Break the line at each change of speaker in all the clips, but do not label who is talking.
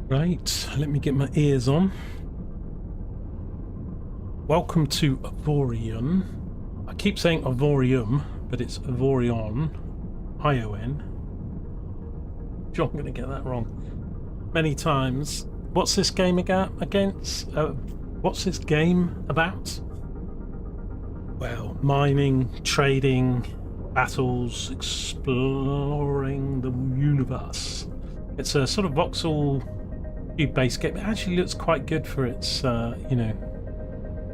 Right, let me get my ears on. Welcome to Avorion. I keep saying Avorium, but it's Avorion. I-O-N. Sure, I'm going to get that wrong many times. What's this game against? What's this game about? Well, mining, trading, battles, exploring the universe. It's a sort of voxel cube-based game. It actually looks quite good for its, you know,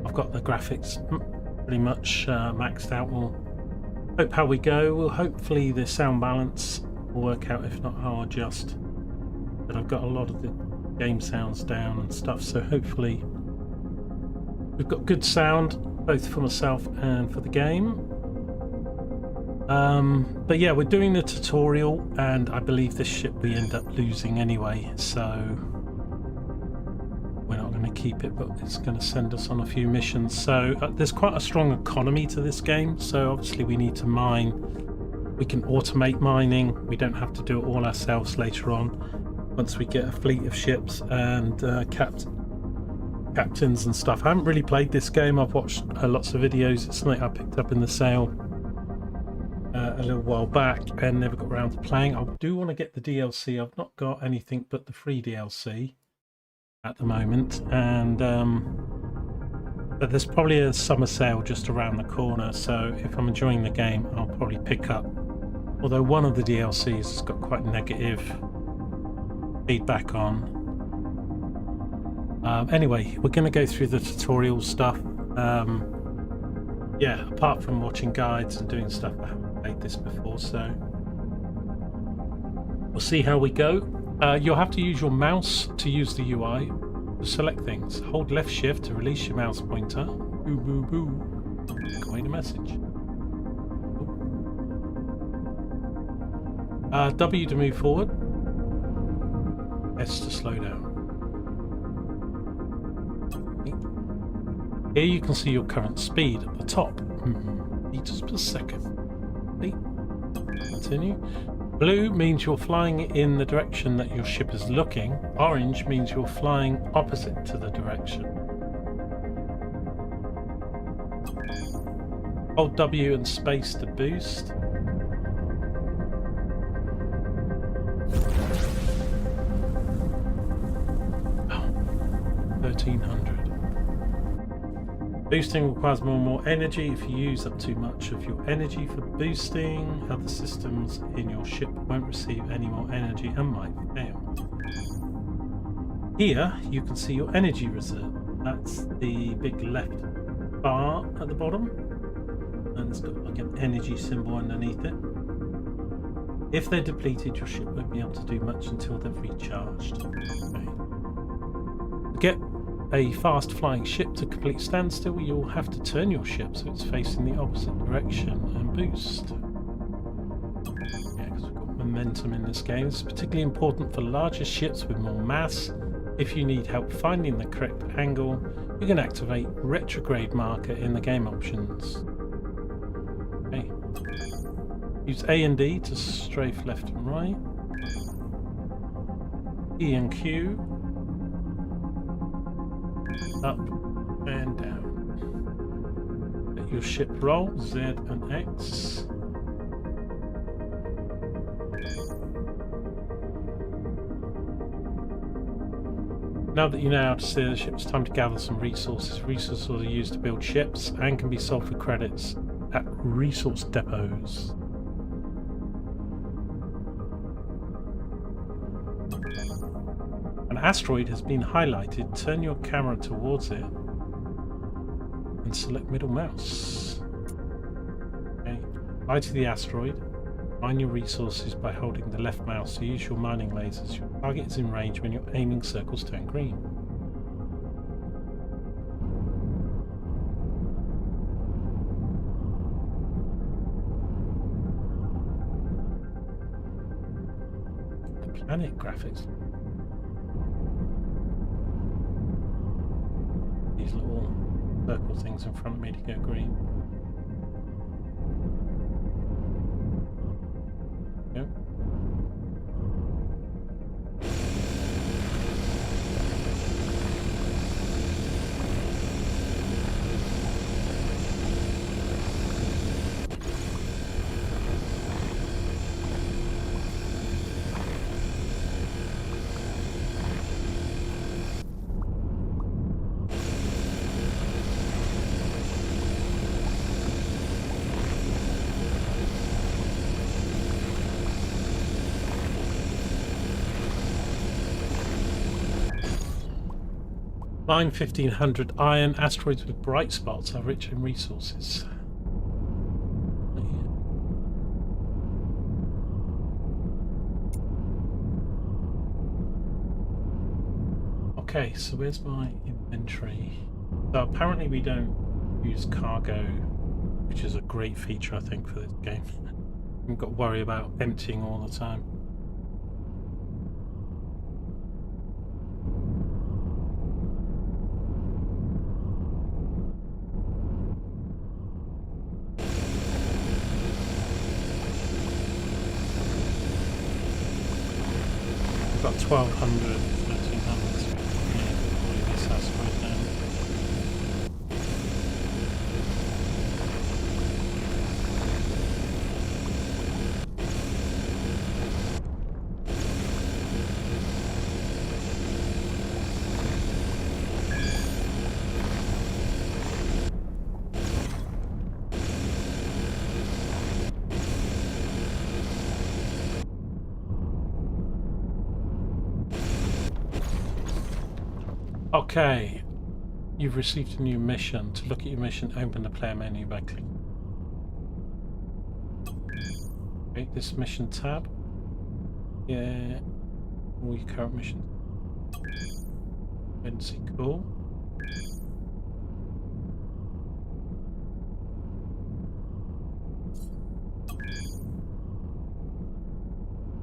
I've got the graphics pretty much maxed out. We'll hope how we go. Well, hopefully the sound balance will work out. If not, I'll adjust. But I've got a lot of the game sounds down and stuff, so hopefully we've got good sound both for myself and for the game. But yeah, we're doing the tutorial, and I believe this ship we end up losing anyway, so we're not going to keep it, but it's going to send us on a few missions. So there's quite a strong economy to this game, so obviously we need to mine. We can automate mining. We don't have to do it all ourselves later on once we get a fleet of ships and captains and stuff. I haven't really played this game. I've watched lots of videos. It's something I picked up in the sale a little while back and never got around to playing. I do want to get the DLC. I've not got anything but the free DLC at the moment, and but there's probably a summer sale just around the corner, so if I'm enjoying the game I'll probably pick up, although one of the DLCs has got quite negative feedback on. Anyway, we're going to go through the tutorial stuff. Yeah, apart from watching guides and doing stuff, I haven't played this before, so we'll see how we go. You'll have to use your mouse to use the UI to select things. Hold left shift to release your mouse pointer. Boo boo boo. Wait a message. W to move forward. S to slow down. Here you can see your current speed at the top. Meters per second. Continue. Blue means you're flying in the direction that your ship is looking. Orange means you're flying opposite to the direction. Hold W and space to boost. Oh, 1300. Boosting requires more and more energy. If you use up too much of your energy for boosting, other systems in your ship won't receive any more energy and might fail. Here you can see your energy reserve. That's the big left bar at the bottom, and it's got like an energy symbol underneath it. If they're depleted, your ship won't be able to do much until they've recharged. Okay. To get a fast flying ship to complete standstill, you'll have to turn your ship so it's facing the opposite direction and boost. Yeah, because we've got momentum in this game. It's particularly important for larger ships with more mass. If you need help finding the correct angle, you can activate retrograde marker in the game options. Okay. Use A and D to strafe left and right. E and Q. Up and down. Let your ship roll. Z and X. Now that you know how to steer the ship, it's time to gather some resources. Resources are used to build ships and can be sold for credits at resource depots. An asteroid has been highlighted. Turn your camera towards it and select middle mouse. Okay. Fly to the asteroid. Mine your resources by holding the left mouse. So use your mining lasers. Your target is in range when your aiming circles turn green. The planet graphics. These little circle things in front of me to go green. Yep. Mine 1500 iron. Asteroids with bright spots are rich in resources. Okay, so where's my inventory? So apparently we don't use cargo, which is a great feature, I think, for this game. We've got to worry about emptying all the time. We've got 1200, 1300. So yeah, this asteroid down. Okay, you've received a new mission. To look at your mission, open the player menu by clicking. Okay, this mission tab. Yeah, all your current missions. Fancy, cool.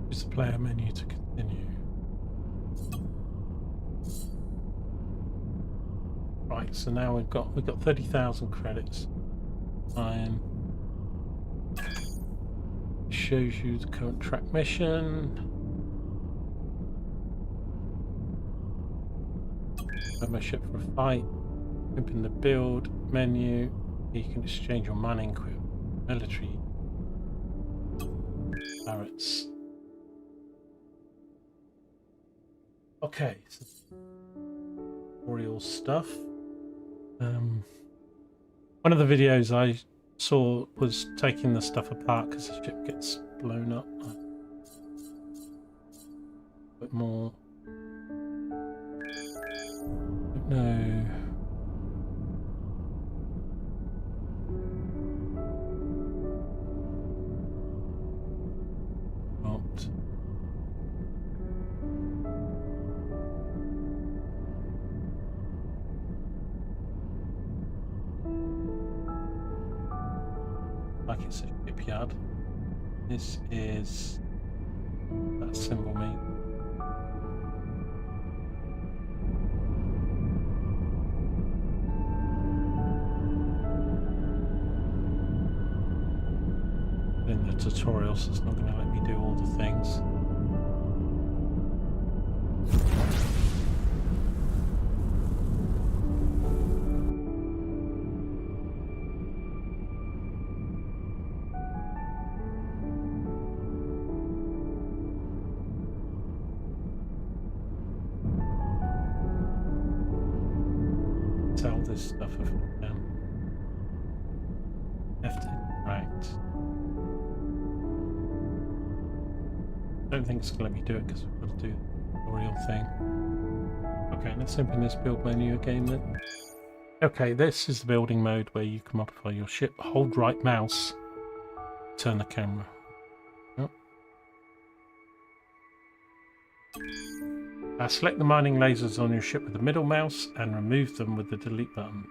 Use the player menu to continue. Right, so now we've got 30,000 credits. Fine. Shows you the current track mission. Open my ship for a fight. Open the build menu. You can exchange your mining equipment, military turrets. Okay, so tutorial stuff. One of the videos I saw was taking the stuff apart because the ship gets blown up. A bit more. No. Not. Like it's a shipyard. This is that symbol mean. In the tutorial, so it's not going to let me do all the things. Tell this stuff if I can. Left interact. I don't think it's going to let me do it because we've got to do the tutorial thing. Okay, let's open this build menu again then. Okay, this is the building mode where you can modify your ship. Hold right mouse, turn the camera. Select the mining lasers on your ship with the middle mouse and remove them with the delete button.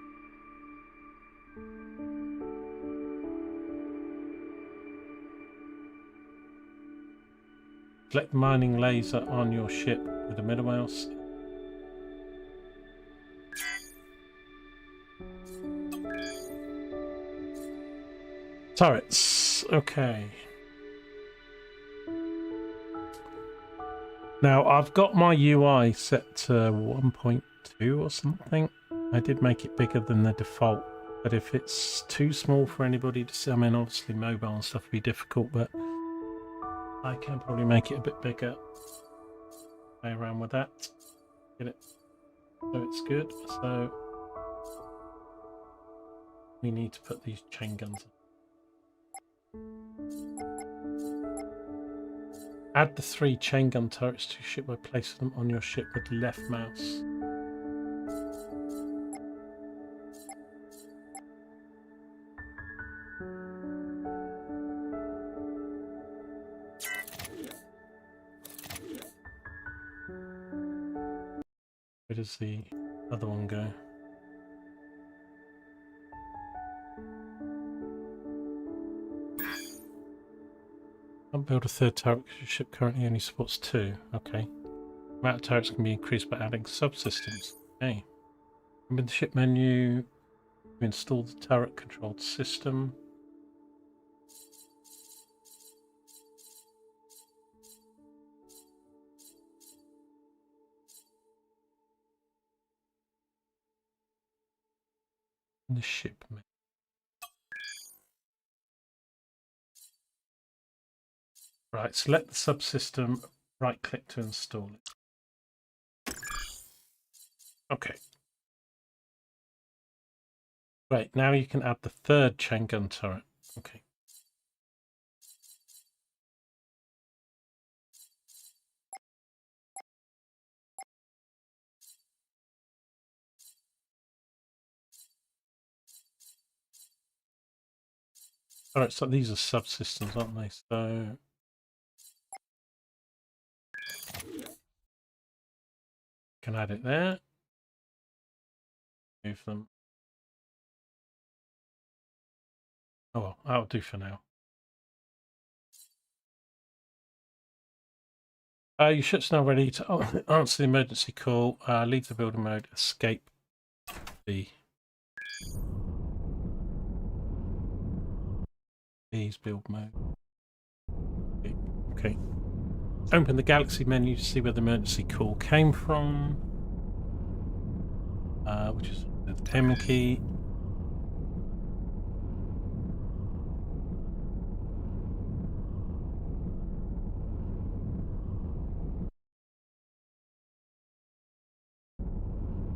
Select the mining laser on your ship with the middle mouse. Turrets. Okay. Now I've got my UI set to 1.2 or something. I did make it bigger than the default, but if it's too small for anybody to see, I mean obviously mobile and stuff would be difficult, but I can probably make it a bit bigger. Play around with that. Get it so it's good. So we need to put these chain guns on. Add the 3 chain gun turrets to your ship by placing them on your ship with the left mouse. Where does the other one go? Can't build a third turret because your ship currently only supports 2. Okay. The amount of turrets can be increased by adding subsystems. Okay. In the ship menu, we install the turret controlled system. In the ship menu. Right, select the subsystem, right click to install it. Okay. Right, now you can add the third chain gun turret. Okay. Alright, so these are subsystems, aren't they? So can add it there. Move them. Oh well, that'll do for now. Your ship's now ready to answer the emergency call. Leave the builder mode, escape B's build mode. Okay. Open the galaxy menu to see where the emergency call came from. Which is the M key.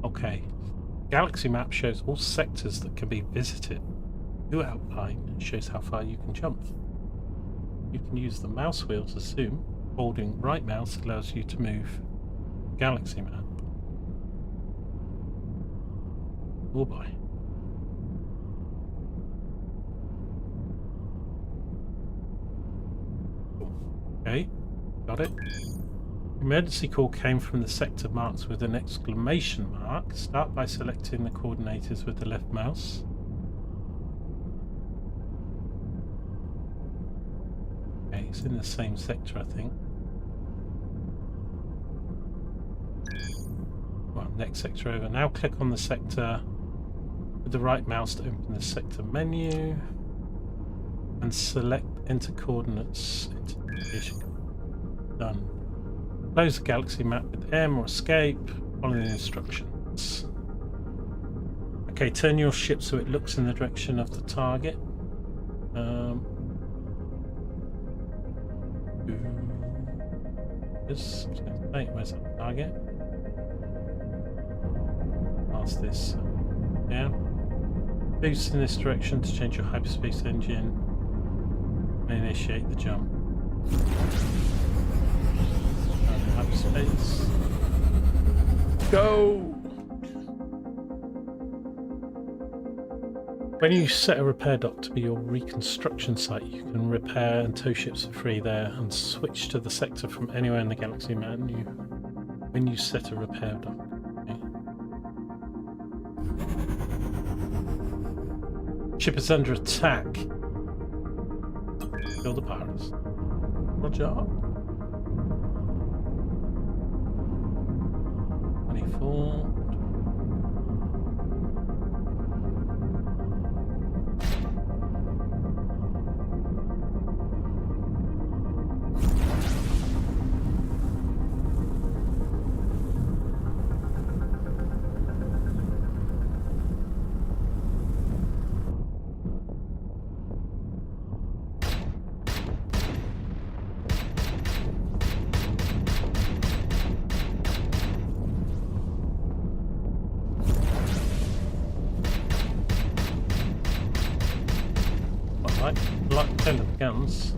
Okay. Galaxy map shows all sectors that can be visited. New outline shows how far you can jump. You can use the mouse wheel to zoom. Holding right mouse allows you to move galaxy map. Oh boy. Okay, got it. Emergency call came from the sector marked with an exclamation mark. Start by selecting the coordinators with the left mouse. Okay, it's in the same sector, I think. Well, next sector over. Now click on the sector with the right mouse to open the sector menu and select enter coordinates into navigation. Done. Close the galaxy map with M or escape. Follow the instructions. Okay, turn your ship so it looks in the direction of the target. Where's that target? Past this. Yeah. Boost in this direction to change your hyperspace engine and initiate the jump. Hyperspace. Go! When you set a repair dock to be your reconstruction site, you can repair and tow ships for free there and switch to the sector from anywhere in the galaxy menu when you set a repair dock. Okay. Ship is under attack. Kill the pirates. Roger. 24. Like 10 of the guns.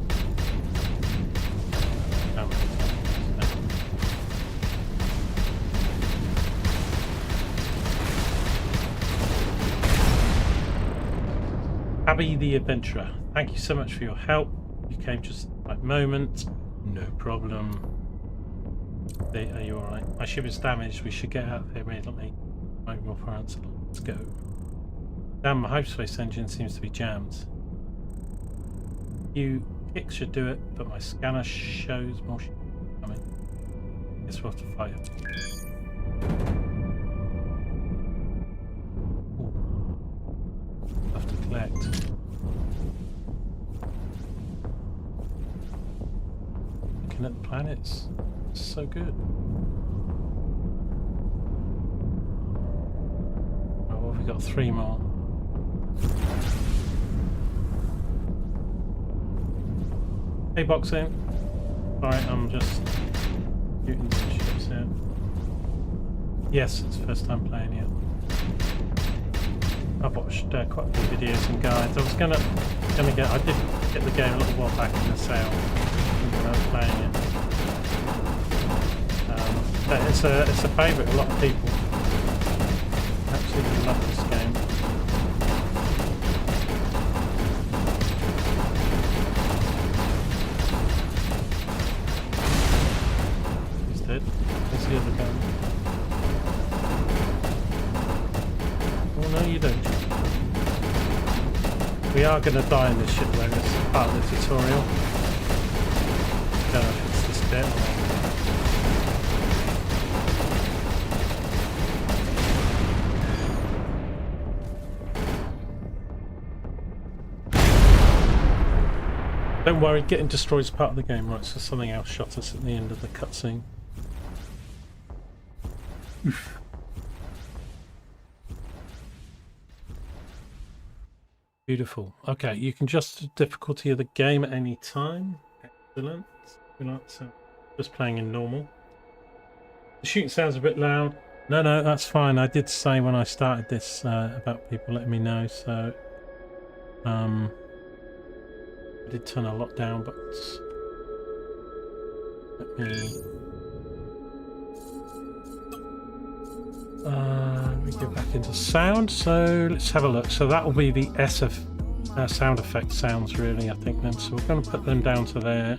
Abby the Adventurer, thank you so much for your help. You came just at the right moment. No problem. Are you alright? My ship is damaged. We should get out of here immediately. Mobile for answer. Let's go. Damn, my hyperspace engine seems to be jammed. You kicks should do it, but my scanner shows more shit coming. Guess we'll have to fight it. Ooh. Have to collect. Looking at the planets. It's so good. Right, well, we've got 3 more. Hey, Boxing. Alright, I'm just shooting some ships here. Yes, it's the first time playing it. I've watched quite a few videos and guides. I was gonna get. I did get the game a little while back in the sale when I was playing it. But it's a favourite. A lot of people absolutely love this game. He's dead. Where's the other gun? Oh no, you don't. We are going to die in this ship though. It's part of the tutorial. I don't know if it's this bit or... Don't worry, getting destroyed is part of the game, right? So something else shot us at the end of the cutscene. Beautiful. Okay, you can adjust the difficulty of the game at any time. Excellent. So just playing in normal. The shooting sounds a bit loud. No, that's fine. I did say when I started this about people letting me know, so I did turn a lot down, but let me get back into sound. So let's have a look. So that will be the S of sound effect sounds, really, I think then. So we're going to put them down to there,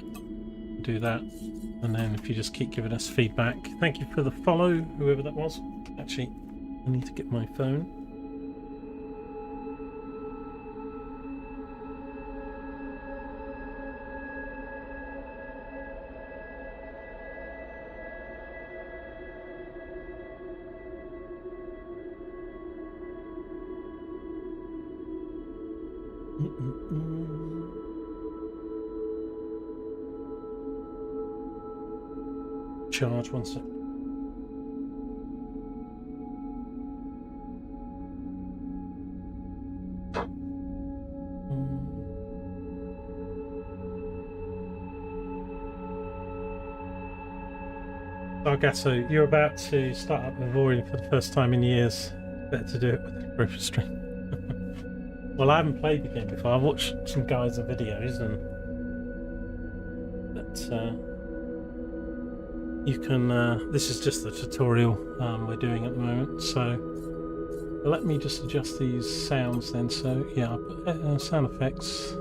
do that, and then if you just keep giving us feedback. Thank you for the follow, whoever that was. Actually, I need to get my phone. Charge 1 sec. Sargasso, you're about to start up Avorion for the first time in years. Better to do it with a group stream. Well, I haven't played the game before. I've watched some guys' videos, and that you can. This is just the tutorial we're doing at the moment. So let me just adjust these sounds then. So yeah, I put sound effects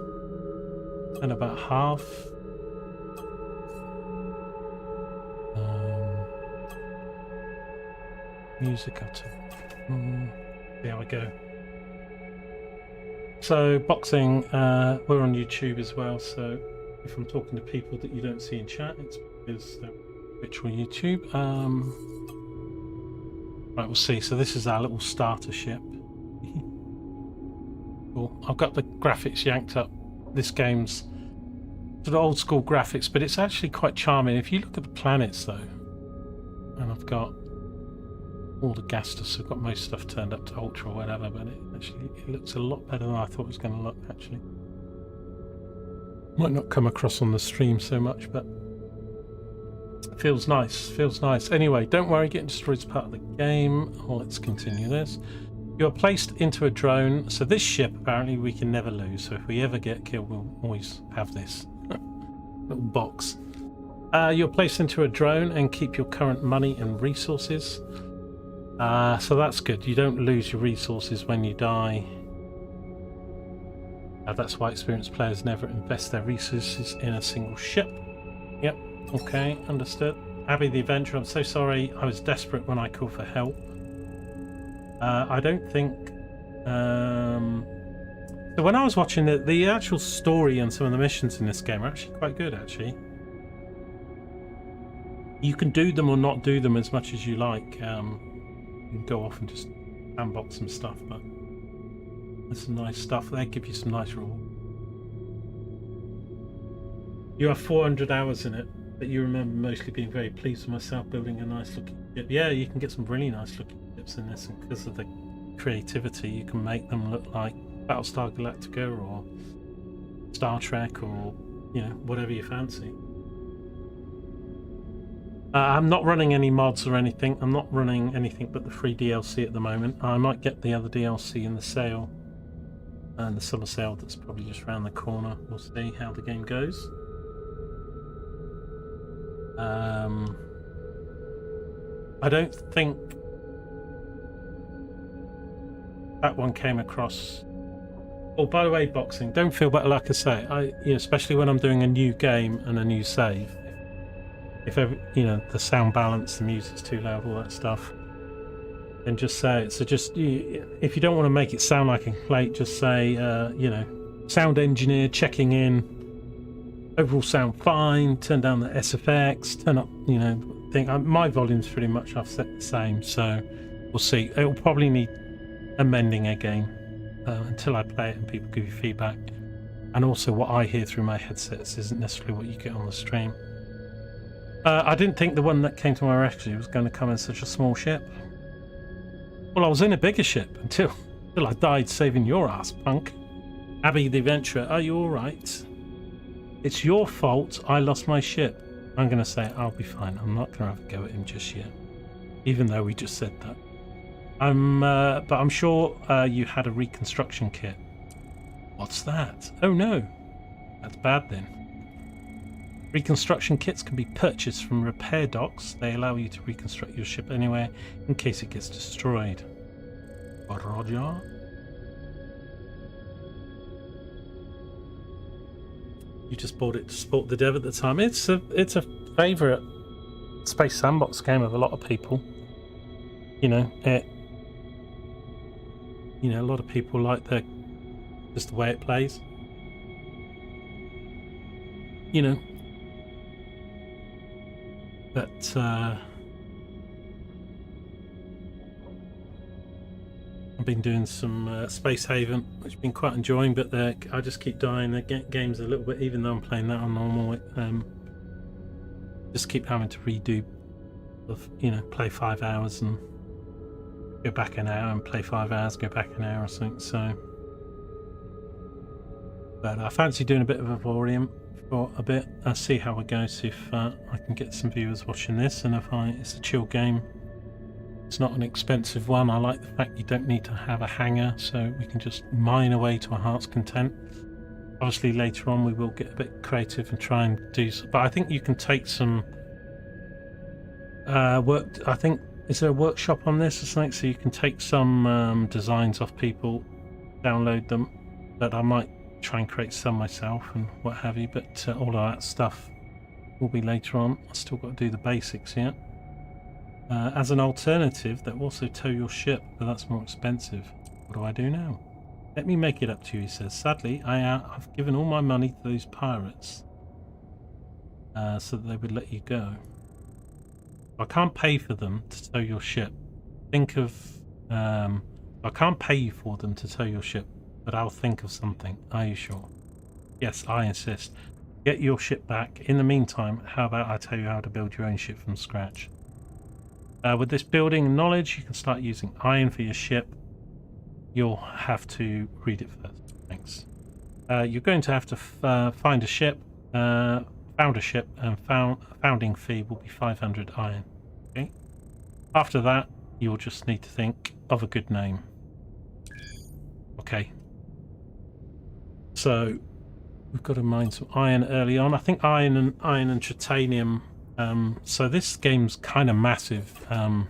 and about half. Music up to. There we go. So boxing, we're on YouTube as well, so if I'm talking to people that you don't see in chat, it's because they're Twitch or YouTube. Right, we'll see. So this is our little starter ship. Cool. I've got the graphics yanked up. This game's sort of old school graphics, but it's actually quite charming. If you look at the planets though, and I've got all the gas stuff, so I've got most stuff turned up to ultra or whatever, but it looks a lot better than I thought it was going to look, actually. Might not come across on the stream so much, but it feels nice. Anyway, don't worry, getting destroyed is part of the game. Well, let's continue this. You are placed into a drone, so this ship apparently we can never lose, so if we ever get killed we'll always have this little box. You're placed into a drone and keep your current money and resources. So that's good. You don't lose your resources when you die. That's why experienced players never invest their resources in a single ship. Yep, okay, understood. Abby the Adventurer, I'm so sorry. I was desperate when I called for help. I don't think... So when I was watching it, the actual story and some of the missions in this game are actually quite good, actually. You can do them or not do them as much as you like. You can go off and just sandbox some stuff, but there's some nice stuff. They give you some nice reward. You have 400 hours in it, but you remember mostly being very pleased with myself building a nice looking ship. Yeah, you can get some really nice looking ships in this, and because of the creativity, you can make them look like Battlestar Galactica or Star Trek or, you know, whatever you fancy. I'm not running any mods or anything. I'm not running anything but the free DLC at the moment. I might get the other DLC in the sale, and the summer sale that's probably just around the corner. We'll see how the game goes. I don't think that one came across. Oh, by the way, boxing, don't feel bad. Like I say, especially when I'm doing a new game and a new save, if ever, the sound balance, the music's too loud, all that stuff, then just say it. So just, if you don't want to make it sound like a complaint, just say, sound engineer checking in, overall sound fine, turn down the SFX, turn up, my volume's pretty much I've set the same, so we'll see. It'll probably need amending again until I play it and people give you feedback. And also what I hear through my headsets isn't necessarily what you get on the stream. I didn't think the one that came to my rescue was going to come in such a small ship. Well, I was in a bigger ship until I died saving your ass, punk. Abby the Adventurer, are you alright? It's your fault I lost my ship. I'm going to say I'll be fine. I'm not going to have a go at him just yet, even though we just said that. But I'm sure you had a reconstruction kit. What's that? Oh no, that's bad then. Reconstruction kits can be purchased from repair docks. They allow you to reconstruct your ship anywhere in case it gets destroyed. Roger. You just bought it to support the dev at the time. It's a favourite Space Sandbox game of a lot of people. A lot of people like just the way it plays. But I've been doing some Space Haven, which I've been quite enjoying, but I just keep dying. The game's a little bit, even though I'm playing that on normal, just keep having to redo, play 5 hours and go back an hour and play 5 hours, go back an hour or something. So, but I fancy doing a bit of Avorion for a bit. I'll see how it goes, if I can get some viewers watching this, and it's a chill game. It's not an expensive one. I like the fact you don't need to have a hangar, so we can just mine away to our heart's content. Obviously later on we will get a bit creative and try and do some, but I think you can take some work. I think, is there a workshop on this or something, so you can take some designs off people, download them, but I might try and create some myself and what have you, but all of that stuff will be later on. I've still got to do the basics here. As an alternative, they'll also tow your ship, but that's more expensive. What do I do now? Let me make it up to you, he says. Sadly, I've given all my money to those pirates so that they would let you go. I can't pay for them to tow your ship. Think of... I can't pay you for them to tow your ship, but I'll think of something. Are you sure? Yes, I insist. Get your ship back. In the meantime, how about I tell you how to build your own ship from scratch? With this building knowledge, you can start using iron for your ship. You'll have to read it first. Thanks. You're going to have to find a ship, found a ship, and founding fee will be 500 iron. Okay. After that, you'll just need to think of a good name. Okay. So we've got to mine some iron early on. I think iron and titanium. So this game's kind of massive. It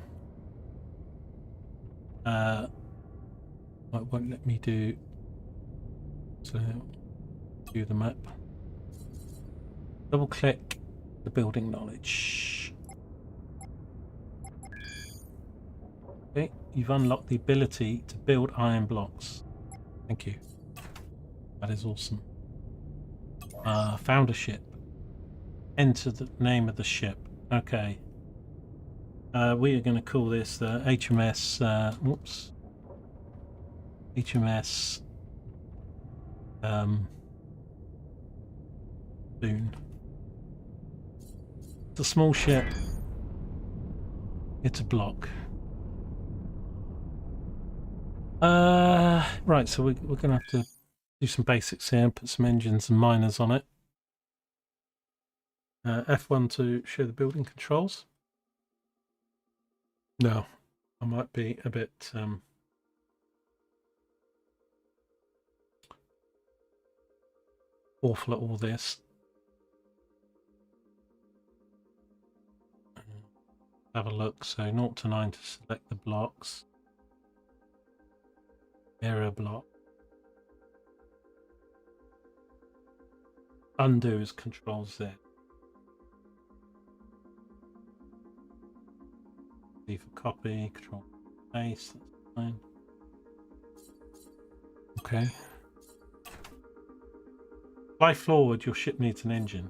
won't let me do the map. Double click the building knowledge. Okay, you've unlocked the ability to build iron blocks. Thank you. That is awesome. Found a ship. Enter the name of the ship. Okay. We are going to call this the HMS. Whoops. HMS. Boone. It's a small ship. It's a block. Right, so we're going to have to do some basics here and put some engines and miners on it. F1 to show the building controls. No, I might be a bit awful at all this. Have a look. So 0 to 9 to select the blocks. Area block. Undo is Control Z. D for copy, Control paste, that's fine. Okay. Fly forward, your ship needs an engine.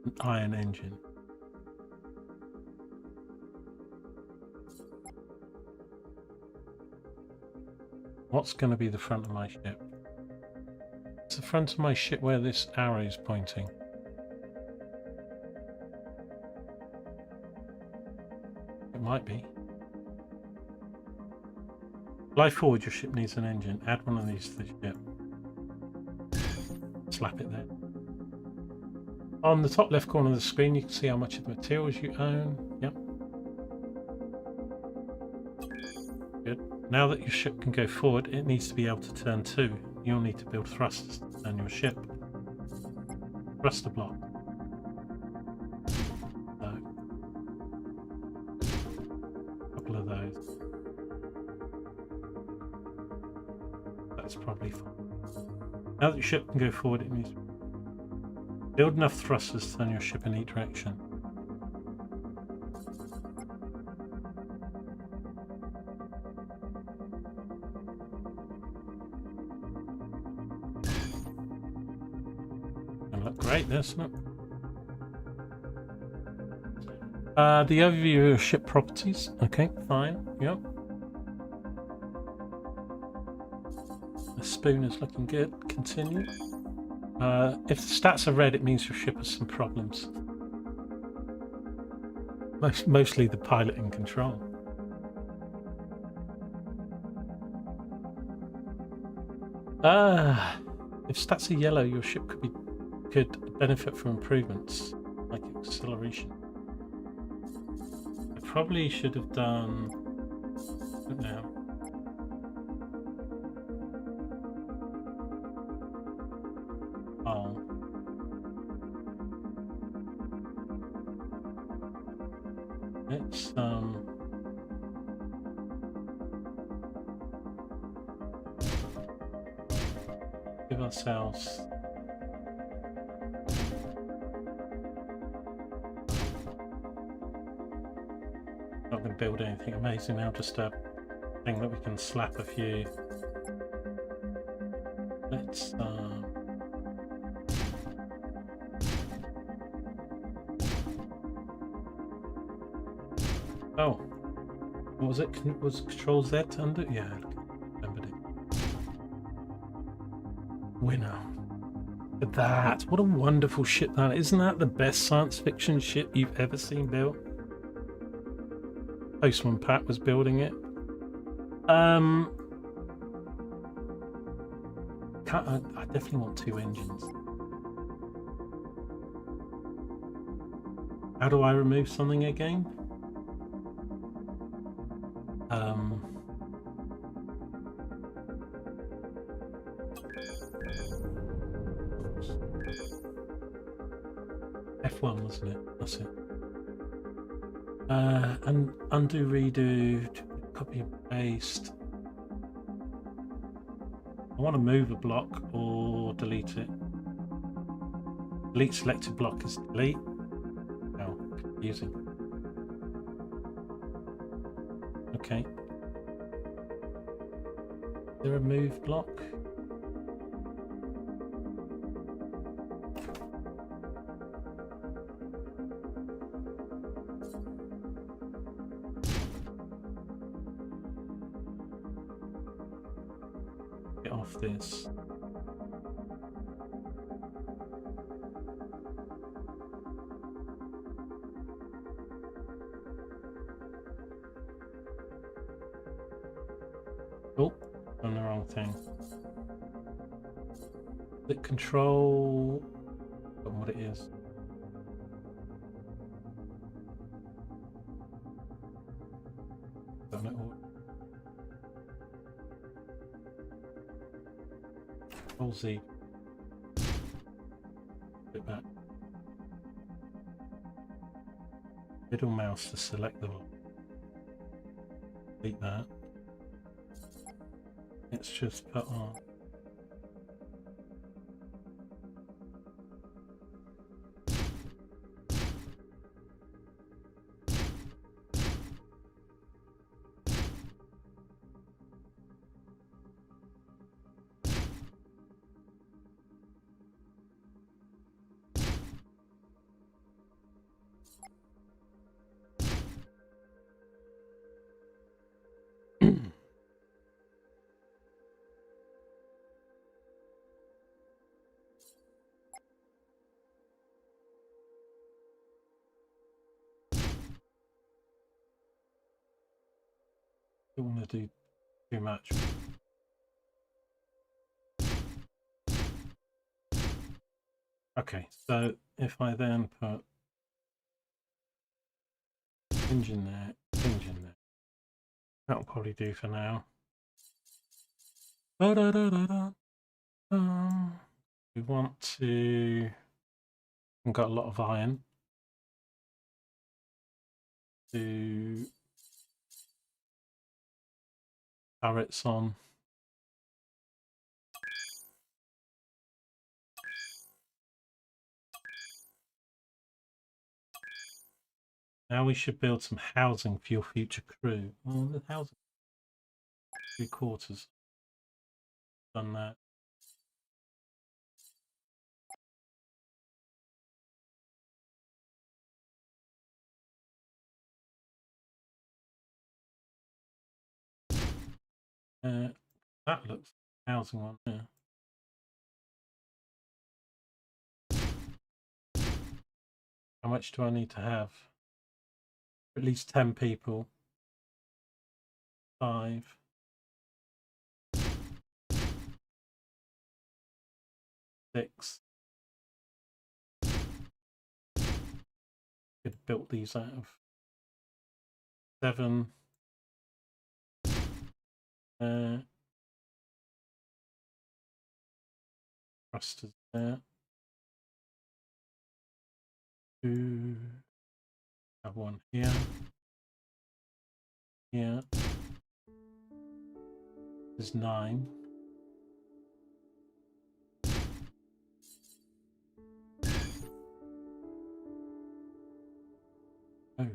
An iron engine. What's going to be the front of my ship? It's the front of my ship where this arrow is pointing. It might be. Fly forward, your ship needs an engine. Add one of these to the ship. Slap it there. On the top left corner of the screen, you can see how much of the materials you own. Yep. Good. Now that your ship can go forward, it needs to be able to turn too. You'll need to build thrusters to turn your ship. Thruster block. So, a couple of those. That's probably fine. Now that your ship can go forward, it needs to build enough thrusters to turn your ship in each direction. Gonna look great, doesn't it? The overview of ship properties. Okay, fine. Yep. The spoon is looking good. Continue. If the stats are red, it means your ship has some problems. Mostly the pilot and control. If stats are yellow, your ship could benefit from improvements like acceleration. I probably should have done. I don't know. Oh. Let's give ourselves not going to build anything amazing now, just a thing that we can slap a few. Let's oh, what was it? Was Control Z under? Yeah, remembered it. Winner. Look at that. What a wonderful ship that is. Isn't that the best science fiction ship you've ever seen built? Postman Pat was building it. I definitely want 2 engines. How do I remove something again? F1, wasn't it? That's it. And undo, redo, copy and paste. I want to move a block or delete it. Delete selected block is delete. Oh, confusing. Okay, there a move block? Get off this. Oh, done the wrong thing. Click control. Don't know what it is. Don't know. Control Z. Bit back. Middle mouse to select the one. Delete that. Let's just put on. Don't want to do too much. Okay, so if I then put hinge in there, that'll probably do for now. We want to. We've got a lot of iron. Do turrets on. Now we should build some housing for your future crew. Oh, the housing. 3/4. Done that. That looks like housing one. Yeah. How much do I need to have? At least 10 people. 5. 6. Could have built these out of 7. Thrusters there. 2. Have one here. Here. There's 9. Oh.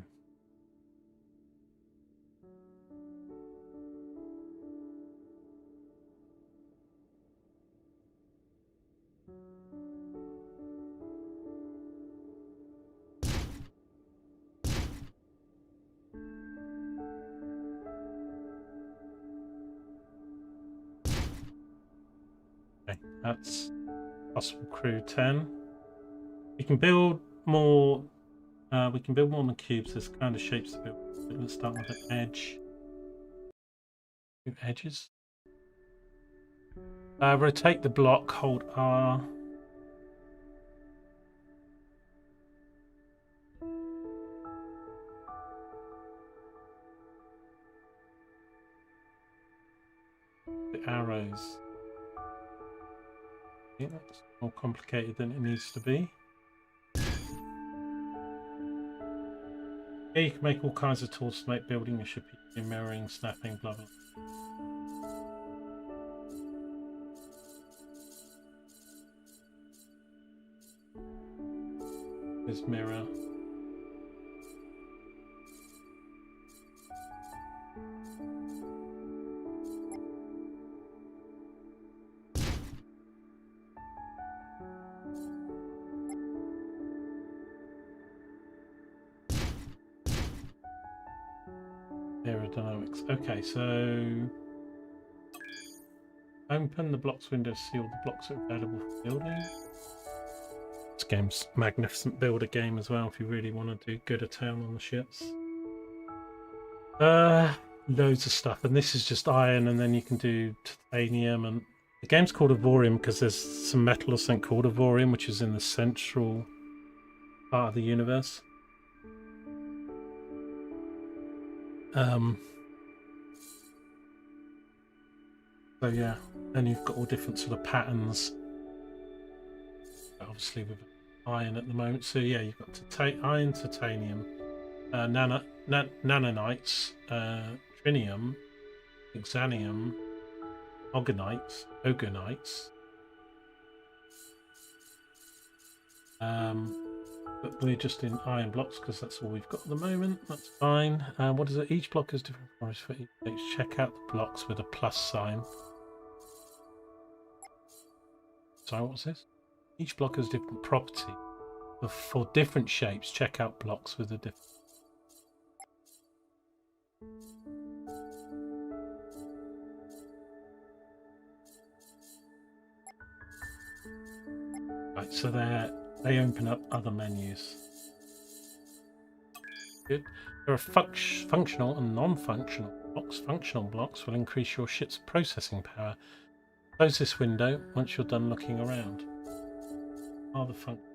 Okay, that's possible crew 10. We can build more. We can build more than cubes. There's kind of shapes to build. Let's start with an edge. 2 edges. Rotate the block. Hold R. The arrows. Yeah, that's more complicated than it needs to be. Yeah, you can make all kinds of tools to make building a ship, mirroring, snapping, blah blah. There's mirror. dynamics. Okay, so open the blocks window to see all the blocks that are available for building. This game's magnificent builder game as well if you really want to do good a town on the ships. Loads of stuff, and this is just iron, and then you can do titanium, and the game's called Avorion because there's some metal or something called Avorion, which is in the central part of the universe. So yeah, and you've got all different sort of patterns, obviously with iron at the moment. So yeah, you've got iron, titanium, nanonites, trinium, xanium, ogonites. But we're just in iron blocks because that's all we've got at the moment. That's fine. What is it? Each block has different forms for each stage. Check out the blocks with a plus sign. Sorry, what was this? Each block has different property. For different shapes, check out blocks with a different. Right, so they open up other menus. Good. There are functional and non-functional blocks. Functional blocks will increase your ship's processing power. Close this window once you're done looking around. Are the functions?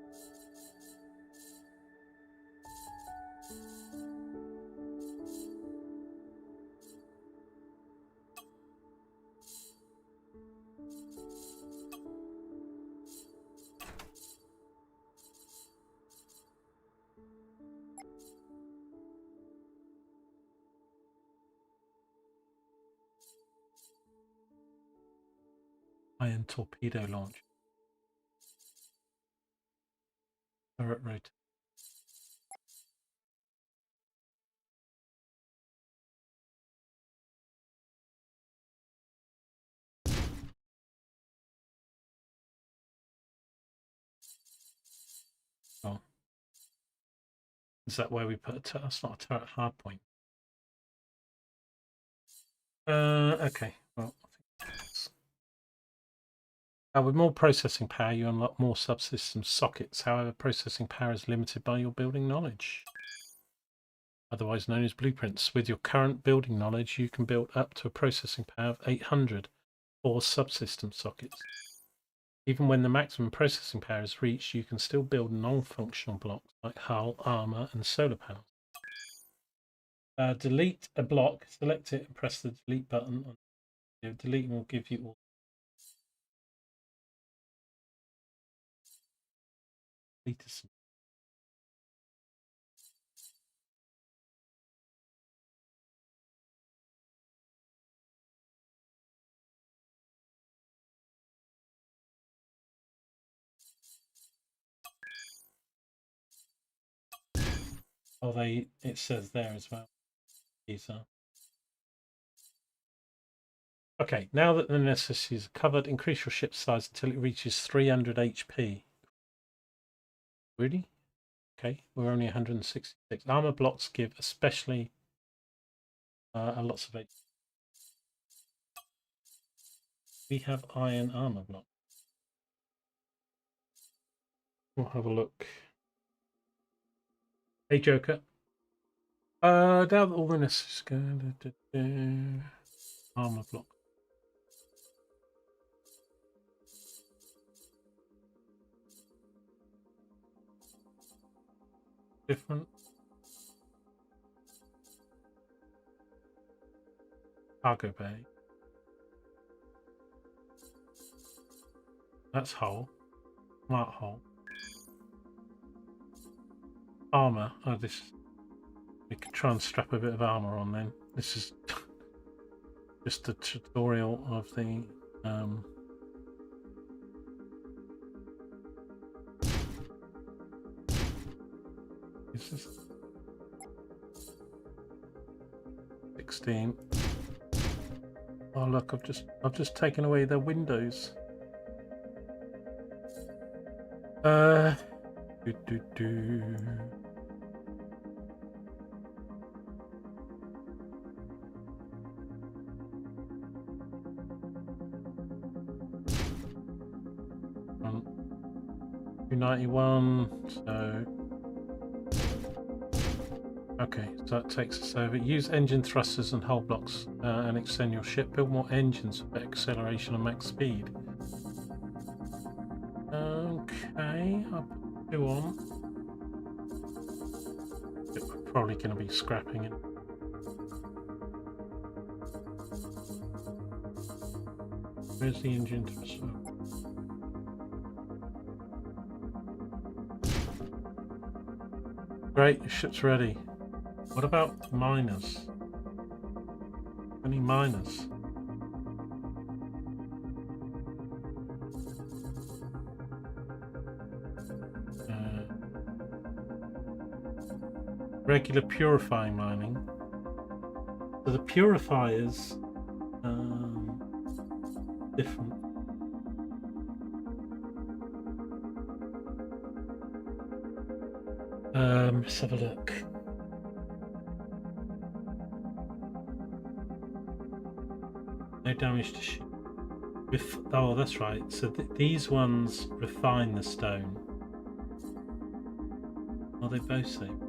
Iron torpedo launch. Turret rotate. Oh. Is that where we put a turret? That's not a turret hardpoint. Okay. Well, I think with more processing power, you unlock more subsystem sockets. However, processing power is limited by your building knowledge, otherwise known as blueprints. With your current building knowledge, you can build up to a processing power of 800 or subsystem sockets. Even when the maximum processing power is reached, you can still build non-functional blocks like hull, armor, and solar panels. Delete a block, select it, and press the delete button. Delete will give you all. Oh, it says there as well. These are. Okay, now that the necessities are covered, increase your ship size until it reaches 300 HP. Really? Okay, we're only 166. Armor blocks give especially a lots of HP. We have iron armor block. We'll have a look. Hey, Joker. Now that all the necessities armor block. Different. Cargo bay. That's hull. Smart hull. Armor. Oh, this. We could try and strap a bit of armor on then. This is just a tutorial of the. Is this 16? Oh look, I've just taken away their windows. 291, so... Okay, so that takes us over. Use engine thrusters and hull blocks and extend your ship. Build more engines for acceleration and max speed. Okay, I'll put 2 on. We're probably going to be scrapping it. Where's the engine thruster? Great, your ship's ready. What about miners? Any miners? Regular purifying mining. So the purifiers different. Let's have a look. No damage to ship. Oh, that's right. So these ones refine the stone. Are they both same?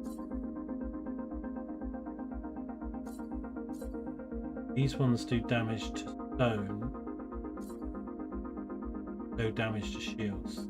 These ones do damage to stone. No damage to shields.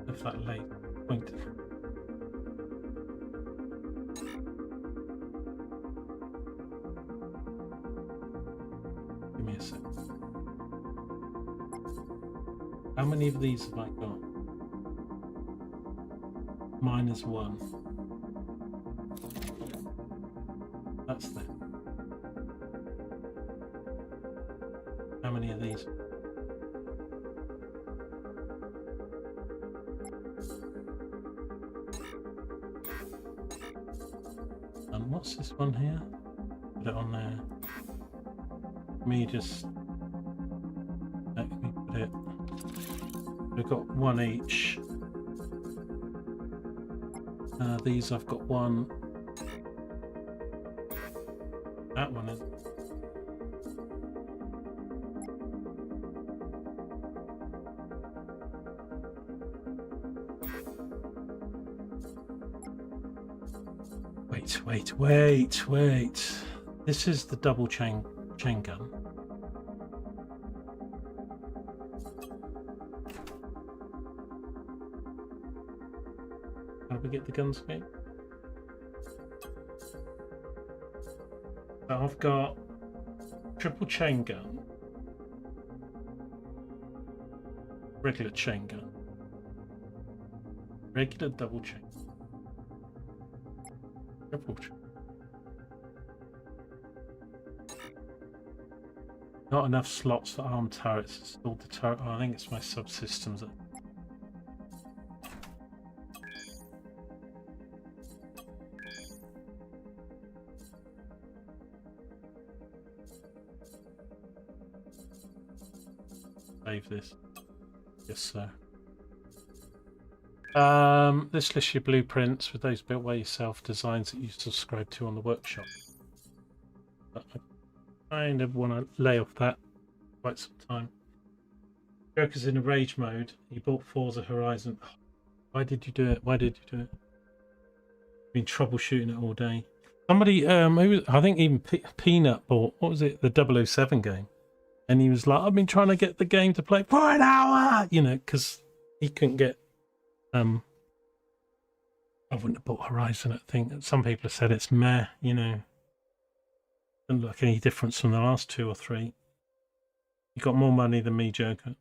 Of that late point. Give me a sec. How many of these have I got? -1. That's that. How many of these? And what's this one here? Put it on there. Me just let me put it. We've got 1 each. These I've got 1. That one is. Wait. This is the double chain gun. How do we get the guns again? So I've got triple chain gun, regular chain gun, regular double chain, triple chain. Not enough slots for armed turrets. Installed the turret. Oh, I think it's my subsystems. Save this. Yes, sir. This lists your blueprints with those built by yourself, designs that you subscribe to on the workshop. But I kind of want to lay off that quite some time. Joker's in a rage mode. He bought Forza Horizon. Oh, why did you do it? Been troubleshooting it all day. Somebody, I think even Peanut bought, what was it? The 007 game. And he was like, I've been trying to get the game to play for an hour, you know, because he couldn't get, I wouldn't have bought Horizon, I think. Some people have said it's meh, you know. Doesn't look any difference from the last 2 or 3. You got more money than me, Joker.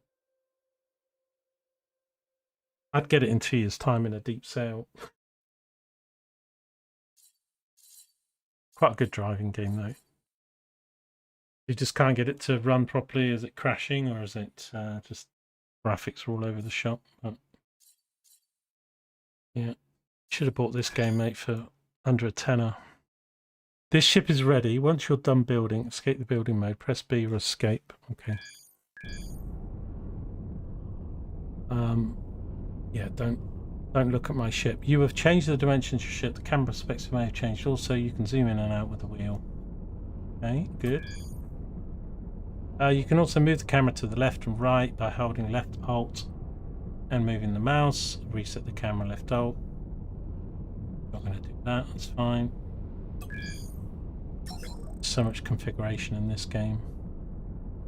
I'd get it in 2 years' time in a deep sail. Quite a good driving game, though. You just can't get it to run properly. Is it crashing, or is it just graphics are all over the shop? But yeah, should have bought this game, mate, for under a tenner. This ship is ready. Once you're done building, escape the building mode. Press B or escape. Okay. Yeah, don't look at my ship. You have changed the dimensions of your ship. The camera perspective may have changed. Also, you can zoom in and out with the wheel. Okay, good. You can also move the camera to the left and right by holding left Alt and moving the mouse. Reset the camera, left Alt. Not going to do that. That's fine. So much configuration in this game.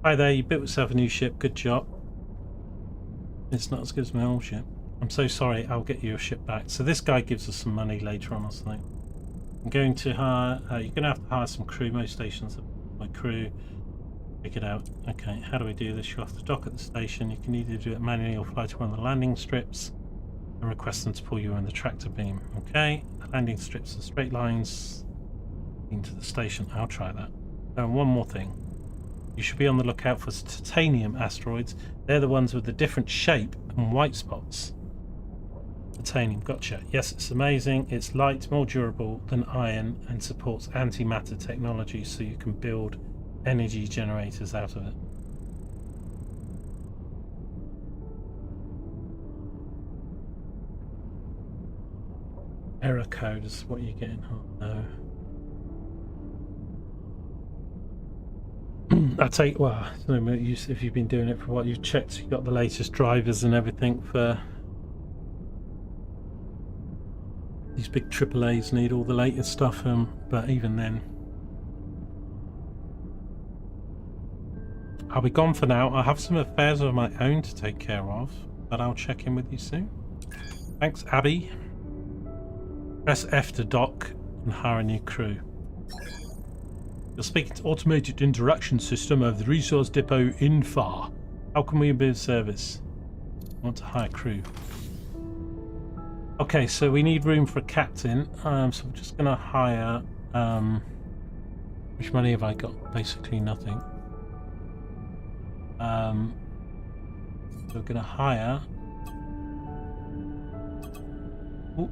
Hi there, you built yourself a new ship. Good job. It's not as good as my old ship. I'm so sorry. I'll get you a ship back. So this guy gives us some money later on or something. I'm going to hire. You're going to have to hire some crew. Most stations have my crew. Pick it out. Okay, how do we do this? You have to dock at the station. You can either do it manually or fly to one of the landing strips and request them to pull you in the tractor beam. Okay, the landing strips are straight lines into the station. I'll try that. And one more thing. You should be on the lookout for titanium asteroids. They're the ones with the different shape and white spots. Titanium, gotcha. Yes, it's amazing. It's light, more durable than iron, and supports antimatter technology, so you can build energy generators out of it. Error code is what you're getting. Oh, no. I take, well, if you've been doing it for what you've checked, you've got the latest drivers and everything for these big AAAs need all the latest stuff, but even then. I'll be gone for now. I have some affairs of my own to take care of, but I'll check in with you soon. Thanks, Abby. Press F to dock and hire a new crew. You're speaking to automated interaction system of the resource depot Infar. How can we be of service? I want to hire crew. Okay, so we need room for a captain. So we're just going to hire. Which money have I got? Basically nothing. So we're going to hire. Ooh,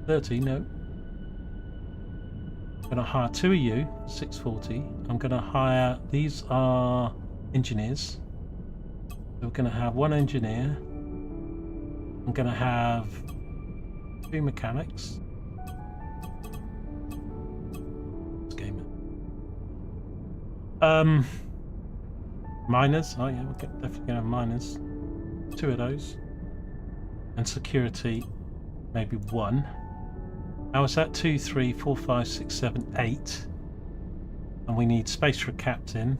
30, no. I'm going to hire 2 of you, 640. I'm going to hire, these are engineers. So we're going to have 1 engineer. I'm going to have 2 mechanics. This game. Miners. Oh yeah, we're definitely going to have miners. 2 of those. And security, maybe 1. How is that? 2, 3, 4, 5, 6, 7, 8. And we need space for a captain.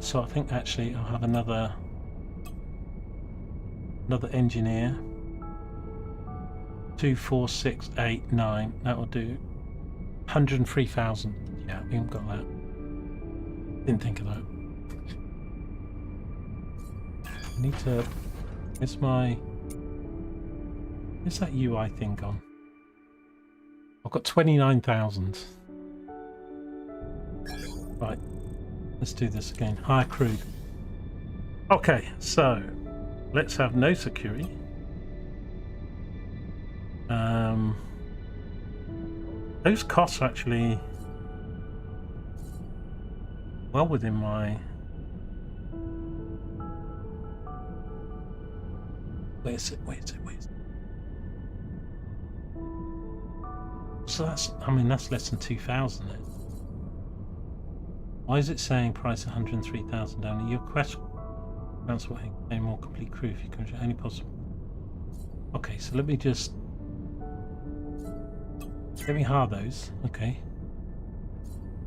So I think actually I'll have another engineer. 2, 4, 6, 8, 9. That will do. 103,000. Yeah, we haven't got that. Didn't think of that. I need to. Where's that UI thing gone? I've got 29,000. Right. Let's do this again. Hire crew. Okay, so let's have no security. Those costs are actually well within my. Where is it? So that's, I mean, that's less than 2,000 then. Why is it saying price 103,000 only? Your question. That's what a more complete crew if you can only possible. Okay, so let me hire those. Okay.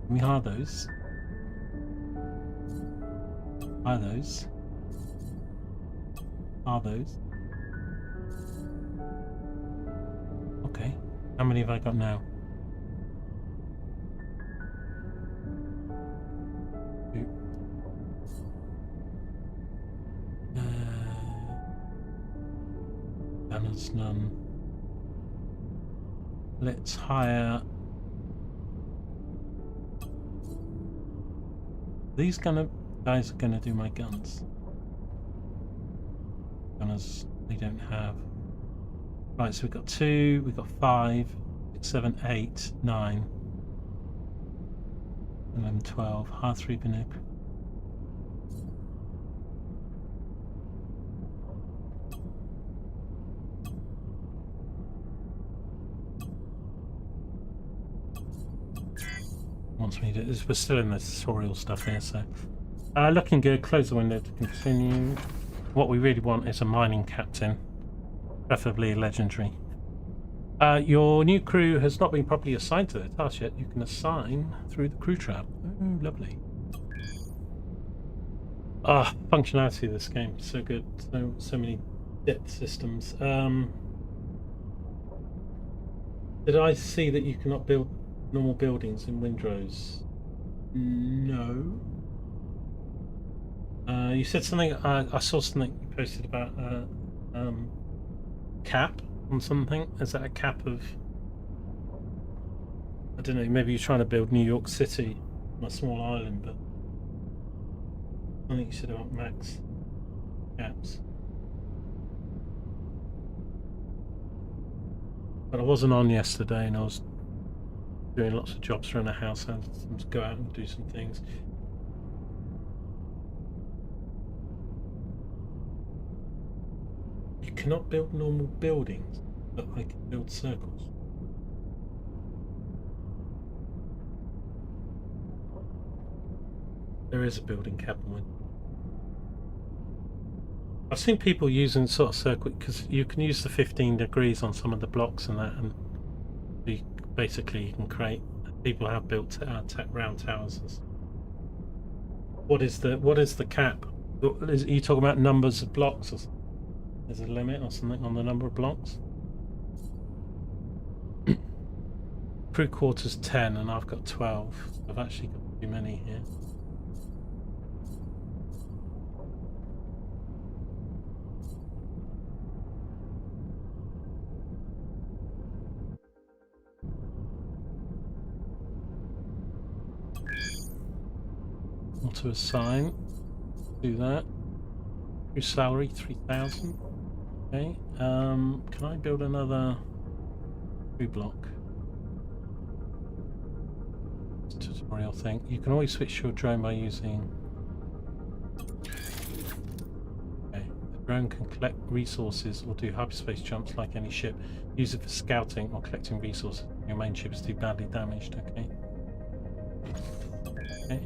Let me hire those. Hire those. Hire those. Okay. How many have I got now? 2. There's none. Let's hire... These guys are gonna do my guns. Gunners, they don't have. Right, so we've got 2, we've got 5, 6, 7, 8, 9, 11, 12. Hire 3 binoc. Wants me to. We're still in the tutorial stuff here, so looking good. Close the window to continue. What we really want is a mining captain, preferably legendary. Your new crew has not been properly assigned to their task yet. You can assign through the crew trap. Oh, lovely. Functionality of this game, so good. So many depth systems. Did I see that you cannot build normal buildings in Windrose? No. You said something. I saw something you posted about cap on something. Is that a cap of? I don't know. Maybe you're trying to build New York City on a small island, but I think you said about max caps. But I wasn't on yesterday, and I was doing lots of jobs around the house. I had to go out and do some things. You cannot build normal buildings, but I can build circles. There is a building cap on it. I've seen people using sort of circle because you can use the 15 degrees on some of the blocks and that, and basically you can create. People have built round towers. What is the cap? Are you talking about numbers of blocks? Or there's a limit or something on the number of blocks? Crew quarters 10, and I've got 12. I've actually got too many here. To assign, do that. Your salary 3,000. Okay. Can I build another block? Tutorial thing. You can always switch your drone by using. Okay. The drone can collect resources or do hyperspace jumps like any ship. Use it for scouting or collecting resources. Your main ship is too badly damaged. Okay. Okay.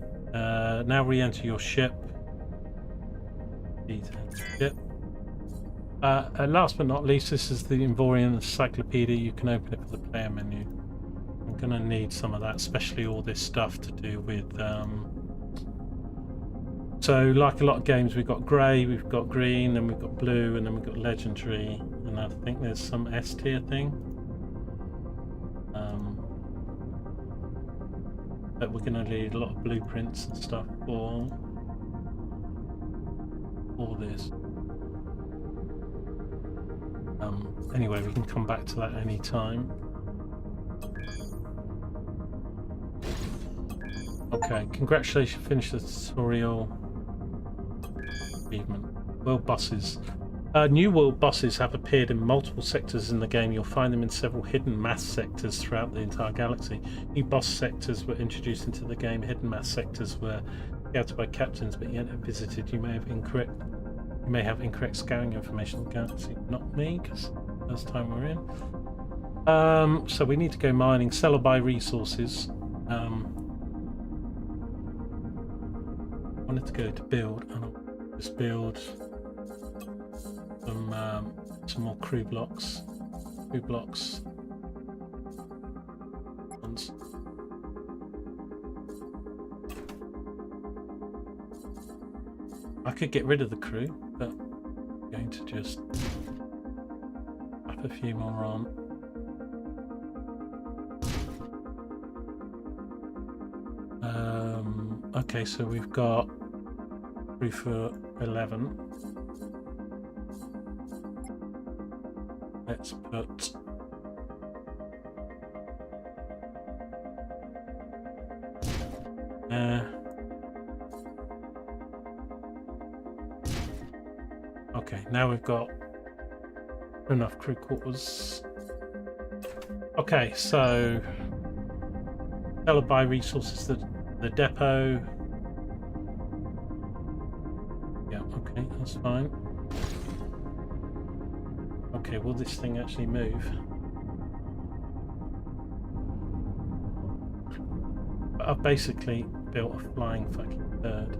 Now re-enter your ship. Ship. Last but not least, this is the Avorion Encyclopedia. You can open it for the player menu. I'm going to need some of that, especially all this stuff to do with... So, like a lot of games, we've got grey, we've got green, then we've got blue, and then we've got legendary. And I think there's some S tier thing. But we're going to need a lot of blueprints and stuff for all this. Anyway, we can come back to that any time. Okay, congratulations, finished the tutorial. Achievement. World buses. New world buses have appeared in multiple sectors in the game. You'll find them in several hidden mass sectors throughout the entire galaxy. New bus sectors were introduced into the game. Hidden mass sectors were scouted by captains but yet visited. You may have incorrect scouting information in the galaxy. Not me, because first time we're in. So we need to go mining, sell or buy resources. I wanted to go to build, and I'll just build some more crew blocks. I could get rid of the crew, but I'm going to just slap a few more on. Okay, so we've got crew for 11. Let's put okay, now we've got enough crew quarters. Okay, so sell or buy resources to the depot. Yeah, okay, that's fine. Okay, will this thing actually move? But I've basically built a flying fucking bird.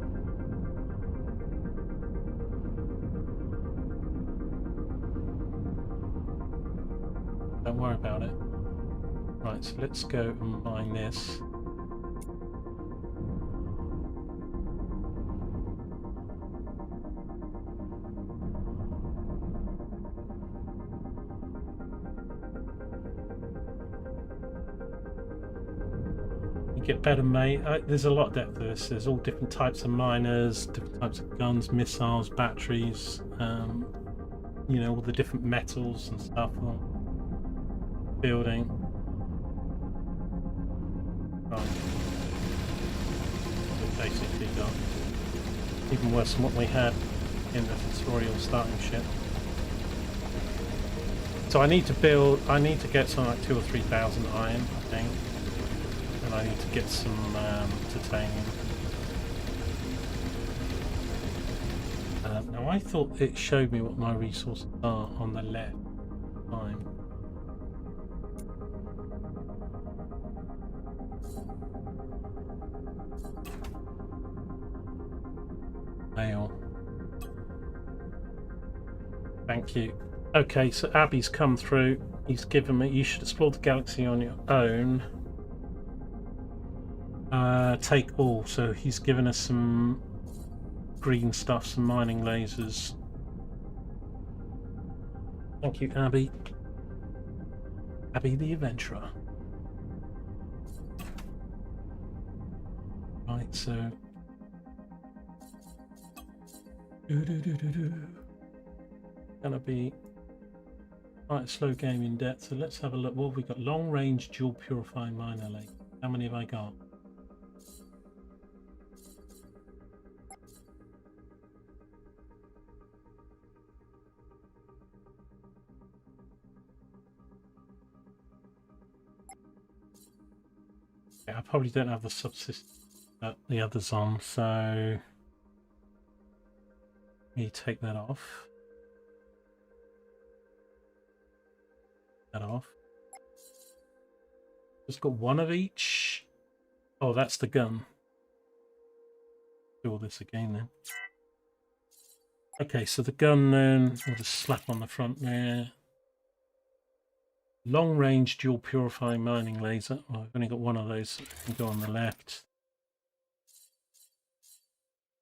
Don't worry about it. Right, so let's go and mine this. You get better mate. There's a lot of depth to this. There's all different types of miners, different types of guns, missiles, batteries, you know, all the different metals and stuff for building. Right. We've basically got even worse than what we had in the tutorial starting ship. So I need to get something like 2,000 or 3,000 iron, I think. And I need to get some titanium. Now I thought it showed me what my resources are on the left. Fine. Mail. Thank you. Okay, so Abby's come through. He's given me, you should explore the galaxy on your own. Take all. So he's given us some green stuff, some mining lasers. Thank you, Abby. Abby the adventurer. Right, so gonna be quite a slow game in depth. So let's have a look. What have we got? Long range dual purifying miner laser. How many have I got? I probably don't have the subsystem that the others on, so me take that off. That off. Just got one of each. Oh, that's the gun. Do all this again then. Okay, so the gun then we'll just slap on the front there. Long range dual purifying mining laser. Well, I've only got one of those, so I can go on the left.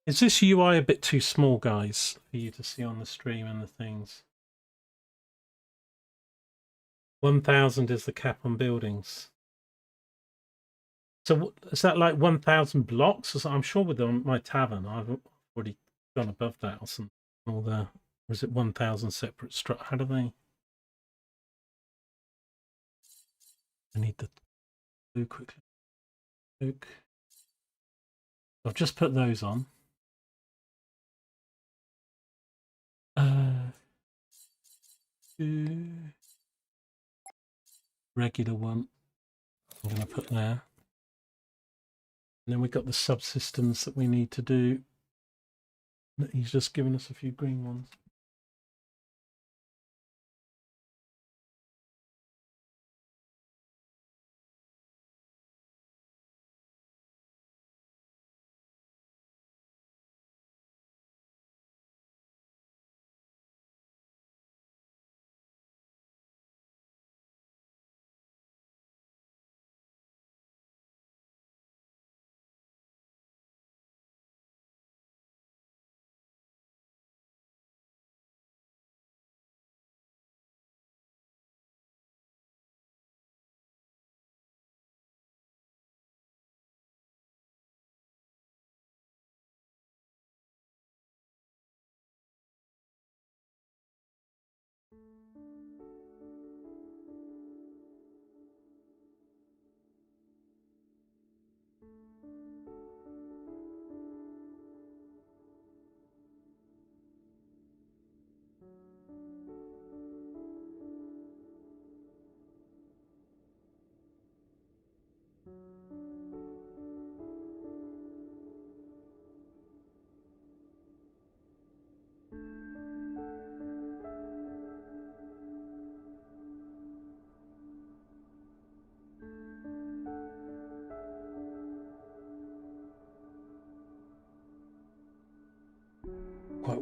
Is this UI a bit too small, guys, for you to see on the stream and the things? 1,000 is the cap on buildings. So is that like 1,000 blocks? Or so? I'm sure with my tavern, I've already gone above that or something. Or is it 1,000 separate How do they? I need the blue quickly. Luke. I've just put those on. Regular one. I'm going to put there. And then we've got the subsystems that we need to do. He's just given us a few green ones.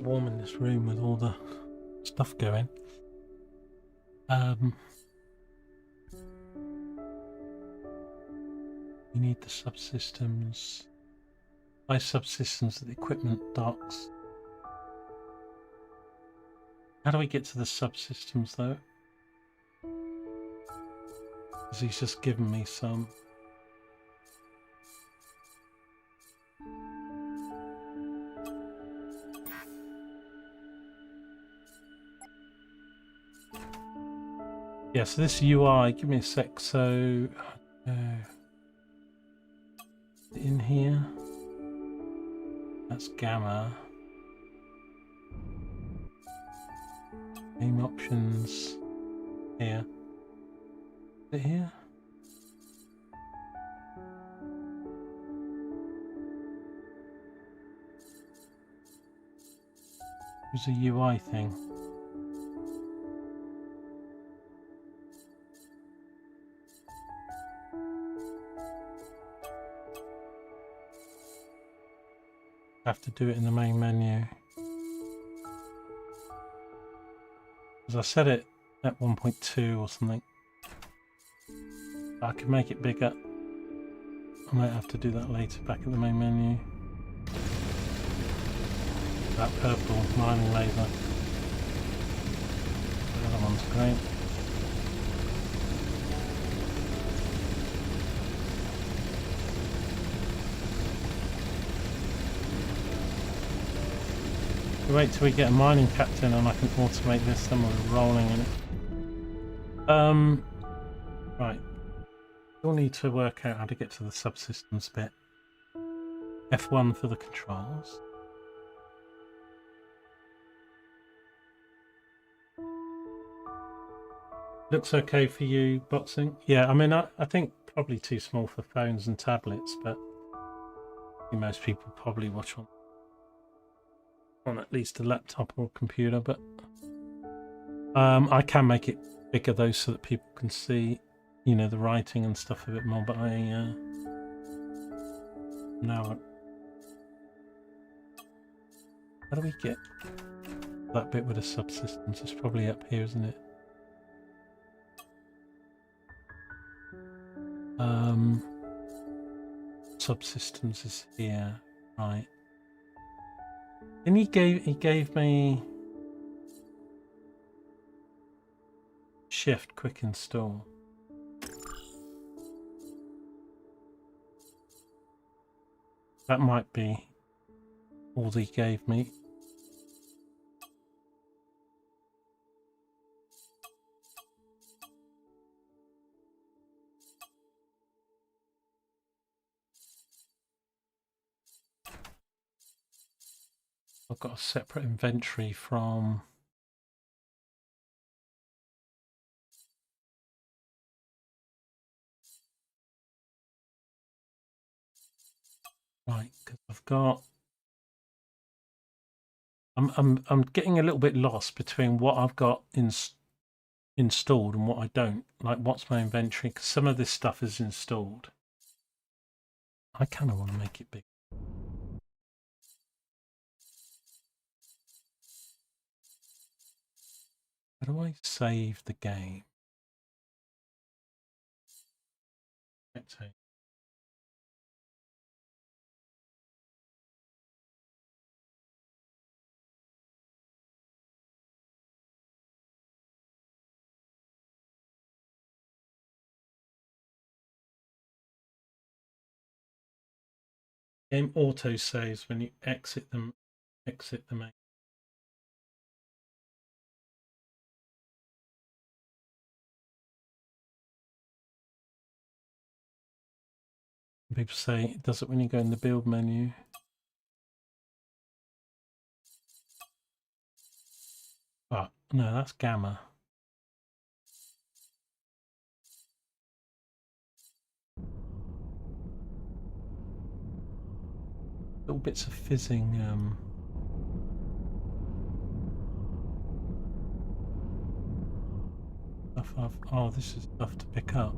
quite warm in this room with all the stuff going. You need the subsystems. By subsystems of the equipment docks. How do we get to the subsystems though? Because he's just given me some. Yeah, so this UI, give me a sec. So, in here, that's gamma. Game options here. Is it here? There's a UI thing. I have to do it in the main menu. Because I set it at 1.2 or something. I can make it bigger. I might have to do that later back at the main menu. That purple mining laser. The other one's great. Wait till we get a mining captain and I can automate this, then we're rolling in it. Right. We'll need to work out how to get to the subsystems bit. F1 for the controls. Looks okay for you, boxing? Yeah, I mean, I think probably too small for phones and tablets, but I think most people probably watch on at least a laptop or computer, but I can make it bigger though so that people can see, you know, the writing and stuff a bit more, but now how do we get that bit with the subsystems? It's probably up here, isn't it? Subsystems is here, right? And he gave me shift quick install. That might be all he gave me. I've got a separate inventory from right, because I've got I'm getting a little bit lost between what I've got installed and what I don't. Like, what's my inventory? Because some of this stuff is installed. I kind of want to make it big. How do I save the game? Okay. Game auto saves when you exit the main. People say it does it when you go in the build menu. Oh, no, that's gamma. Little bits of fizzing. Stuff oh, this is stuff to pick up.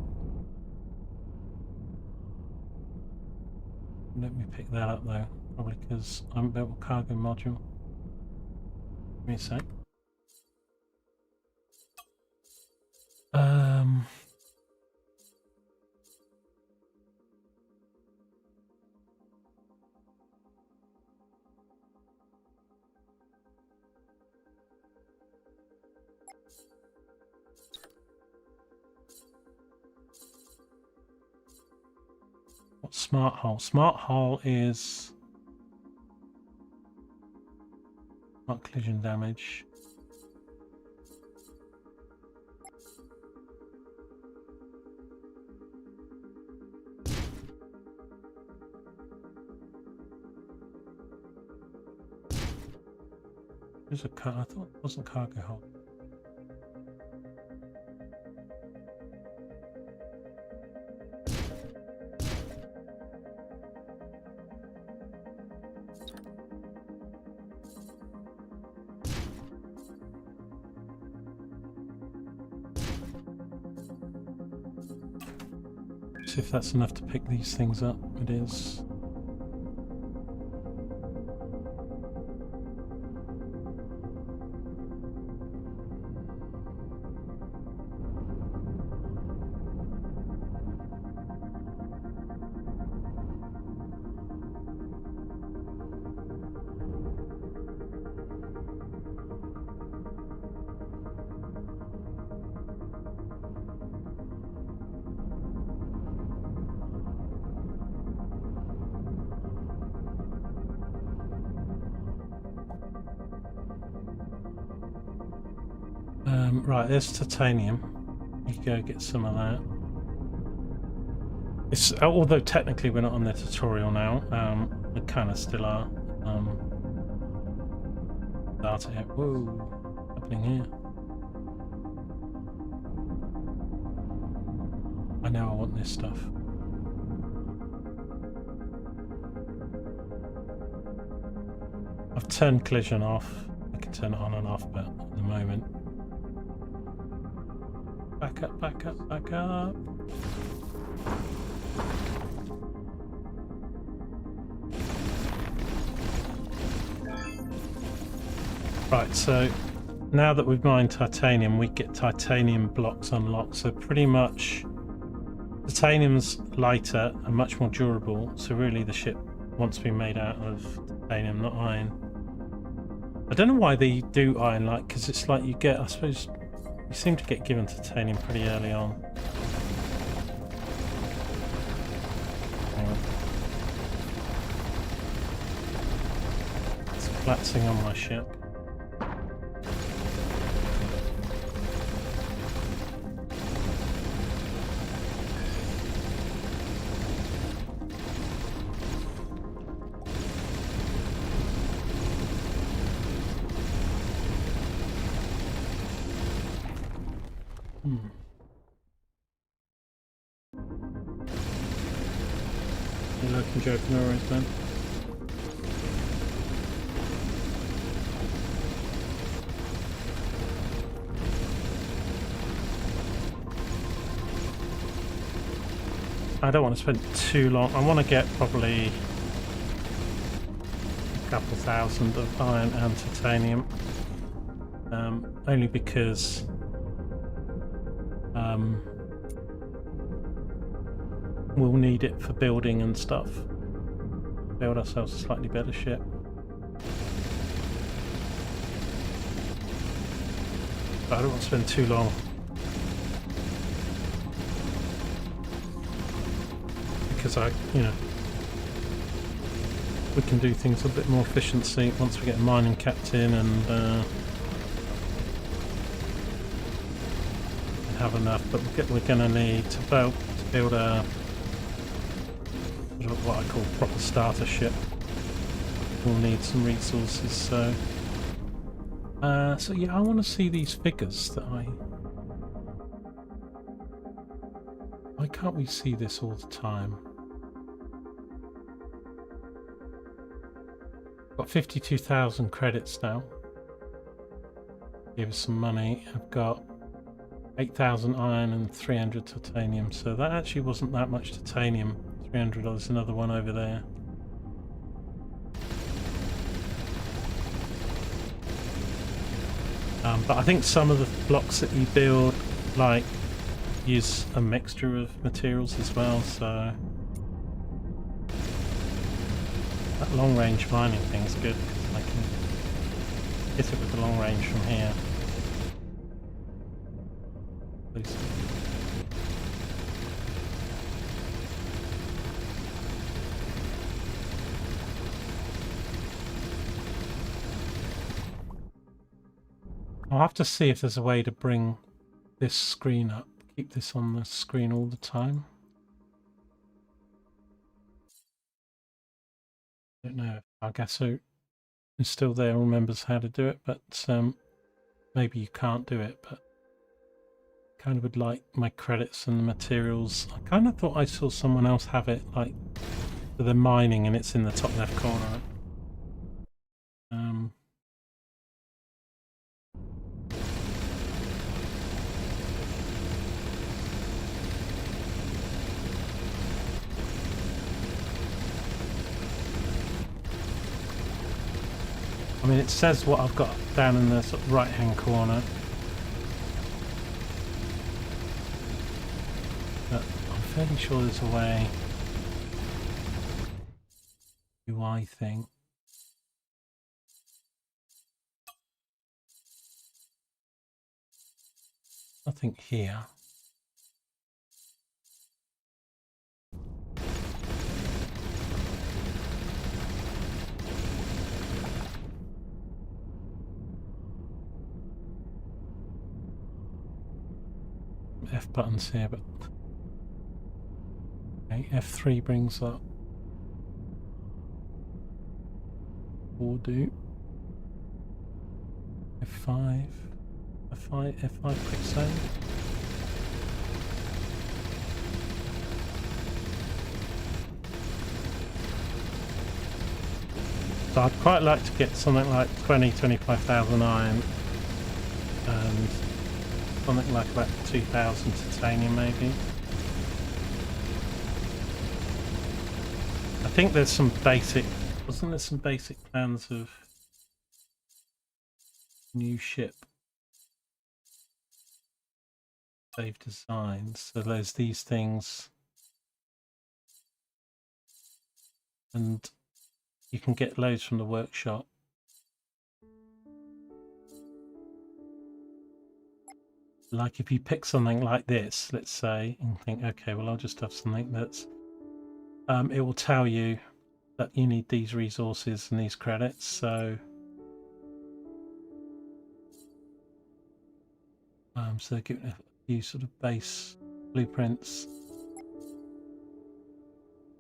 Let me pick that up though, probably because I haven't built a cargo module. Give me a sec. What's smart hull? Smart hull is not collision damage. There's a car. I thought it wasn't cargo hull. See if that's enough to pick these things up. It is. Right, there's titanium. You go get some of that. It's although technically we're not on the tutorial now, we kind of still are. Start it. Whoa, what's happening here? I know I want this stuff. I've turned collision off. I can turn it on and off, but at the moment. Back up, back up, back up. Right, so now that we've mined titanium, we get titanium blocks unlocked. So pretty much titanium's lighter and much more durable. So really the ship wants to be made out of titanium, not iron. I don't know why they do iron like, because it's like you get, I suppose, you seem to get given titanium pretty early on. Hang on. It's collapsing on my ship. You're looking joking always, man. I don't want to spend too long. I want to get probably a couple thousand of iron and titanium, only because we'll need it for building and stuff. Build ourselves a slightly better ship. But I don't want to spend too long. Because we can do things a bit more efficiency once we get a mining captain and have enough. But we're going to need to build a what I call proper starter ship. We'll need some resources. So yeah, I want to see these figures that why can't we see this all the time? Got 52,000 credits now. Give us some money. I've got 8,000 iron and 300 titanium, so that actually wasn't that much titanium. 300, there's another one over there. But I think some of the blocks that you build, like, use a mixture of materials as well, so that long range mining thing's good because I can hit it with the long range from here. Please. I'll have to see if there's a way to bring this screen up, keep this on the screen all the time. I don't know if our Gasso is still there, remembers how to do it, but maybe you can't do it, but kind of would like my credits and the materials. I kind of thought I saw someone else have it, like for the mining, and it's in the top left corner. I mean, it says what I've got down in the sort of right-hand corner. But I'm fairly sure there's a way. UI thing. Nothing here. F buttons here, but okay, F3 brings up do F5 F5 quick save. So I'd quite like to get something like 25,000 iron and something like about 2,000 titanium maybe. I think there's some basic, wasn't there some basic plans of new ship save designs? So there's these things, and you can get loads from the workshop. Like if you pick something like this, let's say, and think, okay, well, I'll just have something that's, it will tell you that you need these resources and these credits. So, so give it a few sort of base blueprints.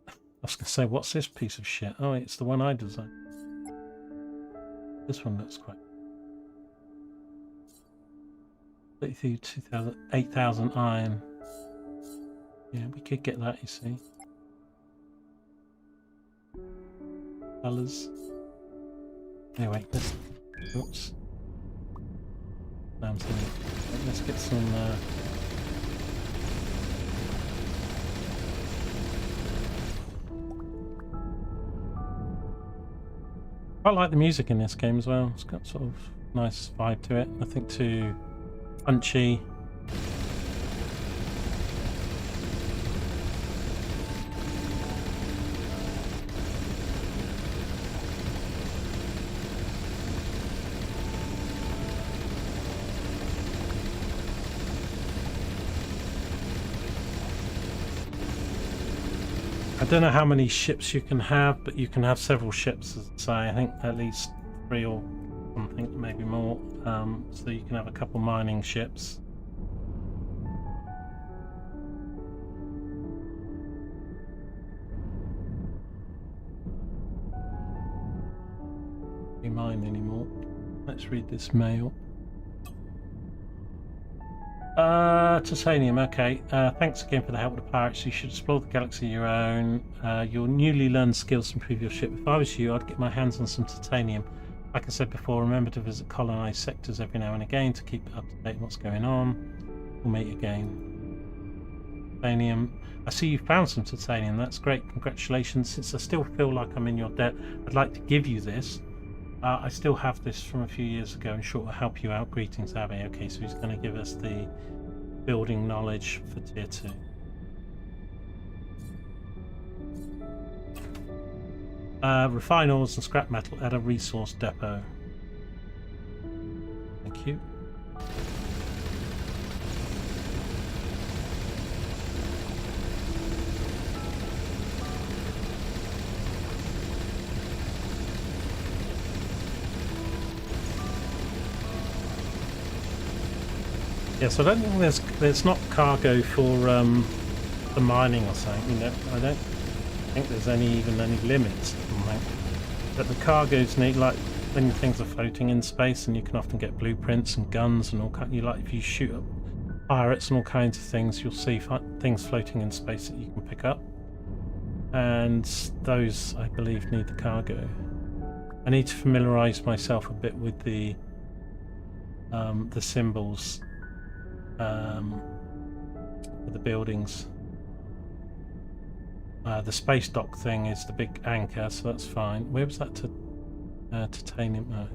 I was going to say, what's this piece of shit? Oh, it's the one I designed. This one looks quite. 2,000, 8,000 iron. Yeah, we could get that, you see. Colours. Anyway, let's. Oops. Let's get some. I like the music in this game as well. It's got sort of nice vibe to it. Nothing too punchy. I don't know how many ships you can have, but you can have several ships, as I say. I think at least 3 or something, maybe more. So you can have a couple mining ships. Don't mine anymore. Let's read this mail. Titanium, okay. Thanks again for the help with the pirates. You should explore the galaxy your own. Your newly learned skills improve your ship. If I was you, I'd get my hands on some titanium. Like I said before, remember to visit colonized sectors every now and again to keep up to date on what's going on. We'll meet again. Titanium. I see you found some titanium. That's great. Congratulations. Since I still feel like I'm in your debt, I'd like to give you this. I still have this from a few years ago, and sure, will help you out. Greetings, Abby. Okay, so he's going to give us the building knowledge for tier 2. Refine ores and scrap metal at a resource depot. Thank you. Yes, I don't think there's not cargo for the mining or something. You know, I don't think there's even any limits. But the cargo's neat, like when things are floating in space, and you can often get blueprints and guns and all kind. You like if you shoot up pirates and all kinds of things, you'll see things floating in space that you can pick up, and those I believe need the cargo. I need to familiarise myself a bit with the symbols for the buildings. The space dock thing is the big anchor, so that's fine. Where was that titanium?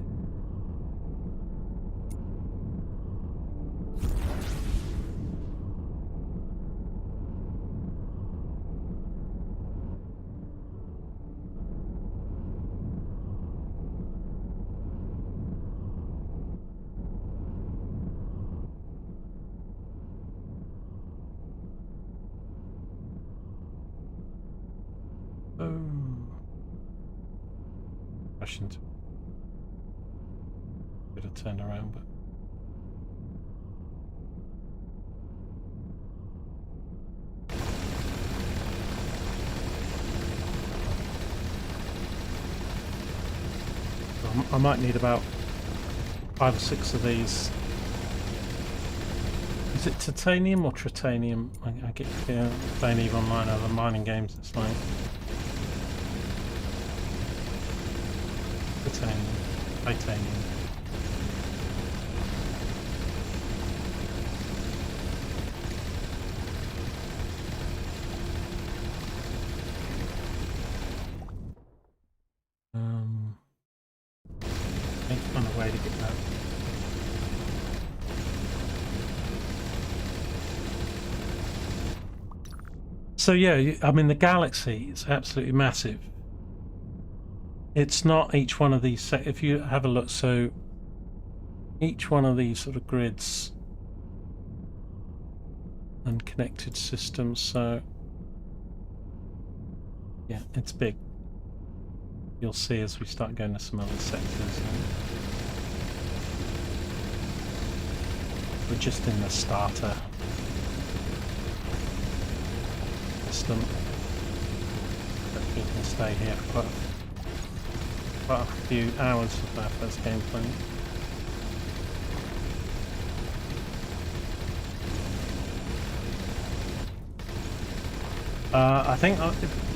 Question to bit of turn around, but I might need about 5 or 6 of these. Is it titanium or tritanium? I get playing EVE Online, other mining games, it's like titanium. I need to find a way to get that. So yeah, I mean the galaxy is absolutely massive. It's not each one of these, if you have a look, so each one of these sort of grids and connected systems, so yeah, it's big. You'll see as we start going to some other sectors. We're just in the starter system, but we can stay here for quite a few hours of our first gameplay. I think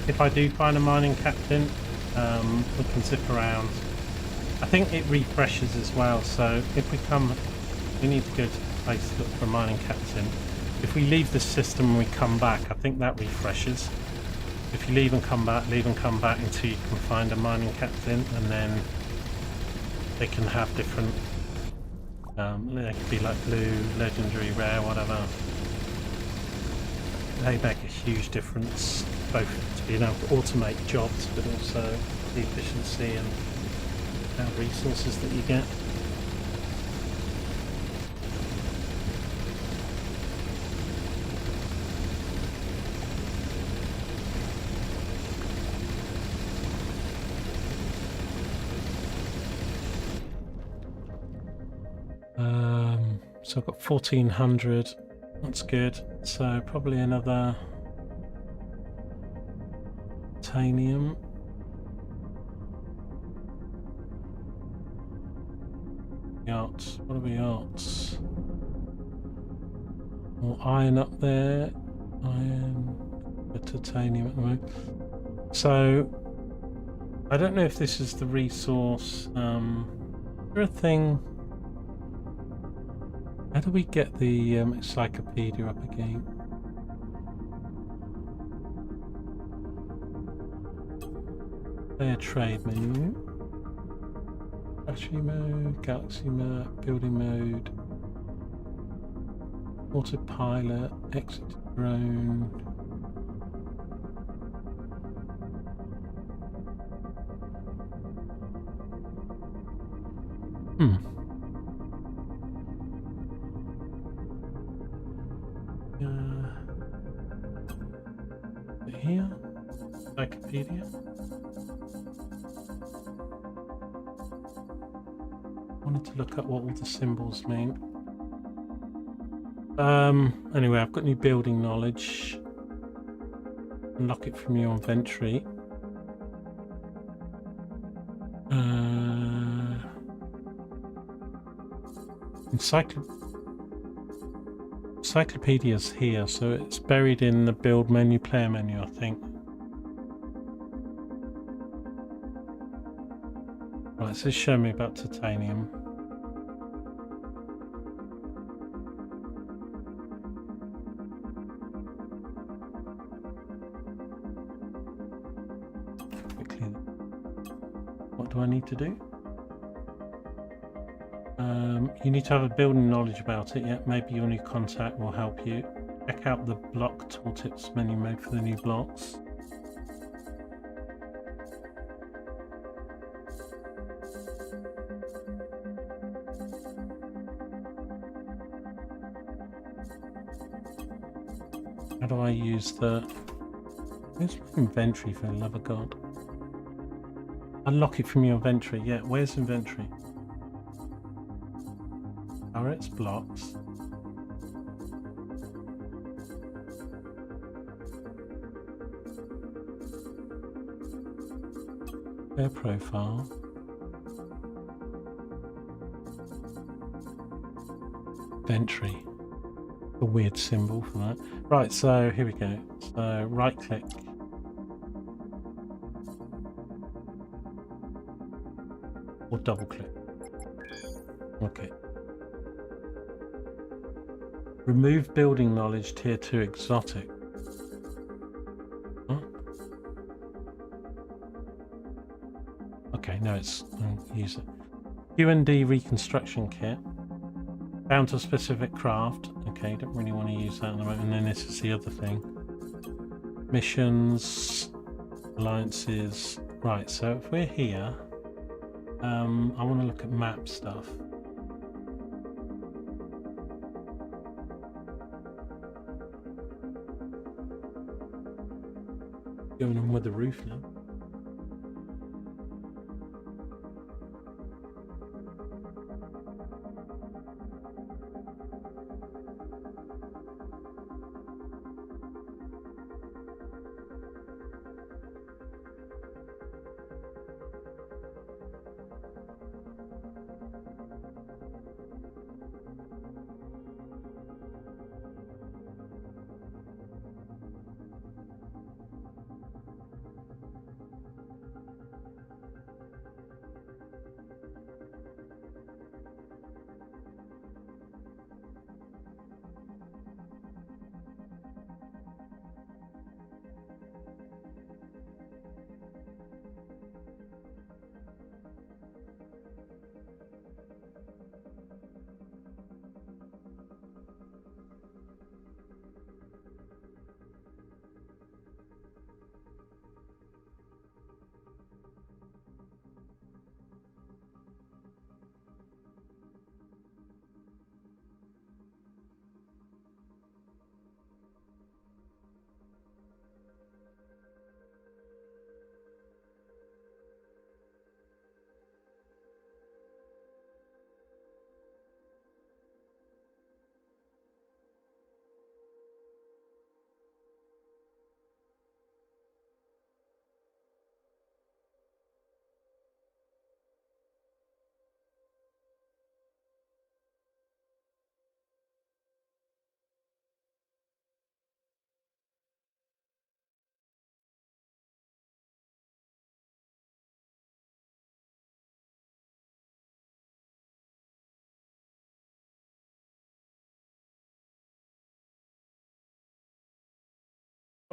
if I do find a mining captain, we can zip around. I think it refreshes as well, so if we need to go to a place to look for a mining captain. If we leave the system and we come back, I think that refreshes. If you leave and come back until you can find a mining captain, and then they can have different, they could be like blue, legendary, rare, whatever. They make a huge difference, both to being able to automate jobs, but also the efficiency and resources that you get. So I've got 1400, that's good. So probably another titanium. Got, what have we got? More iron up there. Iron, titanium at the moment. So I don't know if this is the resource. Is there a thing? How do we get the encyclopedia up again? Fair trade menu. Battery mode, galaxy map, building mode, autopilot, exit drone. Here, Wikipedia. Wanted to look at what all the symbols mean. Anyway, I've got new building knowledge. Unlock it from your inventory. Encyclopedia's here, so it's buried in the build menu, player menu, I think. Right, so show me about titanium. Quickly, what do I need to do? You need to have a building knowledge about it. Yeah, maybe your new contact will help you. Check out the block tooltips menu mode for the new blocks. How do I use the... Where's my inventory, for the love of God? Unlock it from your inventory. Yeah, where's inventory? Turrets, blocks. Air profile. Inventory. A weird symbol for that. Right, so here we go. So right click. Or double click. Okay. Remove building knowledge tier 2 exotic. Huh? Okay, no, it's use it. Q&D reconstruction kit. Bound to a specific craft. Okay, don't really want to use that at the moment. And then this is the other thing. Missions, alliances. Right, so if we're here, I want to look at map stuff. Going on with the roof now.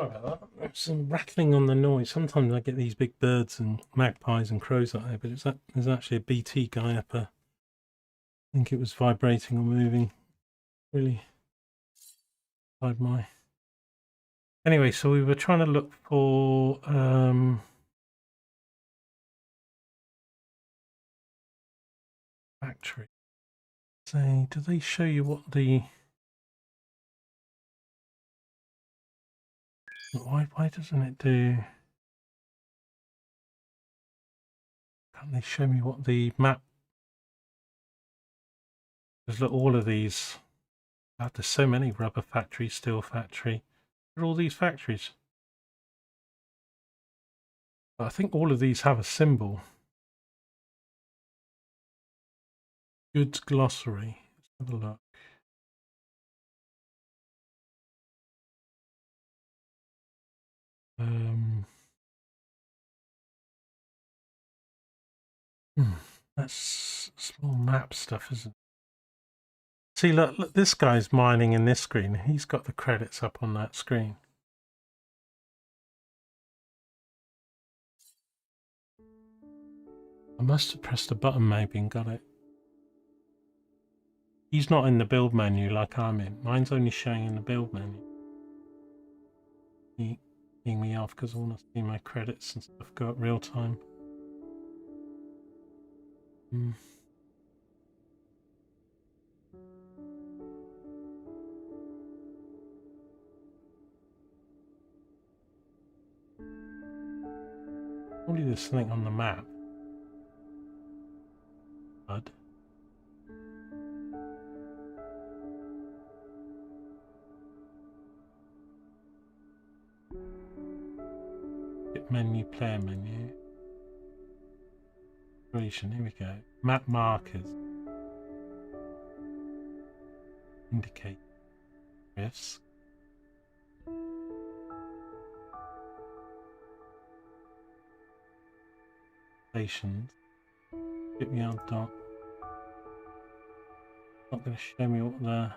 Sorry about that. There's some rattling on the noise. Sometimes I get these big birds and magpies and crows out there, but there's actually a BT guy up a. I think it was vibrating or moving. Really. My. Anyway, so we were trying to look for factory. Say, do they show you what the why doesn't it do? Can't they show me what the map? Because look, all of these. God, there's so many rubber factory, steel factory. What are all these factories? But I think all of these have a symbol. Goods glossary. Let's have a look. That's small map stuff, isn't it? See, look, this guy's mining in this screen. He's got the credits up on that screen. I must have pressed a button maybe and got it. He's not in the build menu like I'm in. Mine's only showing in the build menu. Being me off because I want to see my credits and stuff go up real time. Probably there's something on the map. Bud. Hit menu, player menu. Here we go. Map markers. Indicate risk. Stations. Shipyard dock. Not going to show me what the.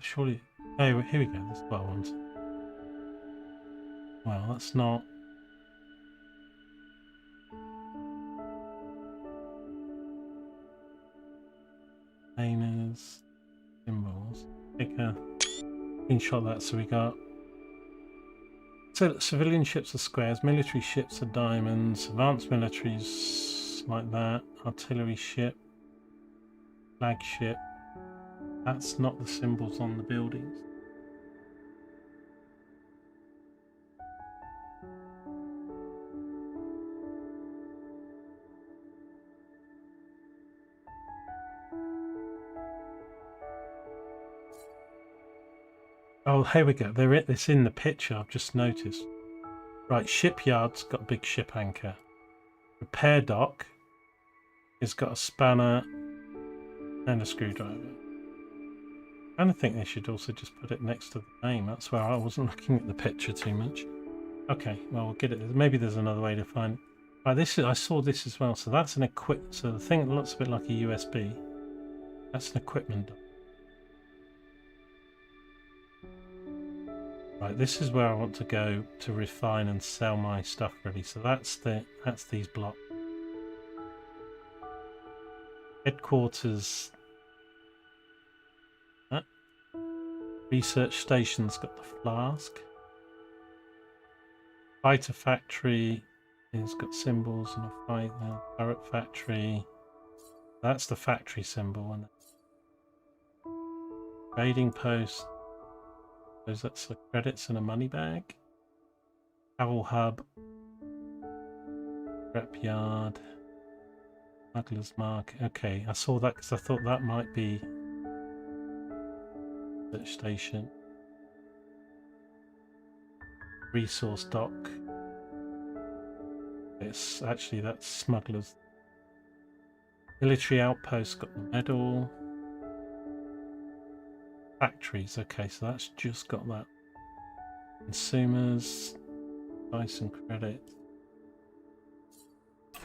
Surely. Oh, here we go. That's what I want. Well, that's not. Containers. Symbols. Take a screenshot of that so we got. So civilian ships are squares, military ships are diamonds, advanced militaries like that, artillery ship, flagship. That's not the symbols on the buildings. Oh, here we go. It's in the picture. I've just noticed. Right, shipyard's got a big ship anchor. Repair dock has got a spanner and a screwdriver. And I think they should also just put it next to the name. That's where I wasn't looking at the picture too much. Okay, well we'll get it. Maybe there's another way to find it. Right, I saw this as well. So that's an so the thing that looks a bit like a USB. That's an equipment dock. Right, this is where I want to go to refine and sell my stuff really. So that's these blocks. Headquarters. Research station's got the flask. Fighter factory has got symbols and a fight now. Turret factory. That's the factory symbol. And trading post. That's the credits and a money bag. Travel hub. Rep yard. Smuggler's mark. Okay, I saw that because I thought that might be research station. Resource dock. It's actually that's smugglers. Military outpost got the medal. Factories, okay, so that's just got that. Consumers, price and credit.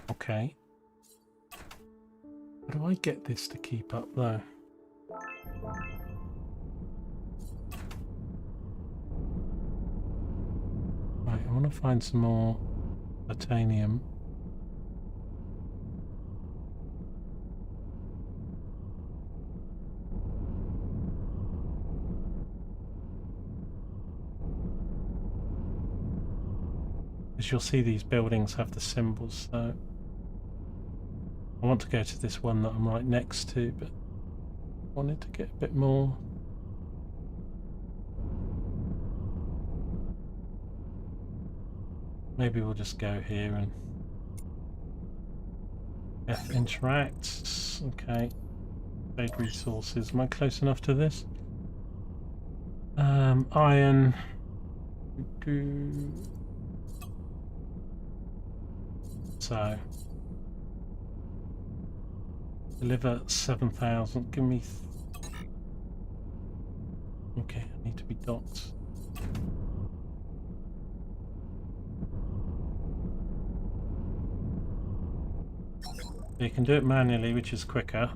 Okay. How do I get this to keep up though? want to find some more titanium. As you'll see, these buildings have the symbols, so I want to go to this one that I'm right next to, but I wanted to get a bit more. Maybe we'll just go here and F interacts. Okay. Trade resources. Am I close enough to this? Iron. So deliver 7,000. Give me. Okay, I need to be docked. You can do it manually, which is quicker.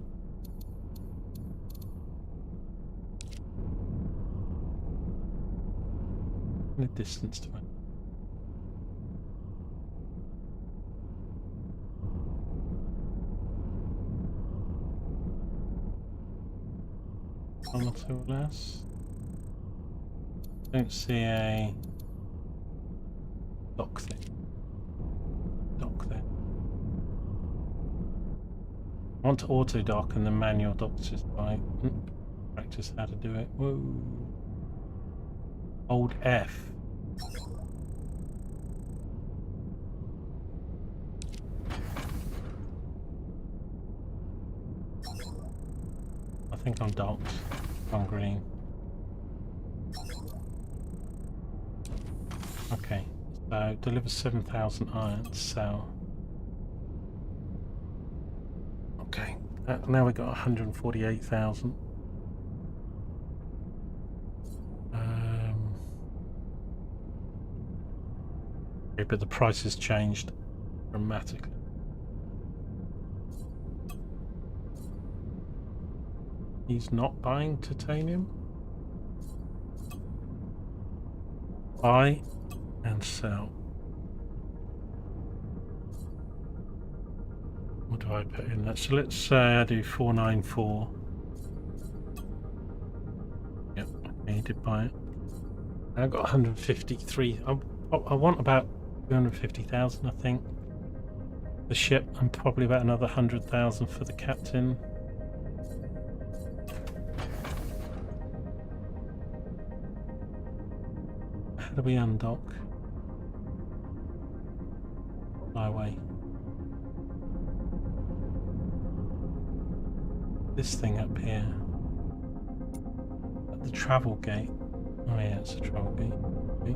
The distance to it. Kilometer or less. Don't see a dock thing. Dock there. I want to auto dock and then manual dock just by practice how to do it. Whoa. Hold F. I think I'm docked. I'm green. Okay, so deliver 7,000 iron, sell. Okay, now we got 148,000. Okay, but the price has changed dramatically. He's not buying titanium. Buy and sell. What do I put in that? So let's say I do 494. Yep, okay, he did buy it. I got 153. I want about 250,000, I think. The ship, and probably about another 100,000 for the captain. How do we undock? Highway. This thing up here. At the travel gate. Oh yeah, it's a travel gate. Okay.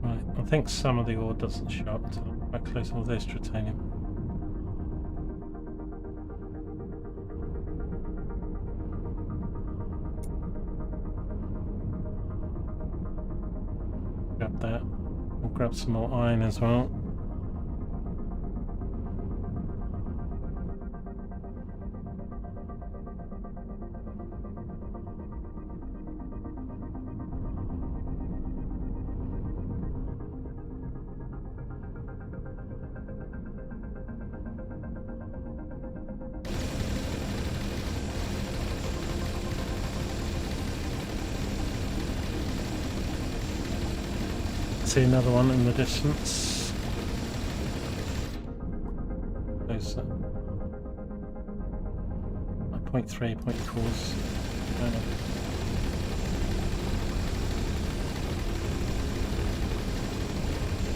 Right, I think some of the ore doesn't show up until I'm quite close. Oh, there's titanium. Grab that. We'll grab some more iron as well. See another one in the distance. Those 0.3, 0.4s.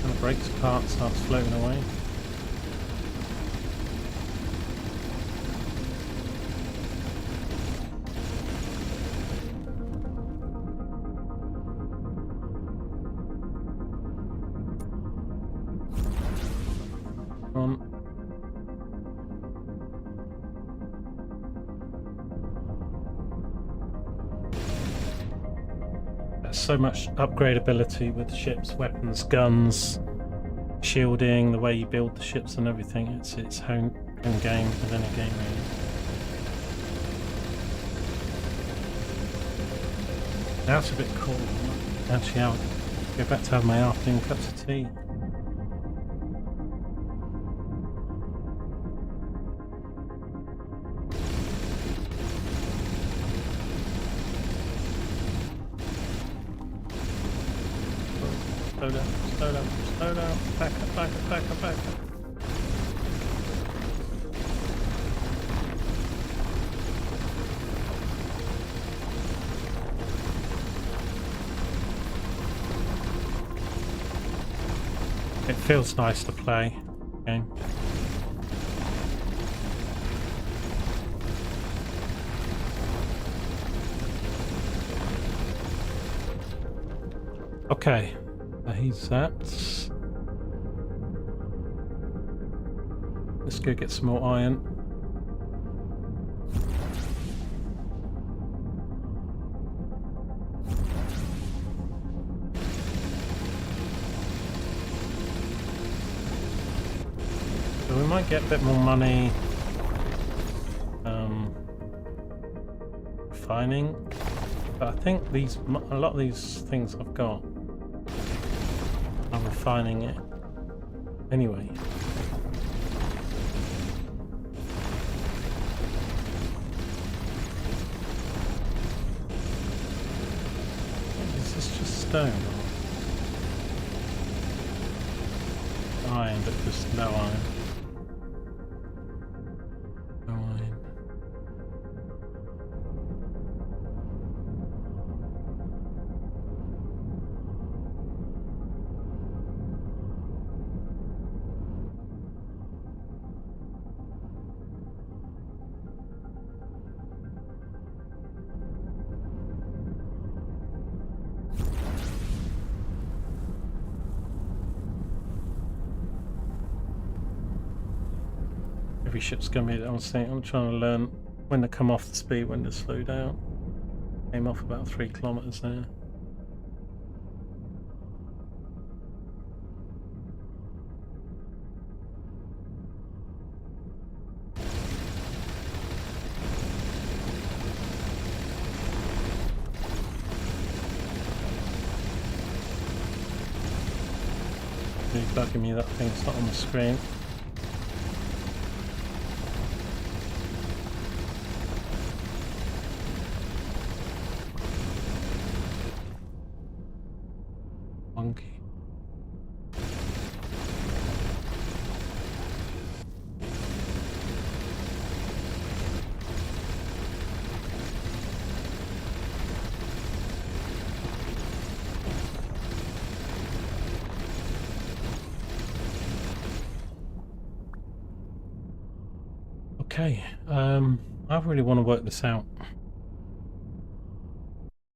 Kind of breaks apart, starts floating away. So much upgradability with ships, weapons, guns, shielding, the way you build the ships and everything. It's its own game with any game really. Now it's a bit cool. Actually, I'll go back to have my afternoon cups of tea. Slow down, slow down, slow down. Back up, back up, back up, back up. It feels nice to play game. Okay, he's that. Let's go get some more iron. So we might get a bit more money refining, but I think a lot of these things I've got, I'm refining it anyway. Is this just stone or iron, but just no iron? No iron. Every ship's going to be, I'm trying to learn when to come off the speed, when to slow down. Came off about 3 kilometers there. Really bugging me that thing's not on the screen. Monkey. Okay, I really want to work this out.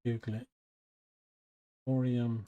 Google it. Avorion.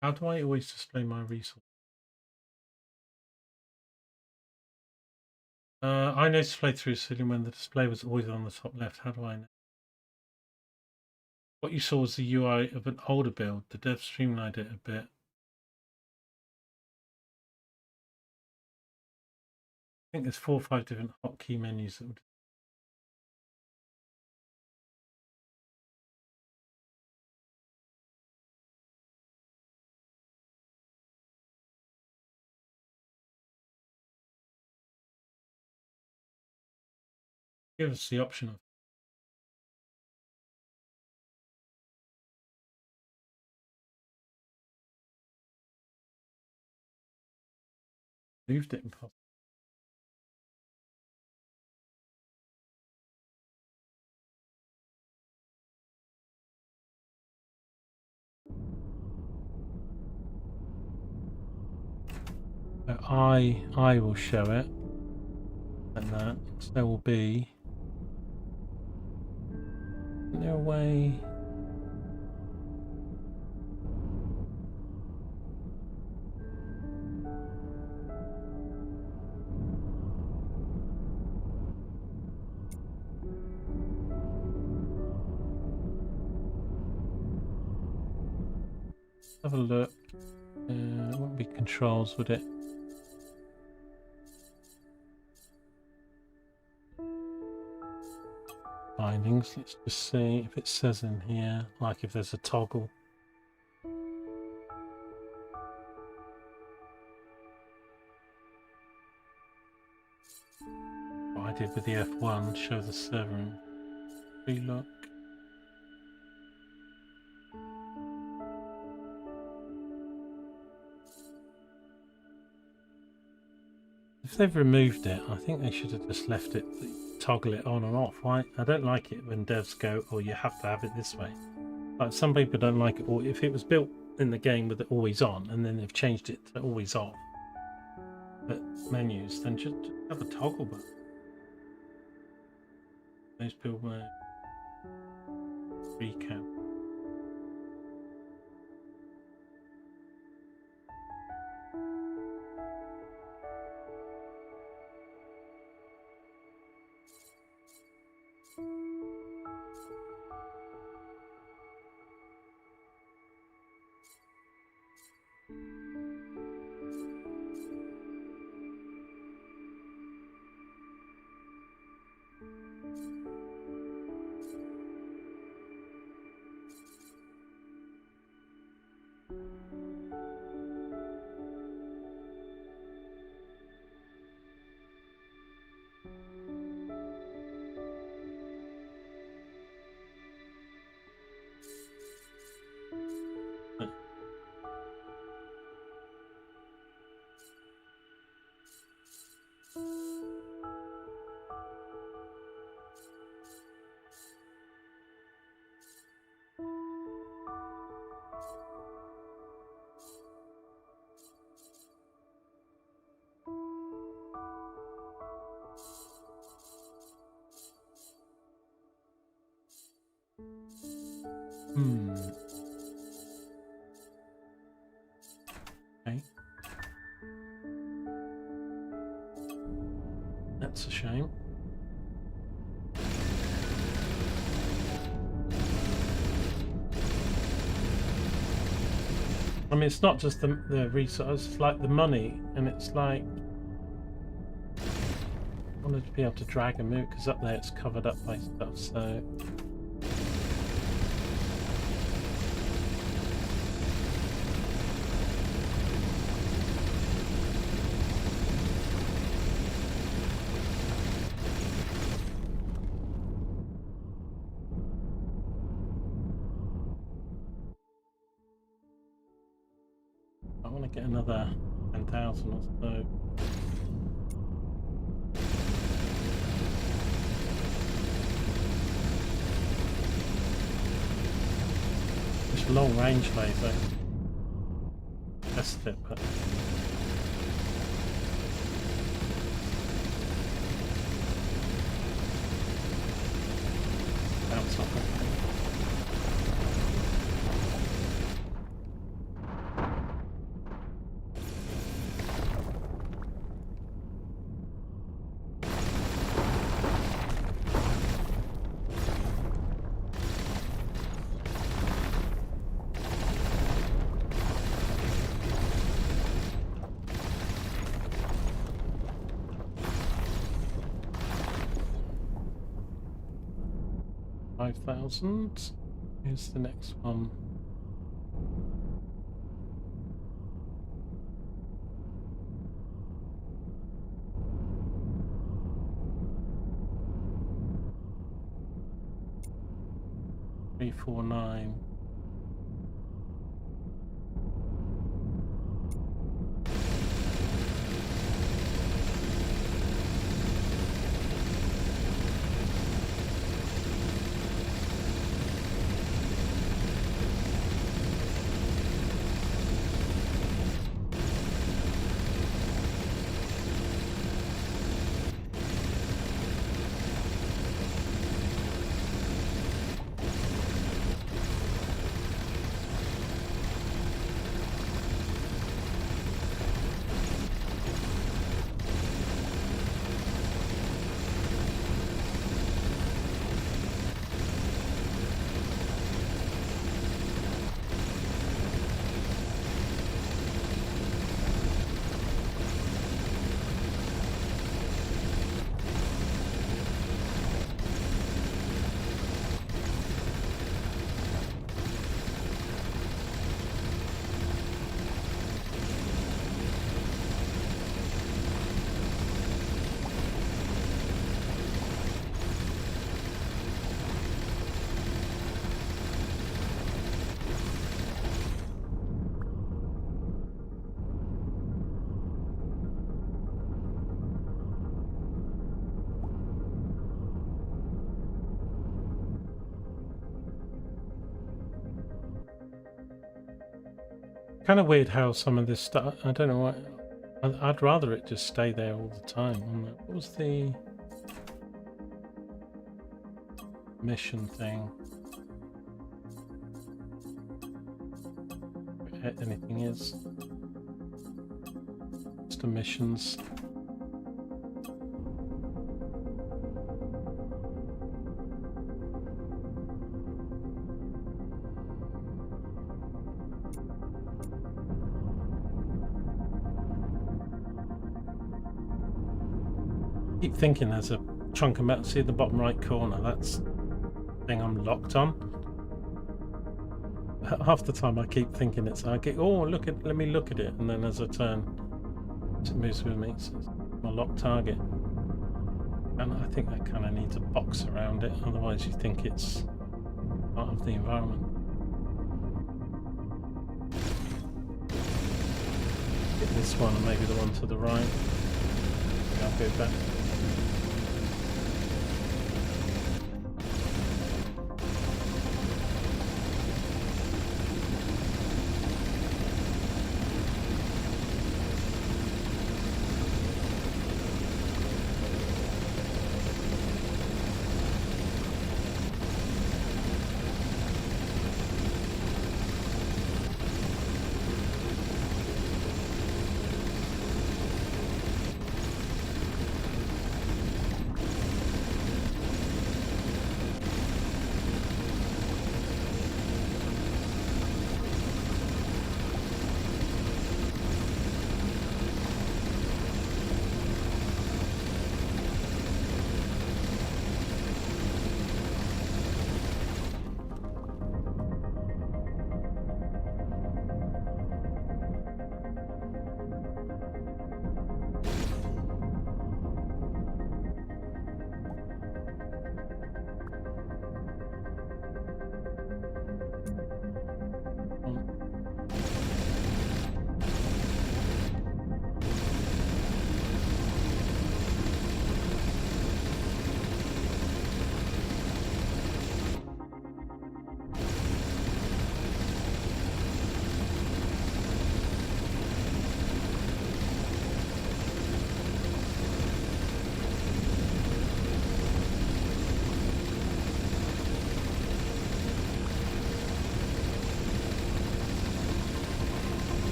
How do I always display my resource? I know to play through City when the display was always on the top left. How do I know? What you saw was the UI of an older build. The dev streamlined it a bit. I think there's 4 or 5 different hotkey menus that would give us the option of moved it impossible. So I will show it, and that. So there will be. Isn't there a way? Have a look. It wouldn't be controls, would it? Bindings. Let's just see if it says in here, like if there's a toggle. What I did with the F1, show the server and relook. If they've removed it, I think they should have just left it, toggle it on and off. Why? I don't like it when devs go, oh, you have to have it this way. Like some people don't like it, or if it was built in the game with it always on, and then they've changed it to always off. But menus, then just have a toggle button. Those people were recap. Okay. That's a shame. I mean, it's not just the resource, it's like the money, and it's like I wanted to be able to drag and move because up there it's covered up by stuff, so I want to get another 10,000 or so. It's a long range laser. Test it, but bounce off it. 5,000. Here's the next one. Three, 4, 9. Kind of weird how some of this stuff. I don't know why. I'd rather it just stay there all the time. What was the mission thing? Anything is. Just missions. Keep thinking there's a chunk of metal. See at the bottom right corner, that's the thing I'm locked on. Half the time I keep thinking it's let me look at it, and then as I turn it moves with me, so it's my locked target. And I think that kind of needs a box around it, otherwise you think it's part of the environment. Hit this one and maybe the one to the right. I'll go back.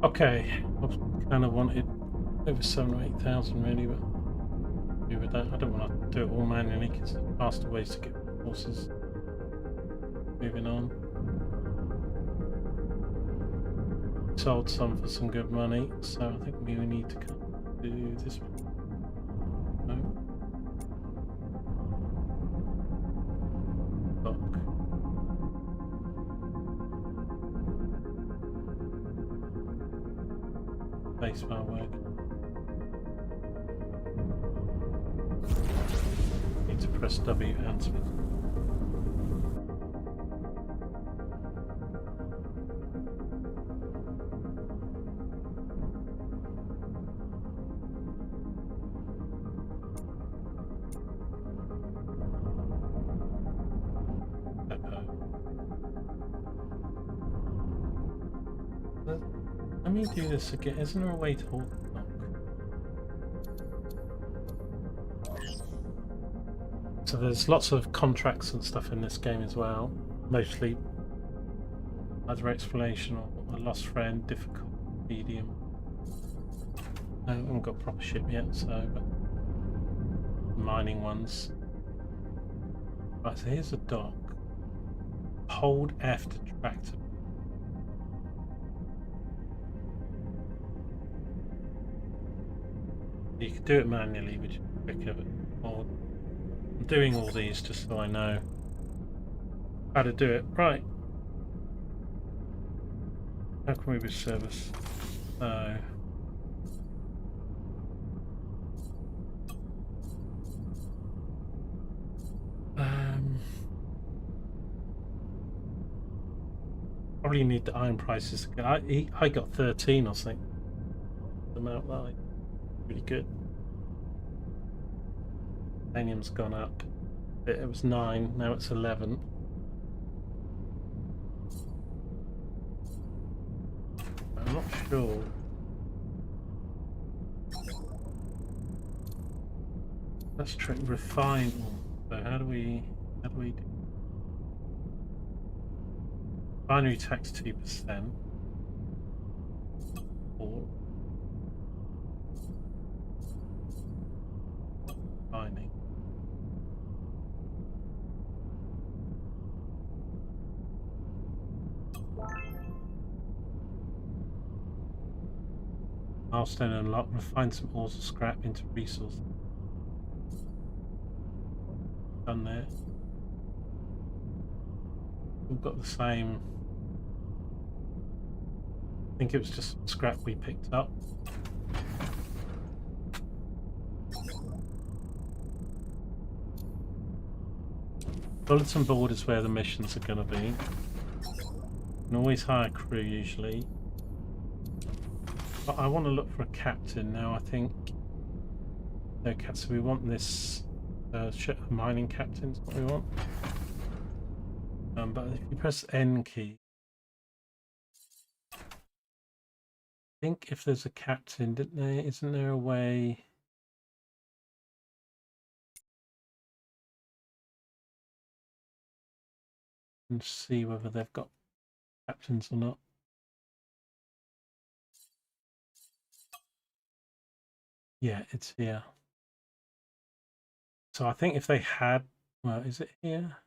Okay, I kind of wanted over 7,000 or 8,000 really, but with that, I don't want to do it all manually because there's faster ways to get horses moving on. Sold some for some good money, so I think we need to do this one. No. Dock. Spacebar work. Need to press W and speed. Let me do this again. Isn't there a way to hold the block? So there's lots of contracts and stuff in this game as well. Mostly either exploration or a lost friend, difficult, medium. I haven't got proper ship yet, so but mining ones. Right, so here's a dock. Hold F to track to. You can do it manually, which is quicker, but I'm doing all these just so I know how to do it. Right. How can we be service? So probably need the iron prices. I got 13 or something. The amount that I really good. Titanium's gone up. It was 9, now it's 11. sure. Let's try refine. So how do we do binary tax 2%? Or binding. Milestone unlock. Refine some ores or scrap into resource. Done there. We've got the same. I think it was just scrap we picked up. Bulletin board is where the missions are going to be. You can always hire crew usually. But I want to look for a captain now, I think. Okay, so we want this mining captain is what we want. But if you press N key, I think if there's a captain, isn't there a way? And see whether they've got captains or not. Yeah, it's here. So I think if they had, well, is it here?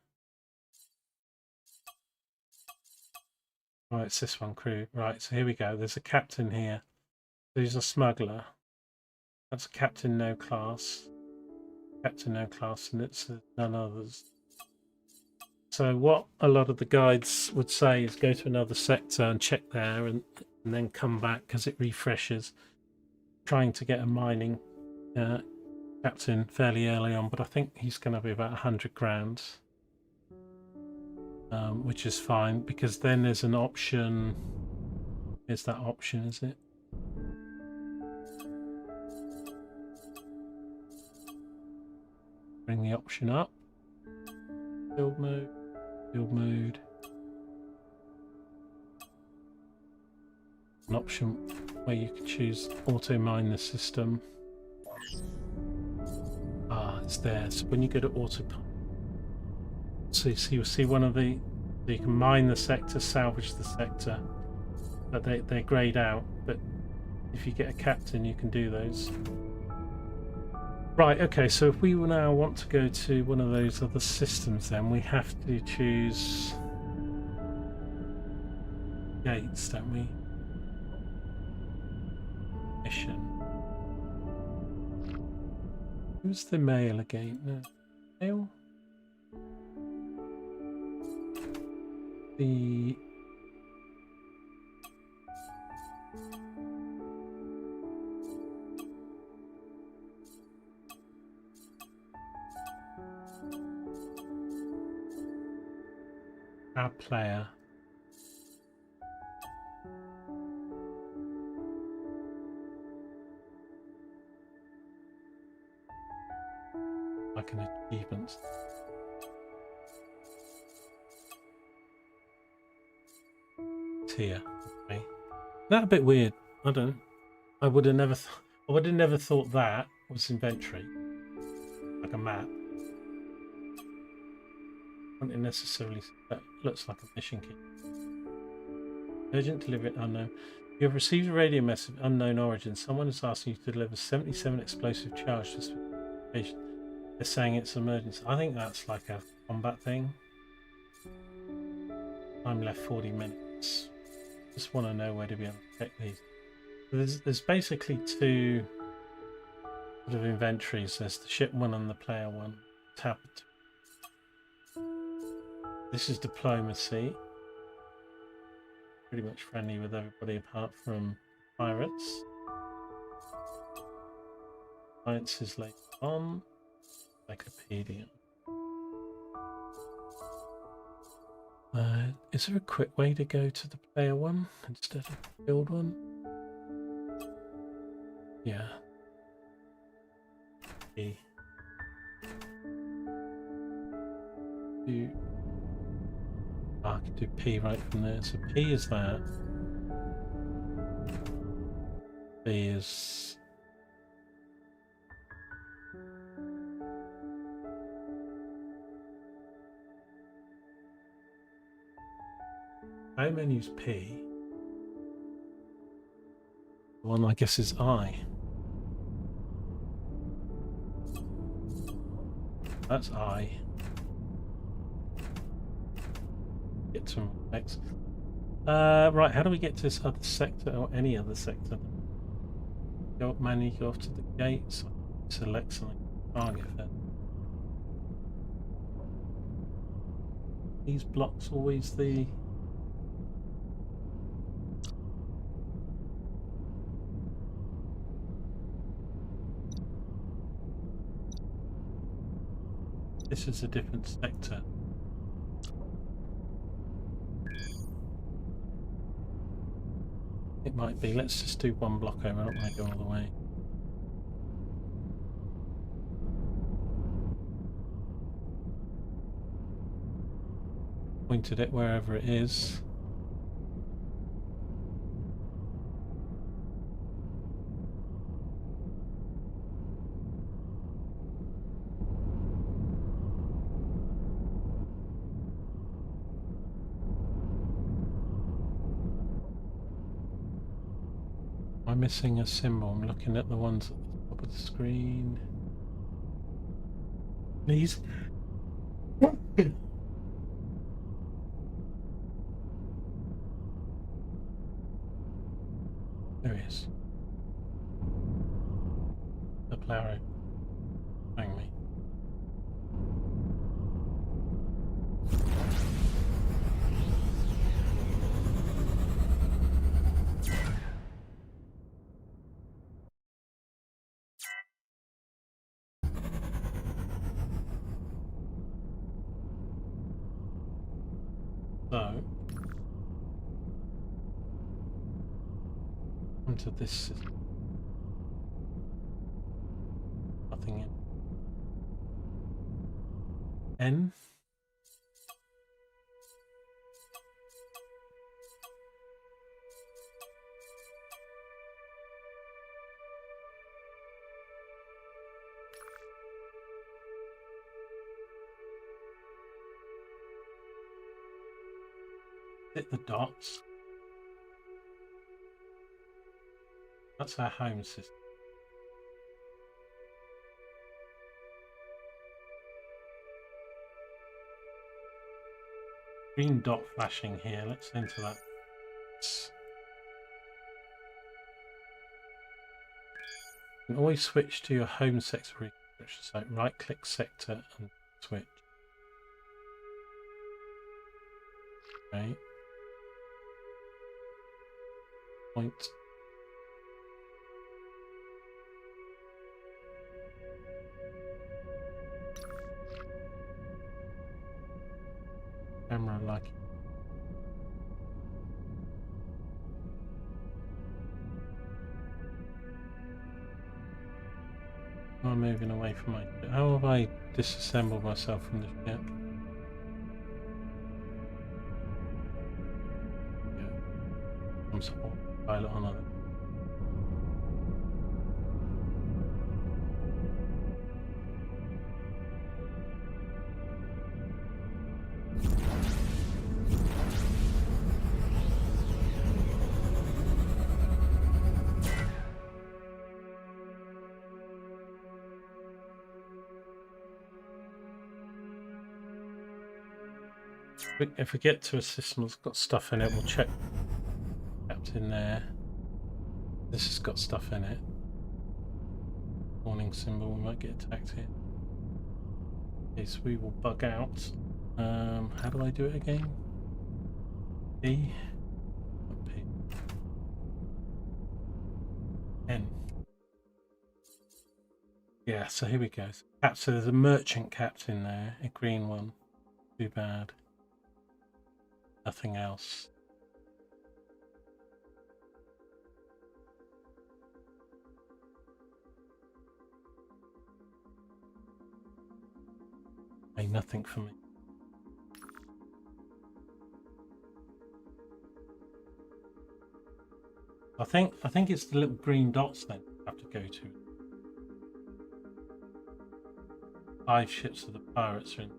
Right, it's this one, crew. Right, so here we go. There's a captain here. There's a smuggler. That's a captain no class. Captain no class, and it's none others. So what a lot of the guides would say is go to another sector and check there and then come back because it refreshes. Trying to get a mining captain fairly early on, but I think he's going to be about 100 grand. Which is fine because then there's an option. Is that option, is it? Bring the option up. Build mode. Build mode. An option where you can choose auto mine the system. Ah, it's there. So when you go to auto, so you'll see one of the. So you can mine the sector, salvage the sector, but they grayed out. But if you get a captain, you can do those. Right, okay, so if we now want to go to one of those other systems, then we have to choose gates, don't we? Mission. Who's the male again? No. Male? The our player. Like an achievement. Tier. Okay. That a bit weird. I don't know. I would have never thought that was inventory. Like a map. Not necessarily that looks like a mission kit. Urgent delivery unknown. You have received a radio message of unknown origin. Someone is asking you to deliver 77 explosive charge to specification. They're saying it's an emergency. I think that's like a combat thing. Time left 40 minutes. Just want to know where to be able to check these. There's basically two sort of inventories. There's the ship one and the player one. Tab. This is diplomacy. Pretty much friendly with everybody apart from pirates. Science is later on. Encyclopedia. Is there a quick way to go to the player one instead of the build one? Yeah. E. I can do P right from there. So P is that. B is... How menu's P? The one I guess is I. That's I. Get to X. Right, how do we get to this other sector or any other sector? Go up menu, go off to the gates, select something, target first. These blocks always the... This is a different sector. It might be. Let's just do one block over. I don't want to go all the way. Pointed it wherever it is. Am I missing a symbol? I'm looking at the ones at the top of the screen. These. There he is. The flower. Hang me. So, onto this. Nothing in. N. Hit the dots. That's our home system. Green dot flashing here. Let's enter that. You can always switch to your home sector. So right click sector and switch. Okay. Point. Camera like. I'm moving away from my... How have I disassembled myself from the ship? Yeah. I'm support pilot on it. If we get to a system that's got stuff in it, we'll check. Captain there. This has got stuff in it. Warning symbol, we might get attacked here. Okay, so we will bug out. How do I do it again? E. P. N. Yeah, so here we go. So there's a merchant captain there, a green one. Too bad. Nothing else. Hey, nothing for me. I think it's the little green dots then you have to go to. 5 ships of the pirates are in.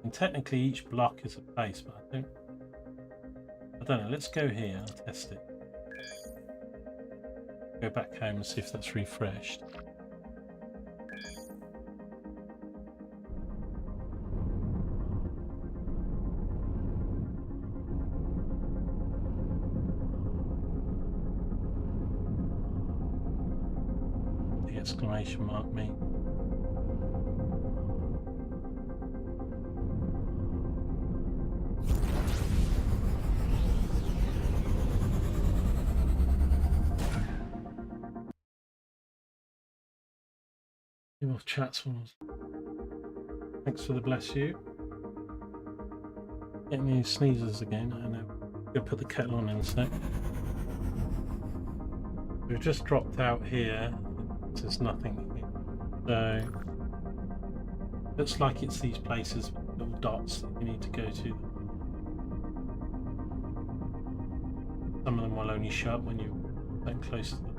And technically each block is a base, but I don't know. Let's go here and test it. Go back home and see if that's refreshed. The exclamation mark me. More chats from us. Thanks for the bless you. Getting any sneezes again. I know. Go put the kettle on in a sec. We've just dropped out here. There's nothing here. So looks like it's these places with little dots that you need to go to. Some of them will only show up when you're that close to them.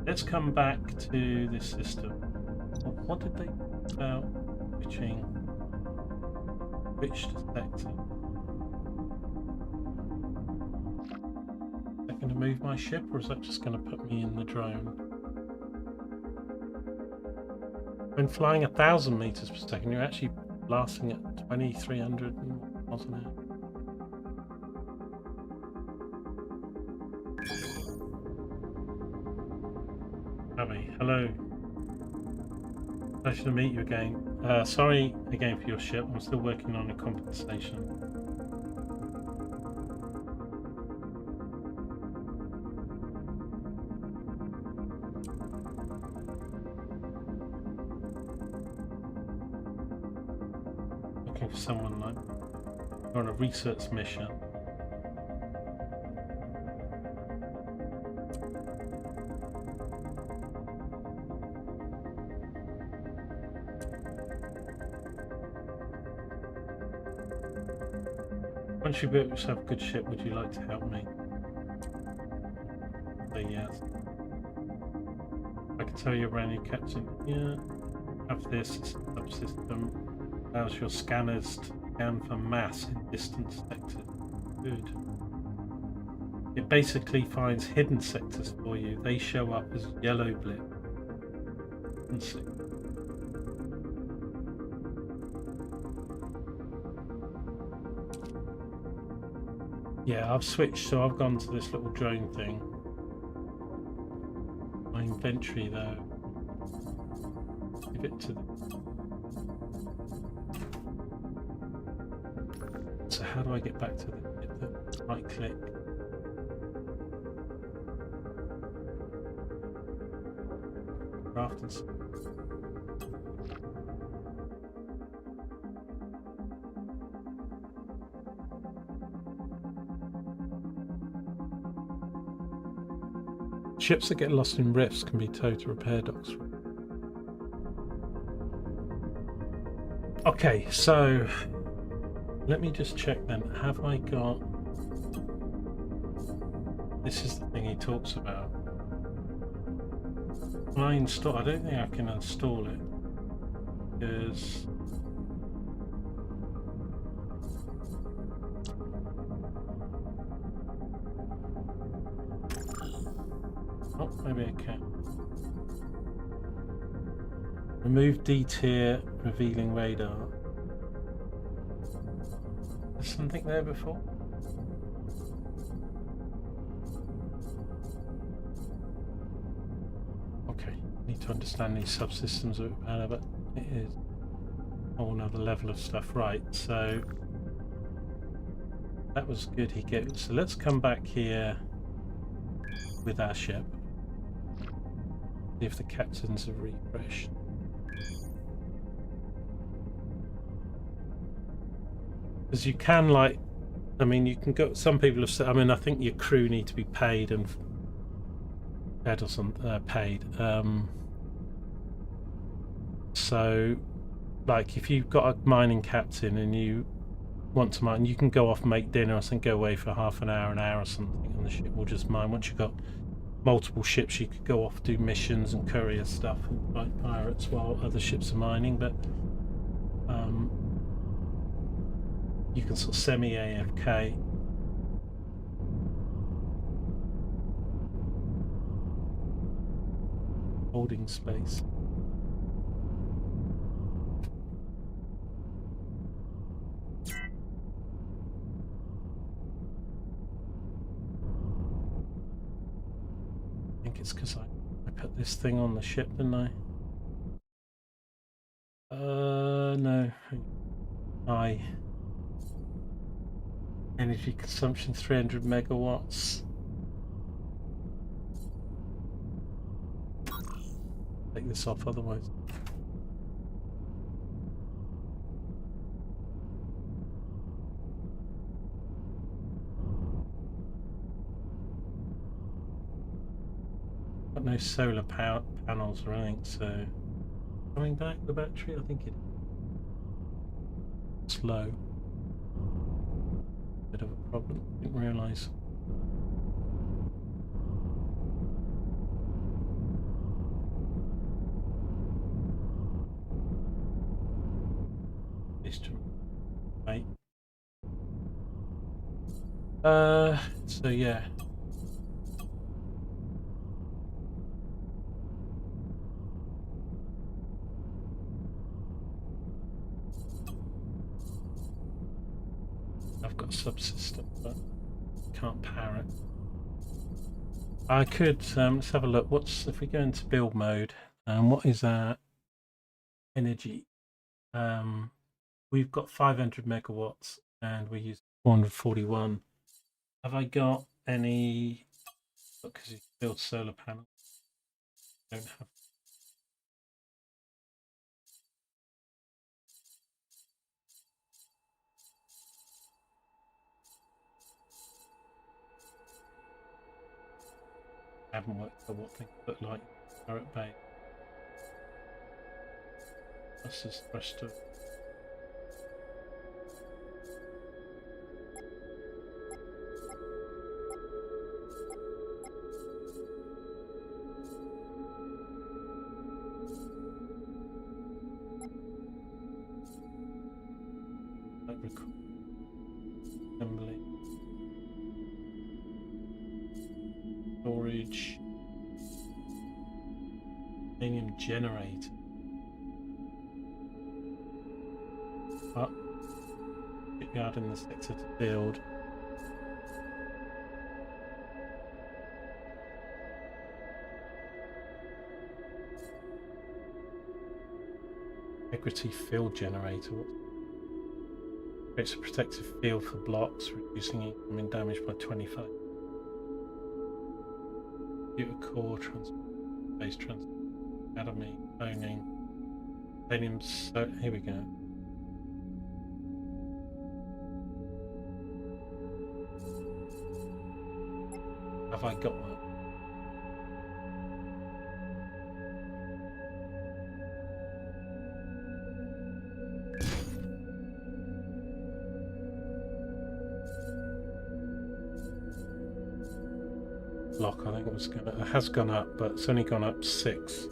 Let's come back to this system. What did they do about switching which detector? Is that going to move my ship, or is that just going to put me in the drone? When flying 1,000 meters per second, you're actually blasting at 2,300 miles an hour. Abby, hello. Pleasure to meet you again. Sorry again for your ship. I'm still working on a compensation. Looking for someone like you're on a research mission. Once you built yourself a good ship, would you like to help me? Say yes. I can tell you a brand new captain. Yeah. Have this subsystem. Allows your scanners to scan for mass in distant sectors. Good. It basically finds hidden sectors for you. They show up as yellow blip. Let's see. Yeah, I've switched, so I've gone to this little drone thing. My inventory though. Give it to the... So how do I get back to the right click? Craft and... Ships that get lost in rifts can be towed to repair docks. Okay, so let me just check then. Have I got... This is the thing he talks about. When I install... I don't think I can install it. Because... Oh, maybe I can. Remove D tier, revealing radar. There's something there before? Okay, need to understand these subsystems a bit better, but it is a whole nother level of stuff. Right, so that was good he gave. So let's come back here with our ship. See if the captains are refreshed. Because you can, like, I mean, you can go. Some people have said. I mean, I think your crew need to be paid and fed or something. Paid. So, like, if you've got a mining captain and you want to mine, you can go off and make dinner or something, go away for half an hour or something, and the ship will just mine. Once you've got multiple ships, you could go off, do missions and courier stuff and fight pirates while other ships are mining, but you can sort of semi-AFK. Holding space. I think it's because I put this thing on the ship, didn't I? No. Energy consumption 300 megawatts. Take this off otherwise. Got no solar power panels or anything, so coming back the battery, I think it's slow. Bit of a problem, didn't realise. Right. So yeah. I've got a subsystem, but can't power it. I could, let's have a look. What's, if we go into build mode, what is our energy? We've got 500 megawatts and we use 441. Have I got any, because you build solar panels, don't have. I haven't worked out what things look like in Pirate Bay. That's just thruster. Assembly. Storage. Titanium generator. Shipyard in the sector to build. Integrity field generator. Creates a protective field for blocks, reducing incoming damage by 25. Computer core, base academy, owning. Titanium, so here we go. Have I got one? Block, I think it has gone up, but it's only gone up 6.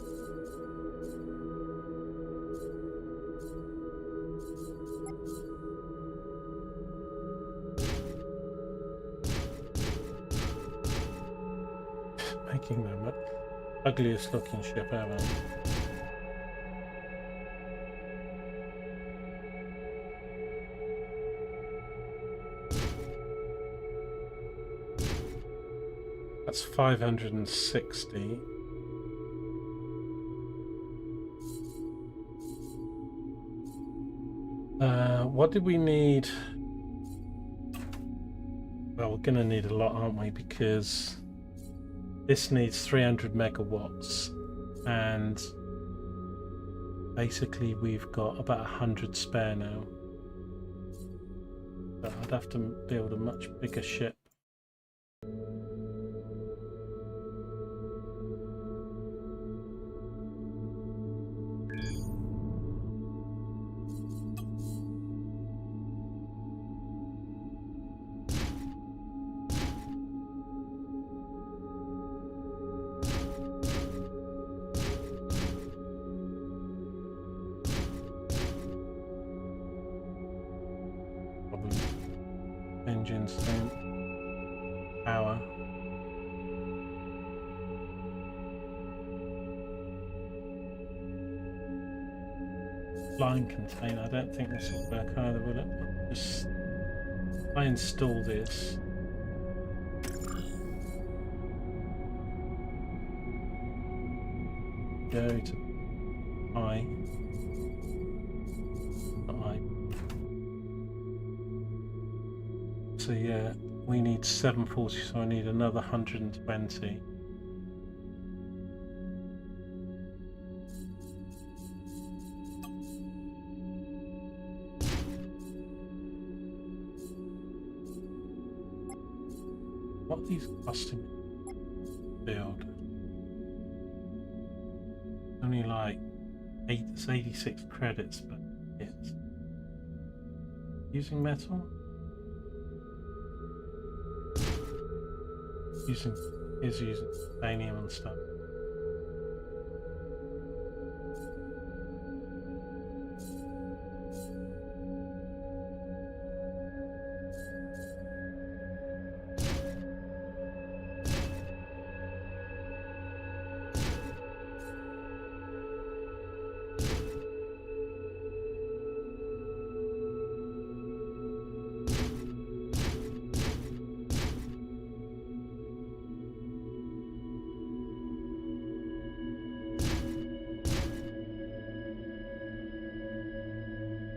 Making them the ugliest looking ship ever. That's 560. What did we need? Well, we're going to need a lot, aren't we? Because this needs 300 megawatts, and basically we've got about 100 spare now. But I'd have to build a much bigger ship. Probably engines don't power. Flying container, I don't think this will work either, will it? Just I install this. Go to I. So yeah, we need 740, so I need another 120. What are these costing me to build? Only like 86 credits, but it's using metal. Using titanium and stuff.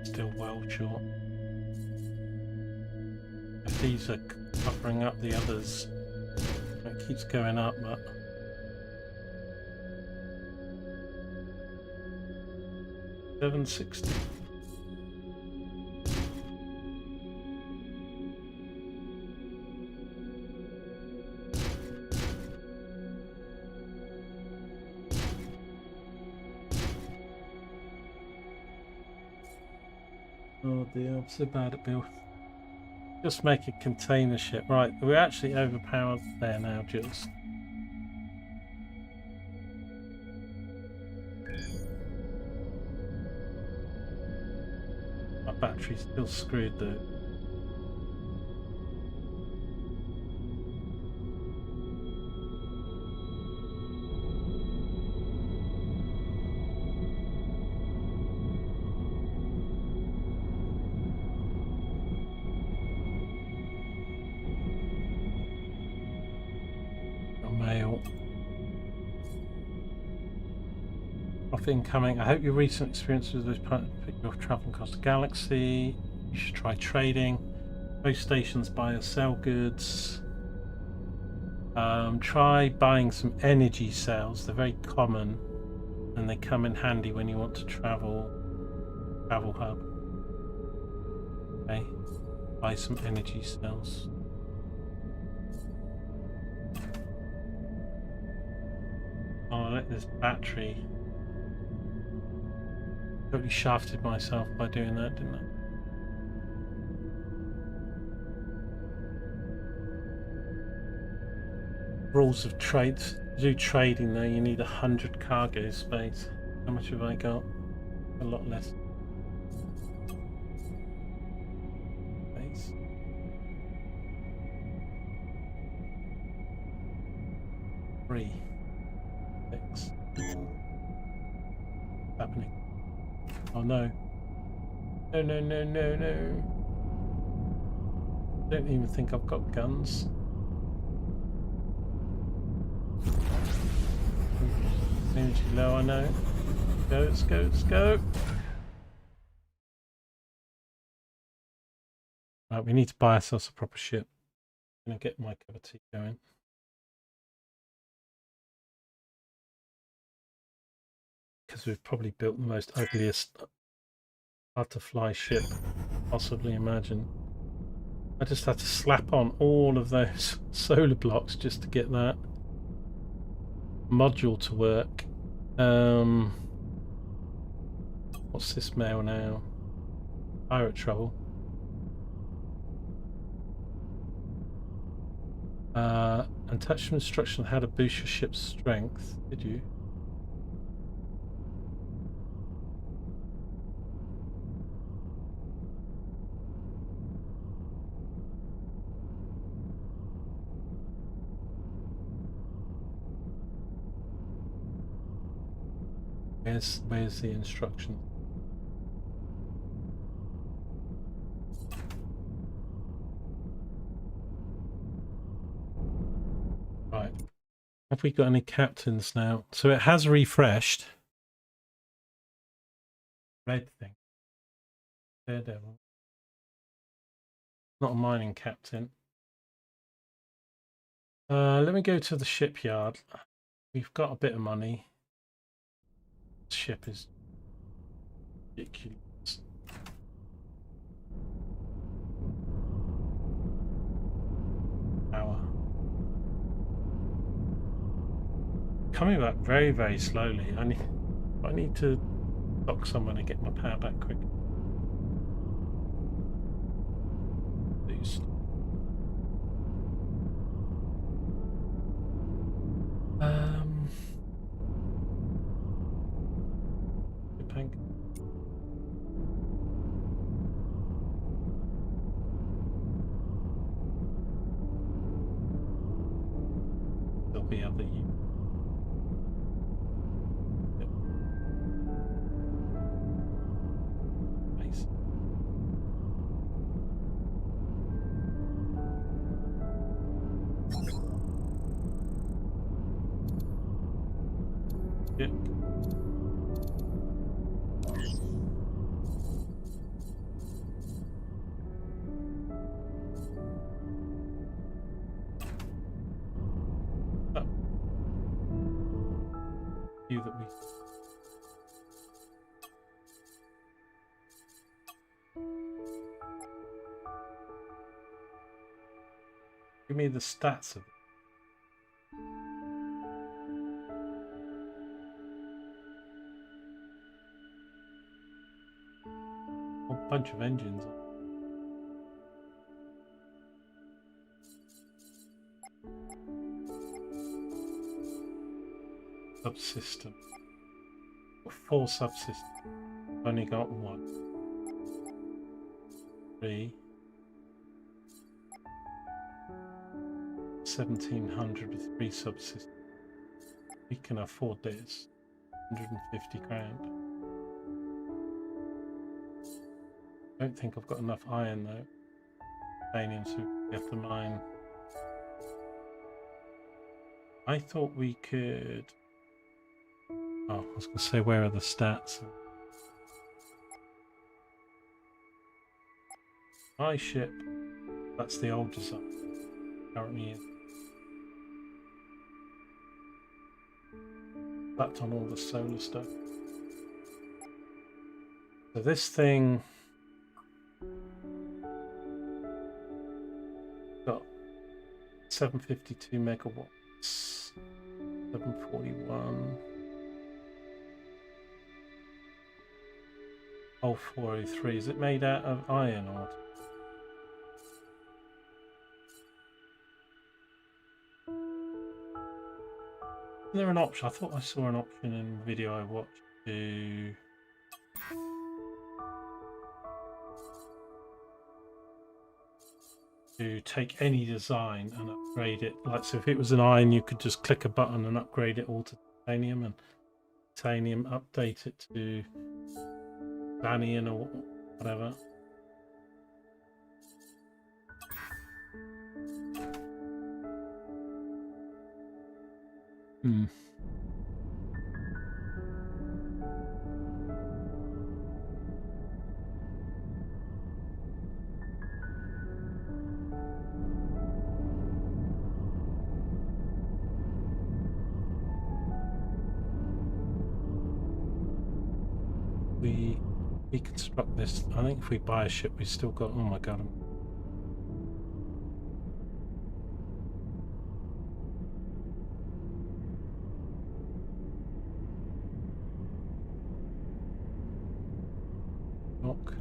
Still well short. If these are covering up the others, it keeps going up, but $760. Oh dear, I'm so bad at building. Just make a container ship. Right, we're actually overpowered there now, Jules. My battery's still screwed though. Mail. Off incoming. I hope your recent experience with those people traveling across the galaxy. You should try trading. Most stations buy or sell goods. Try buying some energy cells. They're very common and they come in handy when you want to travel hub. Okay. Buy some energy cells. Oh, let this battery. Totally shafted myself by doing that, didn't I? Rules of trade. To do trading though, you need 100 cargo space. How much have I got? A lot less. Space. Three. 6. What's happening? Oh no. No, no, no, no, no. I don't even think I've got guns. Energy low, I know. Go, let's go, let's go. Right, we need to buy ourselves a proper ship. I'm gonna get my cup of tea going. Because we've probably built the most ugliest, hard to fly ship possibly imagine. I just had to slap on all of those solar blocks just to get that module to work. What's this mail now? Pirate trouble. And touch some instruction on how to boost your ship's strength. Did you? Where's the instructions? Right. Have we got any captains now? So it has refreshed. Red thing. Daredevil. Not a mining captain. Let me go to the shipyard. We've got a bit of money. The ship is ridiculous. Power. Coming back very, very slowly. I need to dock someone and get my power back quick. Boost. Pink. There'll be other use. Yep. Nice. Yep. Oh. Few that we. Give me the stats of it. A whole bunch of engines. Subsystem. 4 subsystems. Only got 1. 3. 1,700 with 3 subsystems. We can afford this. 150 grand. I don't think I've got enough iron though. Titanium, so we have to mine. I thought we could. Oh, I was going to say, where are the stats? My ship. That's the old design. Currently is. Slapped on all the solar stuff. So this thing got 752 megawatts, 741. Oh, 403. Is it made out of iron or? Is there an option? I thought I saw an option in a video I watched to take any design and upgrade it. Like, so if it was an iron, you could just click a button and upgrade it all to titanium, and titanium update it to Vanian or whatever. We reconstruct this. I think if we buy a ship, we've still got. Oh my god. Lock.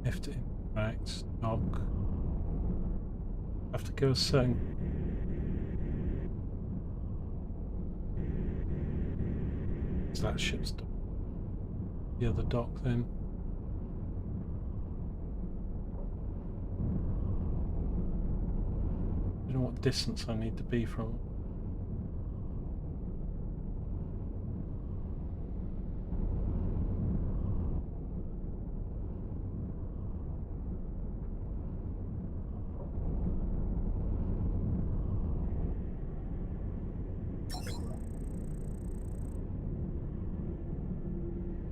Have to interact, dock. Have to go a certain. So that ship's done. the other dock then. I don't know what distance I need to be from it.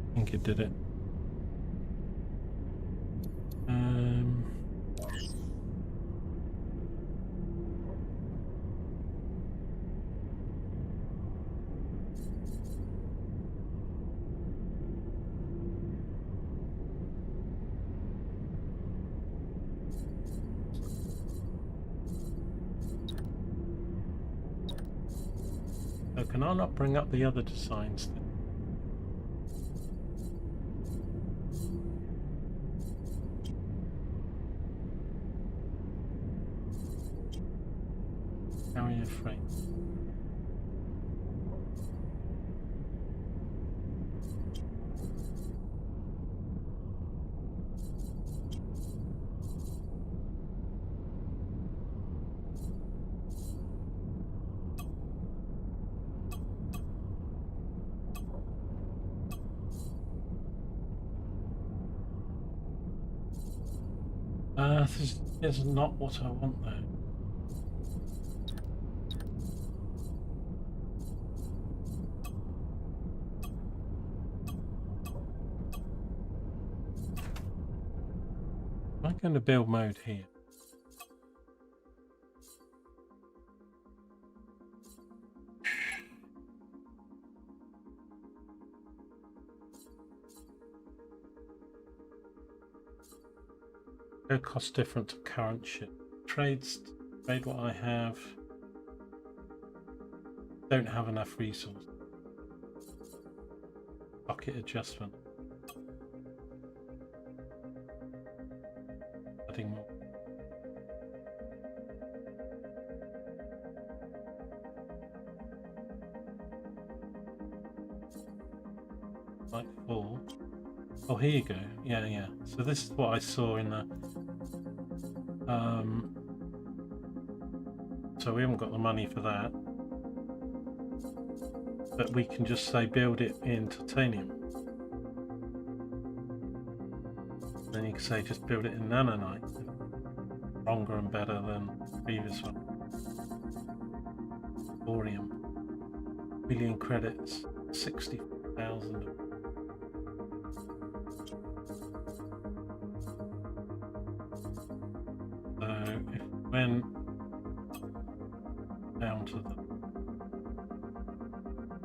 I think it did it. So can I not bring up the other designs then? Carrier frame. This is not what I want though. Am I going to build mode here? Go cost different to current ship. Trade what I have. Don't have enough resources. Bucket adjustment. Adding more. Like 4. Oh, here you go. Yeah, yeah. So this is what I saw in the. So we haven't got the money for that, but we can just say build it in titanium. Then you can say just build it in nanonite, stronger and better than the previous one. Avorion, million credits, 60,000. So if we went down to the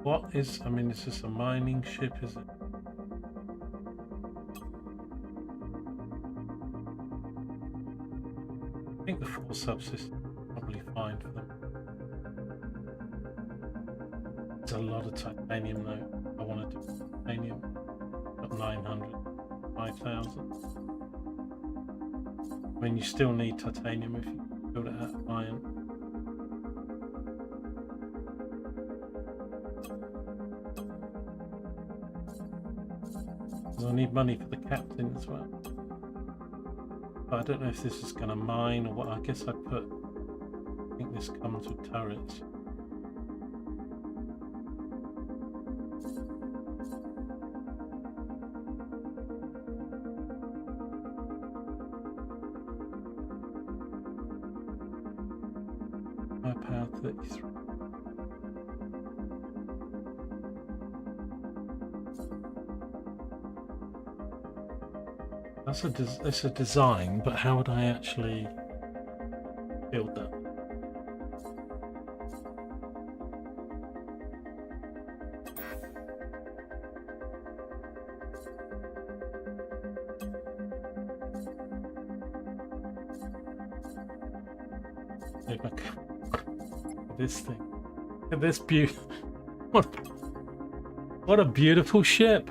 what is, I mean, is this a mining ship, is it? I think the 4 subsystem is probably fine for them. It's a lot of titanium though. I want to do titanium. Got 900, 5,000. I mean, you still need titanium if you build it out of iron. I need money for the captain as well. But I don't know if this is going to mine or what. I guess I think this comes with turrets. Firepower 33. That's a design, but how would I actually build that? Look at this thing. Look at this beauty. What a beautiful ship.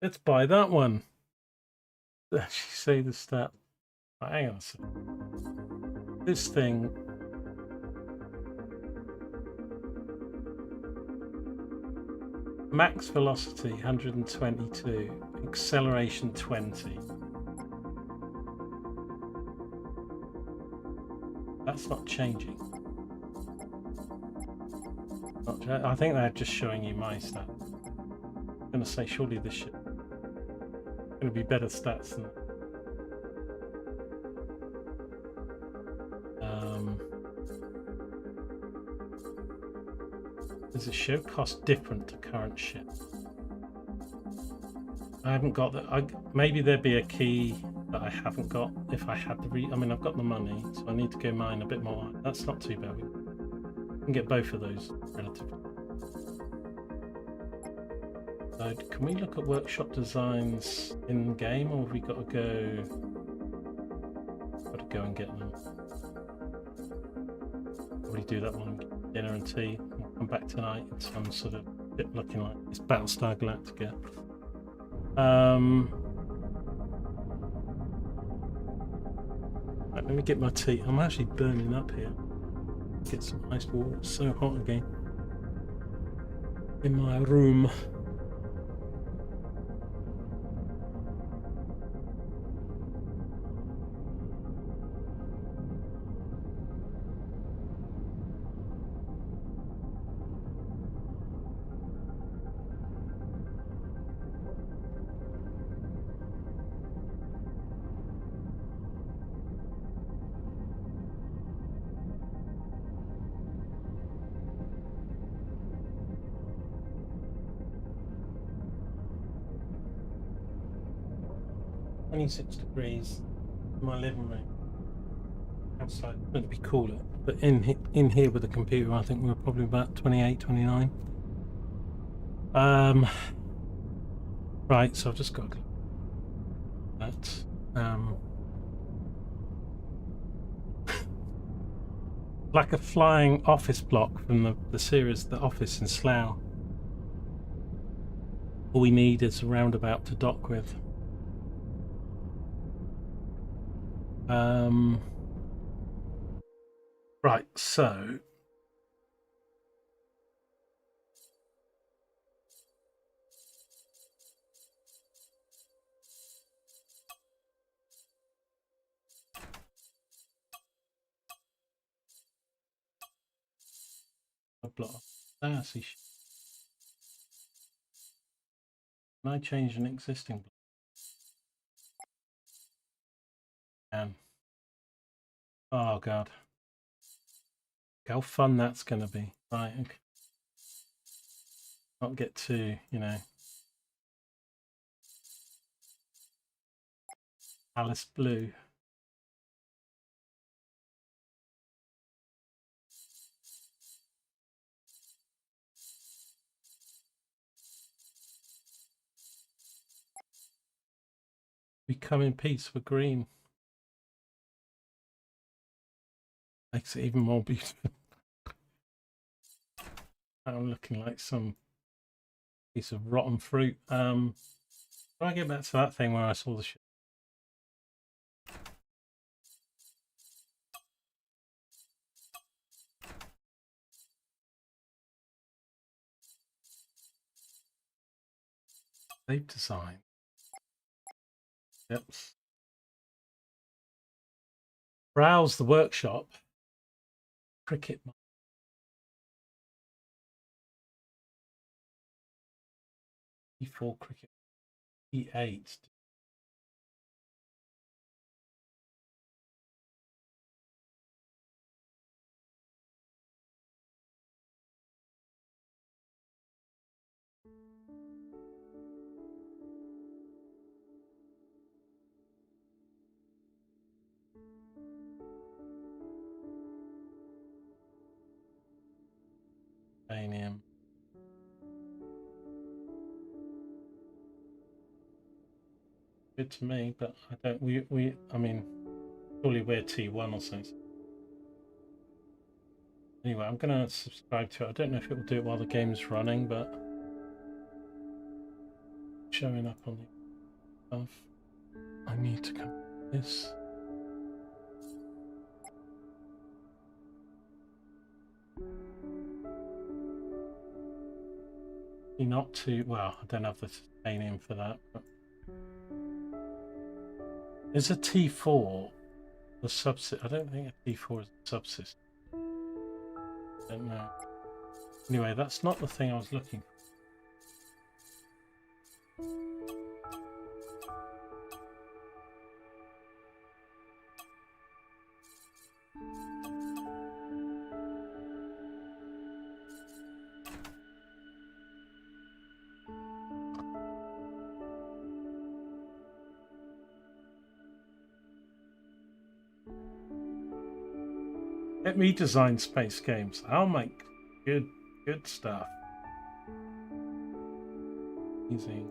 Let's buy that one. Actually say the stat. Oh, hang on a second. This thing. Max velocity 122, acceleration 20. That's not changing. I think they're just showing you my stats. I'm going to say surely this shit going to be better stats than does it show cost different to current ship? I haven't got that. Maybe there'd be a key that I haven't got if I had the I mean, I've got the money, so I need to go mine a bit more. That's not too bad. We can get both of those relatively. So can we look at workshop designs in game, or have we got to go? Got to go and get them. Probably do that one. Dinner and tea. We'll come back tonight in some sort of bit looking like this Battlestar Galactica. Right, let me get my tea. I'm actually burning up here. Get some ice water. It's so hot again in my room. $26 in my living room. Outside it's meant to be cooler, but in here with the computer, I think we're probably about 28, 29. Right, so I've just got that. Like a flying office block from the series The Office in Slough. All we need is a roundabout to dock with. Right, so a block. Ah, see. Can I change an existing block? Oh god. How fun that's going to be. Right, okay. Not get too, you know. Alice Blue. We come in peace for green. Makes it even more beautiful. I'm looking like some piece of rotten fruit. Do I get back to that thing where I saw the shit? Save design. Yep. Browse the workshop. Cricket. E4 cricket. E8. Titanium. Good to me, but I don't. I mean, surely we're T1 or something. Anyway, I'm gonna subscribe to it. I don't know if it will do it while the game's running, but showing up on the stuff. I need to come this. Not too well. I don't have the titanium for that. But is a T4 the subsystem? I don't think a T4 is a subsystem. I don't know. Anyway, that's not the thing I was looking for. Let me design space games. I'll make good stuff. Easy.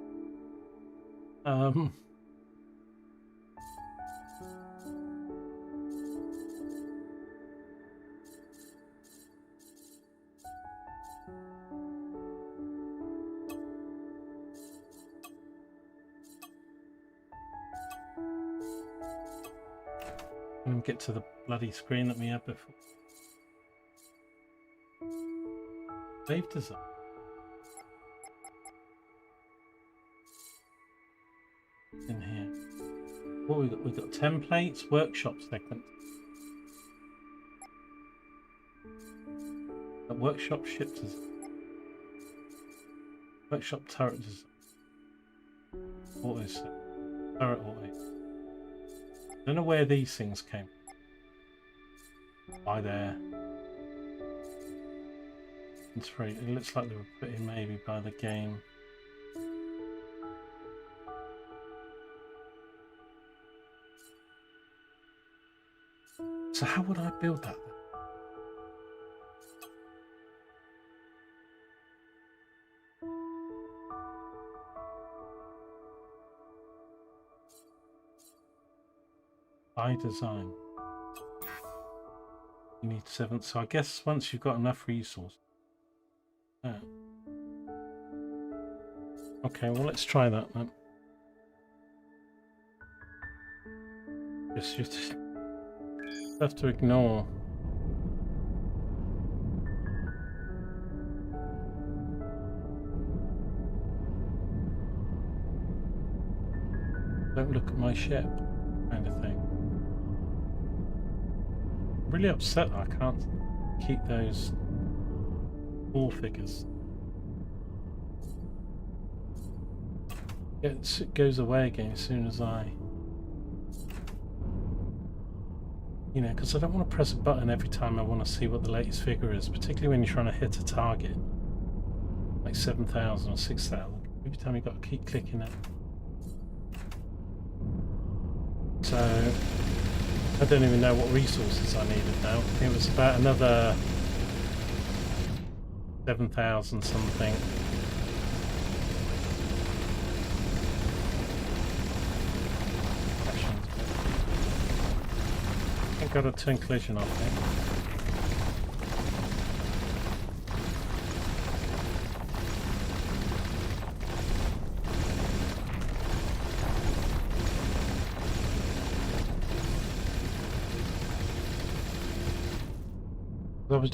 And get to the bloody screen that we had before. Save design. In here. What we got? We've got templates, workshop segment. A workshop ship design. Workshop turret design. Auto set. Turret auto. I don't know where these things came from. By there. It's free. It looks like they were put in maybe by the game. So how would I build that then? By design. You need 7. So I guess once you've got enough resources. Yeah. Okay, well let's try that then. Just have to ignore. Don't look at my ship, kind of thing. I'm really upset that I can't keep those 4 figures. It goes away again as soon as I... You know, because I don't want to press a button every time I want to see what the latest figure is, particularly when you're trying to hit a target. Like 7,000 or 6,000. Every time you've got to keep clicking it. So, I don't even know what resources I needed now. It was about another 7,000 something. I've got to turn collision off, I think.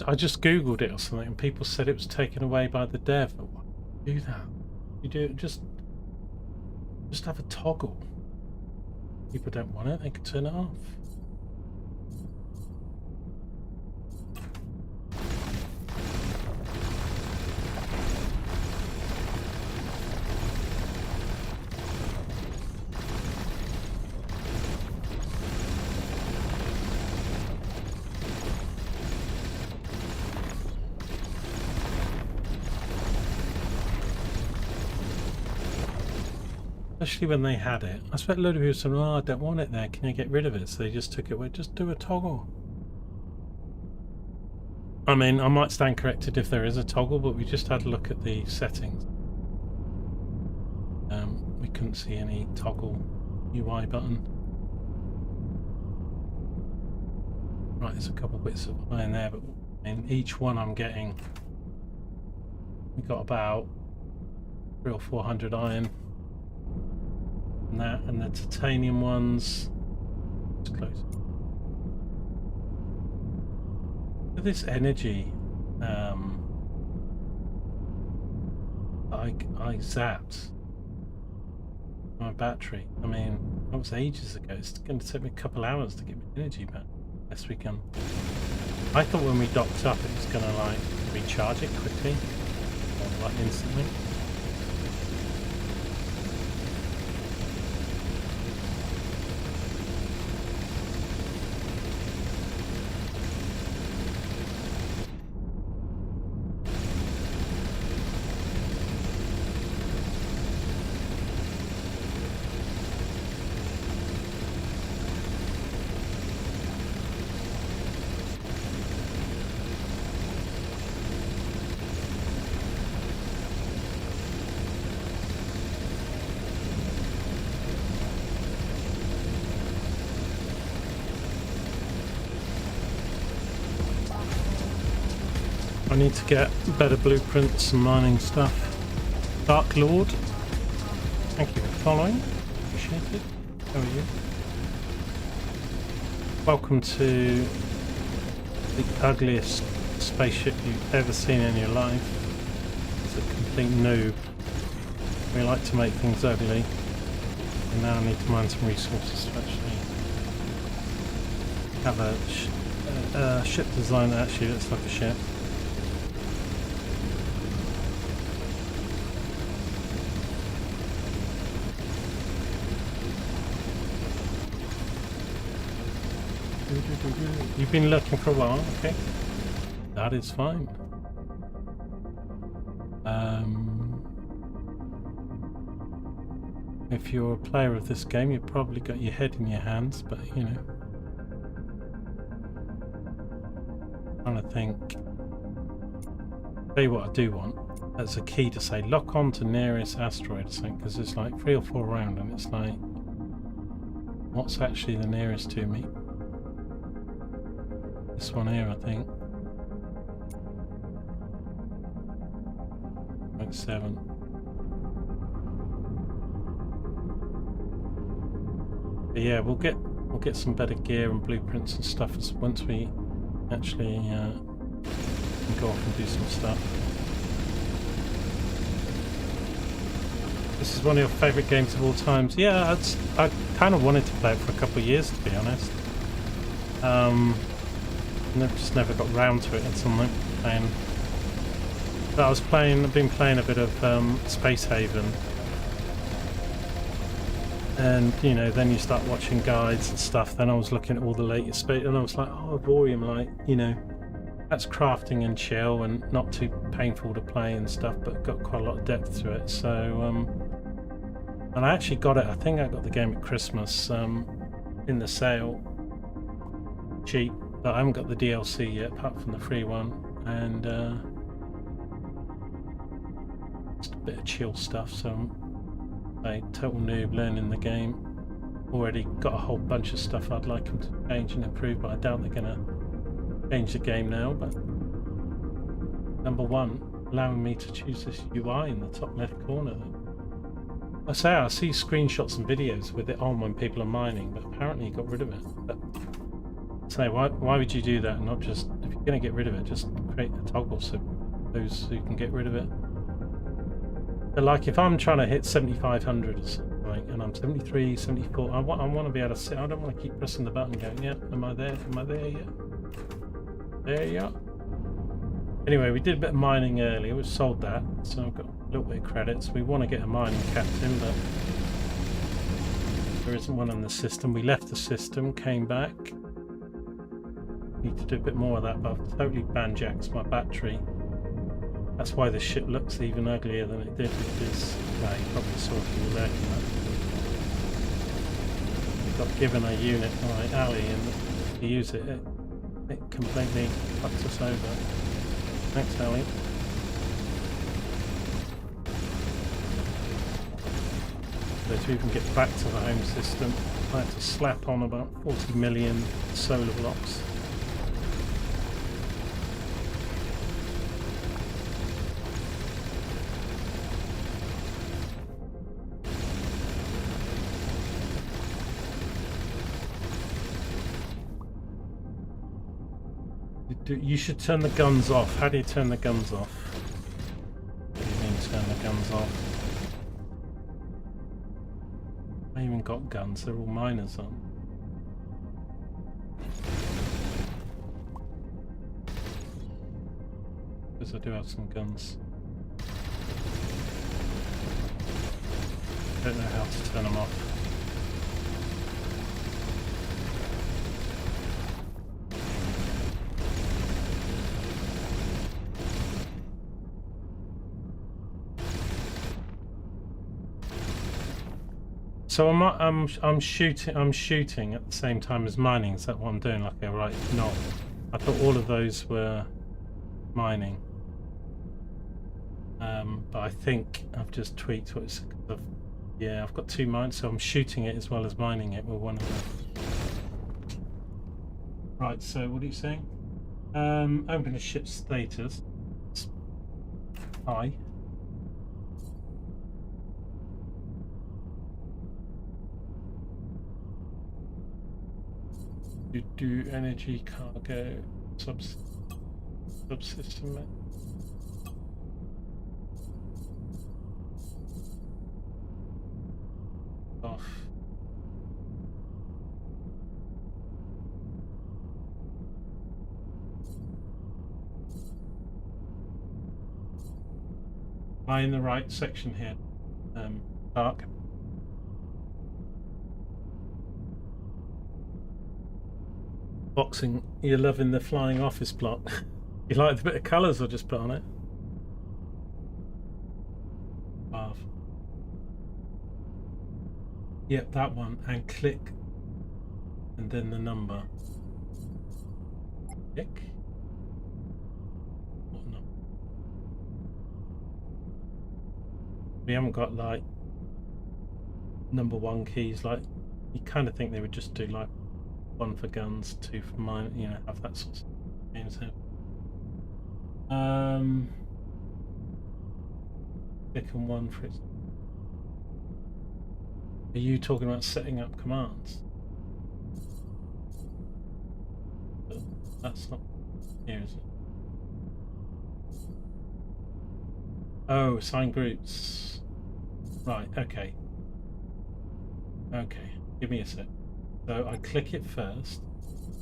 I just googled it or something, and people said it was taken away by the dev. But why do that? You do it, just have a toggle. People don't want it; they can turn it off. Especially when they had it. I expect a load of people said, "Oh, I don't want it there. Can you get rid of it?" So they just took it away. Just do a toggle. I mean, I might stand corrected if there is a toggle, but we just had a look at the settings. We couldn't see any toggle UI button. Right, there's a couple bits of iron there, but in each one I'm getting, we got about 300 or 400 iron. And that, and the titanium ones. It's close. This energy that I zapped my battery. I mean, that was ages ago. It's going to take me a couple hours to get my energy back. Best we can. I thought when we docked up it was going to like recharge it quickly, or like instantly. I need to get better blueprints and mining stuff. Dark Lord, thank you for following. Appreciate it. How are you? Welcome to the ugliest spaceship you've ever seen in your life. It's a complete noob. We like to make things ugly. And now I need to mine some resources to actually have a ship design that actually looks like a ship. You've been looking for a while, okay. That is fine. If you're a player of this game, you've probably got your head in your hands, but you know. I'm trying to think. Tell you what I do want. That's a key to say lock on to nearest asteroid or something, because there's like 3 or 4 around and it's like, what's actually the nearest to me? This one here, I think. 0.7. But yeah, we'll get some better gear and blueprints and stuff once we actually can go off and do some stuff. This is one of your favourite games of all times. Yeah, I kind of wanted to play it for a couple of years, to be honest. Just never got round to it at something. But I've been playing a bit of Space Haven, and you know, then you start watching guides and stuff. Then I was looking at all the latest space, and I was like, oh, Avorion, like, you know, that's crafting and chill and not too painful to play and stuff, but got quite a lot of depth to it. So, and I actually got it. I think I got the game at Christmas in the sale, cheap. But I haven't got the DLC yet, apart from the free one, and just a bit of chill stuff. So I'm a total noob learning the game. Already got a whole bunch of stuff I'd like them to change and improve, but I doubt they're going to change the game now. But number one, allowing me to choose this UI in the top left corner. I see screenshots and videos with it on when people are mining, but apparently you got rid of it. But say, why would you do that and not just, if you're going to get rid of it, just create a toggle so those who can get rid of it. But like if I'm trying to hit 7,500 or something and I'm 73, 74, I want to be able to sit. I don't want to keep pressing the button going, yeah, am I there? Am I there yet? There you are. Anyway, we did a bit of mining earlier. We sold that, so I've got a little bit of credits. We want to get a mining captain, but there isn't one in the system. We left the system, came back. Need to do a bit more of that, but I've totally banjaxed my battery. That's why the ship looks even uglier than it did, because well, you probably saw if you were lurking at. We got given a unit by Ali, and to use it, it completely fucked us over. Thanks, Ali. So to even get back to the home system, I had to slap on about 40 million solar blocks. You should turn the guns off. How do you turn the guns off? What do you mean turn the guns off? haven't got guns, they're all miners on. Because I do have some guns. Don't know how to turn them off. So I'm shooting at the same time as mining. Is that what I'm doing? Okay, right. No, I thought all of those were mining. But I think I've just tweaked what it's. Yeah, I've got 2 mines, so I'm shooting it as well as mining it with one of them. Right. So what are you saying? Open a ship status. Hi. Do energy cargo subsystem. Off. Am I in the right section here? Dark. Boxing. You're loving the flying office block. You like the bit of colours I just put on it? Wow. Yep, that one. And click. And then the number. Click. What number? We haven't got like number 1 keys. Like you kind of think they would just do like 1 for guns, 2 for mine. You know, have that sort of games here. Click on 1 for it. Are you talking about setting up commands? But that's not here, is it? Oh, assign groups. Right, okay. Okay, give me a sec. So I click it first.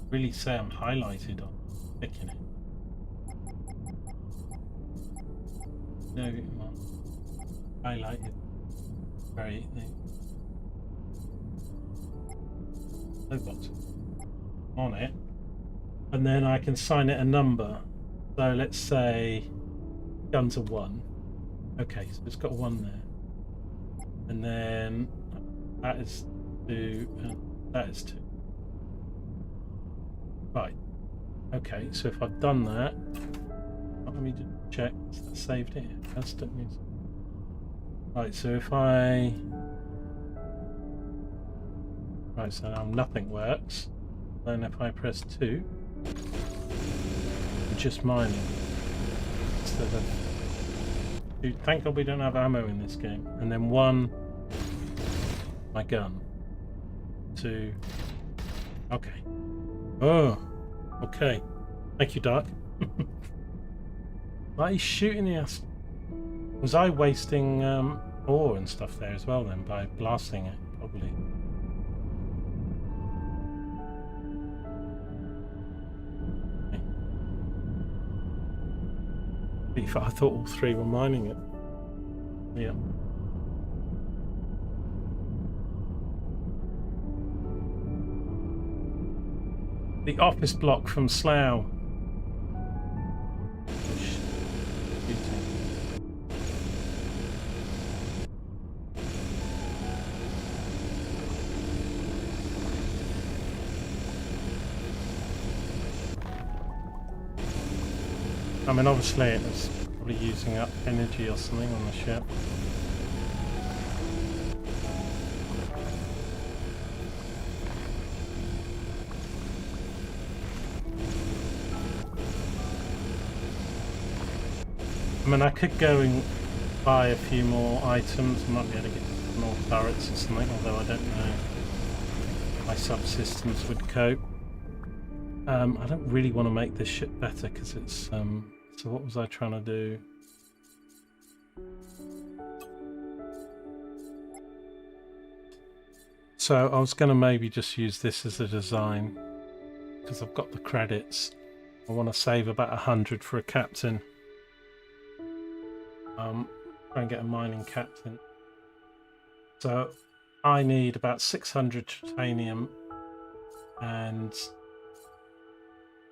Really say I'm highlighted on clicking it. No, well, highlighted. Very box on it, and then I can assign it a number. So let's say guns are 1. Okay, so it's got 1 there, and then that is 2, and that is 2. Right. Okay, so if I've done that, let me just check. Is that saved it? That's don't mean. Right. So if I so now nothing works. Then if I press 2, I'm just mining instead of. Thank God we don't have ammo in this game. And then 1, my gun. 2. Okay. Oh. Okay. Thank you, Dark. Why are you shooting the ass? Was I wasting ore and stuff there as well then by blasting it? Probably. I thought all 3 were mining it. Yeah. The office block from Slough. I mean, obviously it was probably using up energy or something on the ship. I mean, I could go and buy a few more items. I might be able to get more turrets or something, although I don't know if my subsystems would cope. I don't really want to make this ship better because it's so what was I trying to do? So I was going to maybe just use this as a design because I've got the credits. I want to save about 100 for a captain. Try and get a mining captain. So I need about 600 titanium, and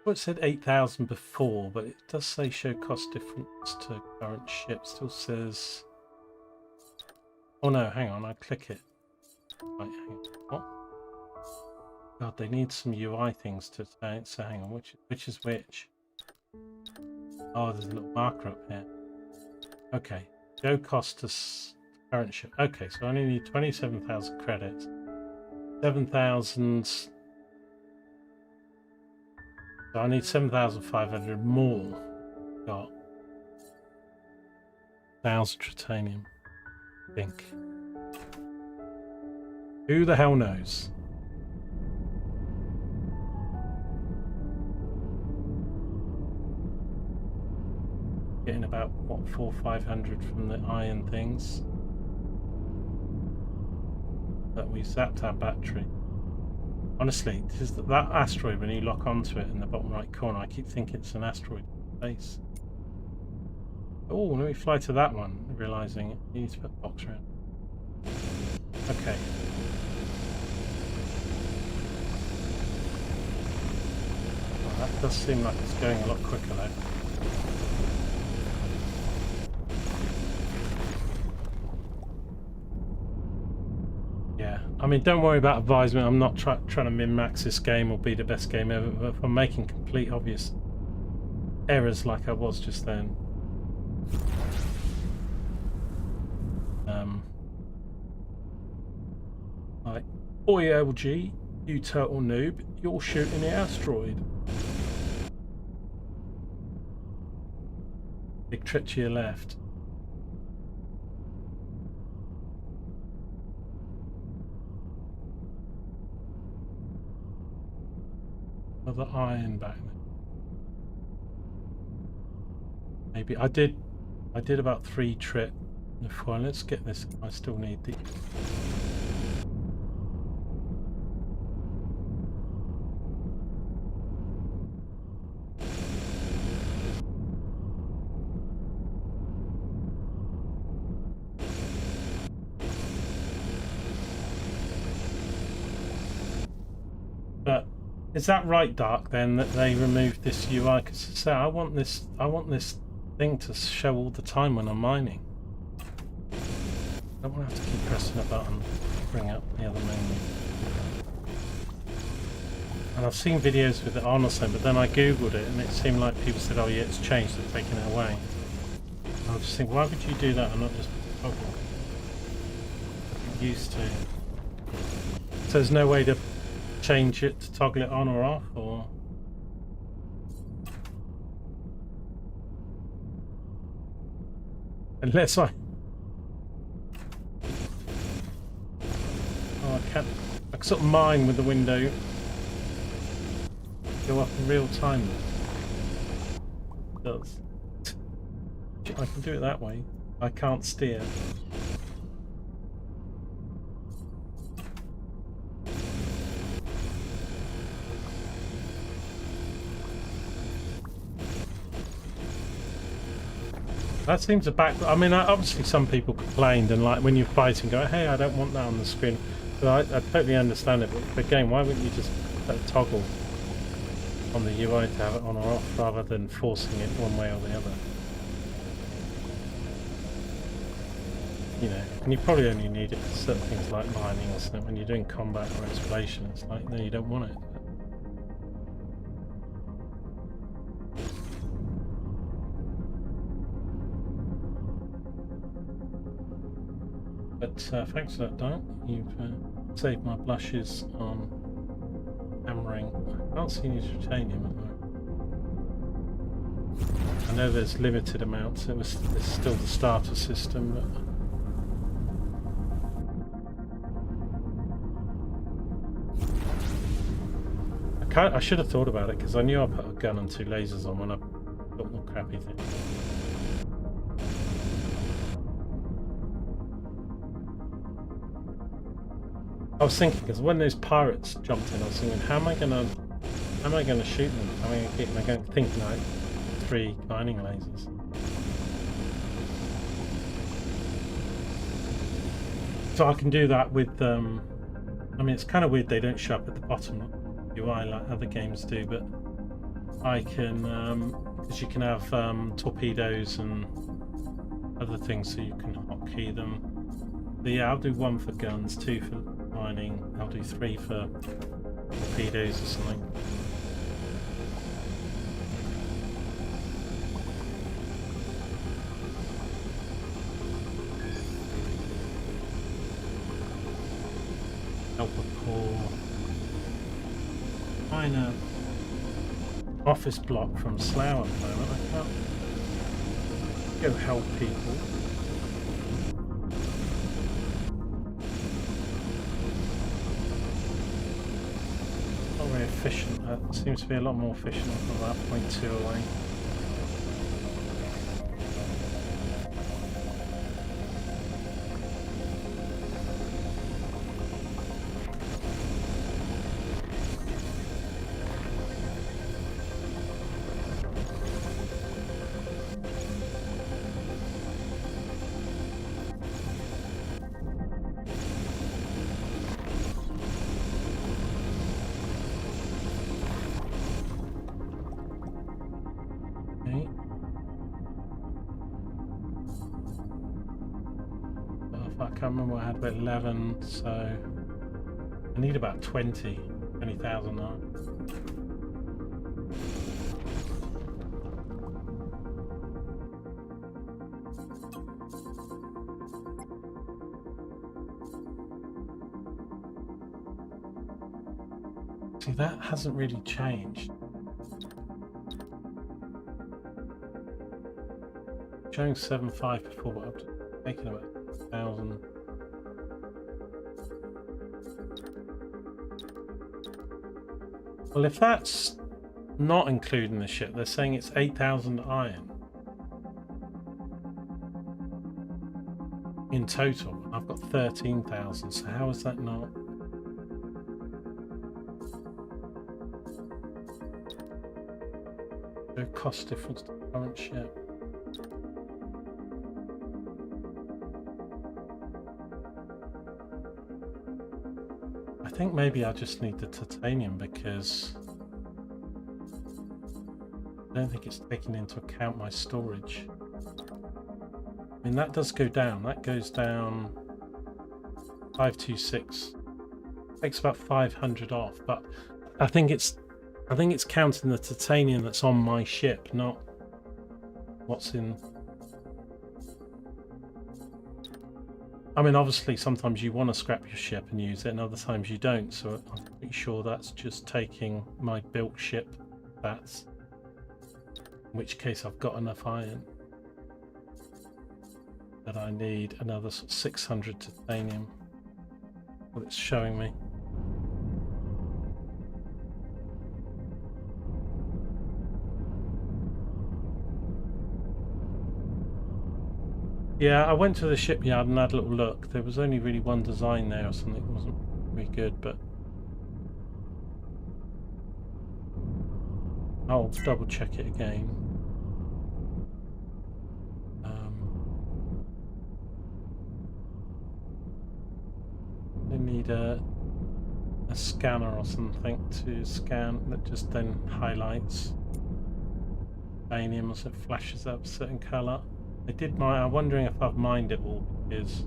well, it said 8,000 before, but it does say show cost difference to current ship. Still says, oh no, hang on, I click it. Right, hang on. What? God, they need some UI things to say. So hang on, which is which? Oh, there's a little marker up here. Okay, show cost to current ship. Okay, so I only need 27,000 credits. 7,000. So I need 7,500 more. Got 1,000 titanium. I think. Who the hell knows? Getting about what 400 or 500 from the iron things. But we zapped our battery. Honestly, this is that asteroid, when you lock onto it in the bottom right corner, I keep thinking it's an asteroid base. Oh, let me fly to that one, realizing you need to put a box around. Okay. Well, that does seem like it's going a lot quicker though. Yeah, I mean, don't worry about advisement. I'm not trying to min-max this game or be the best game ever, but if I'm making complete obvious errors like I was just then. Like, oi LG, you turtle noob, you're shooting the asteroid. Big trip to your left. Another iron back there. Maybe I did about 3 trip before. Let's get this. I still need the. But is that right, Dark? Then that they removed this UI? Because so I want this thing to show all the time when I'm mining. I don't want to have to keep pressing a button to bring up the other menu. And I've seen videos with it on or something, but then I googled it and it seemed like people said, oh yeah, it's changed, they've taken it away. And I was just thinking, why would you do that and not just toggle? It used to. So there's no way to change it to toggle it on or off, or? Unless I can sort of mine with the window. Go up in real time. It does. I can do it that way. I can't steer. That seems a back. I mean, obviously some people complained, and like when you're fighting, go, "Hey, I don't want that on the screen." But I totally understand it. But again, why wouldn't you just put a toggle on the UI to have it on or off, rather than forcing it one way or the other? You know, and you probably only need it for certain things like mining or something. When you're doing combat or exploration, it's like, no, you don't want it. But thanks for that, Dial. You've saved my blushes on hammering. I can't see any titanium at the moment. I know there's limited amounts. It's still the starter system, but I should have thought about it, because I knew I put a gun and 2 lasers on when I built the crappy thing. I was thinking, because when those pirates jumped in, I was thinking, how am I gonna shoot them? How am I gonna keep them? I'm going to think like 3 mining lasers. So I can do that with, I mean, it's kind of weird they don't show up at the bottom of the UI like other games do, but I can, because you can have torpedoes and other things, so you can hotkey them. But yeah, I'll do 1 for guns, 2 for mining, I'll do 3 for torpedoes or something. Help a poor minor office block from Slough at the moment. I can't go help people. Not very efficient. That seems to be a lot more efficient from that 0.2 away. I can't remember, I had about 11, so I need about 20,000 now. See, that hasn't really changed. Showing 7.5 before, but I've taken about 1,000. Well, if that's not including the ship, they're saying it's 8,000 iron in total. I've got 13,000, so how is that not? No cost difference to the current ship. I think maybe I just need the titanium, because I don't think it's taking into account my storage. I mean, that does go down. That goes down 526. Takes about 500 off, but I think it's counting the titanium that's on my ship, not what's in. I mean, obviously, sometimes you want to scrap your ship and use it, and other times you don't. So I'm pretty sure that's just taking my built ship. That's in which case I've got enough iron that I need another 600 titanium. What it's showing me. Yeah, I went to the shipyard and had a little look. There was only really one design there or something. It wasn't very good, but I'll double check it again. They need a scanner or something to scan that just then highlights titanium as it flashes up a certain colour. I did mine. I'm wondering if I've mined it all, because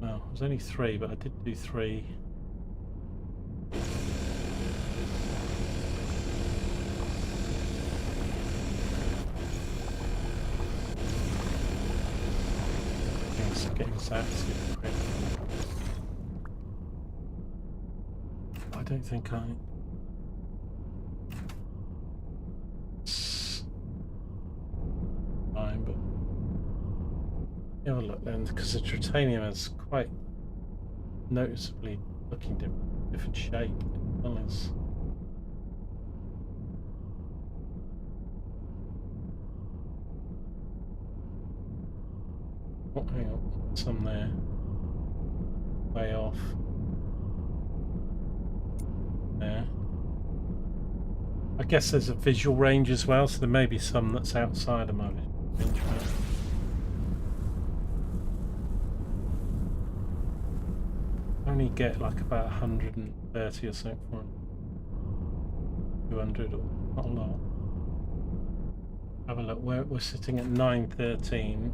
well, it was only 3, but I did do 3. Getting this out super quick. I don't think I. But have a look then, because the titanium is quite noticeably looking different shape. Well, it's oh, hang on, some there. way off. There. I guess there's a visual range as well, so there may be some that's outside of my visual range. I only get like about 130 or something for 200 or not a lot. Have a look. We're sitting at 913.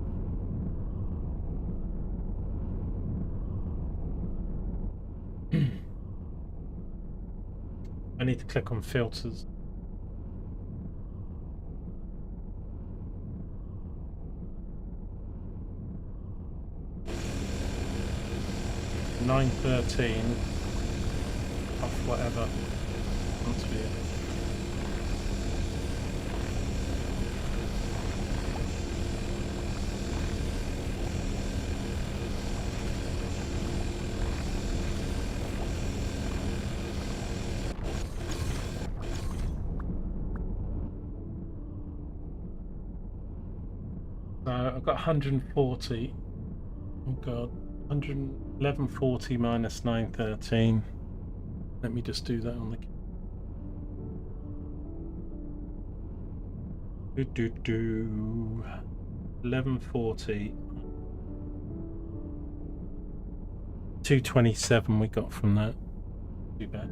I need to click on filters. $913 off whatever. That's for you. So I've got 140. Oh god, 1140 minus 913. Let me just do that on the. 1140. 227 we got from that. Too bad.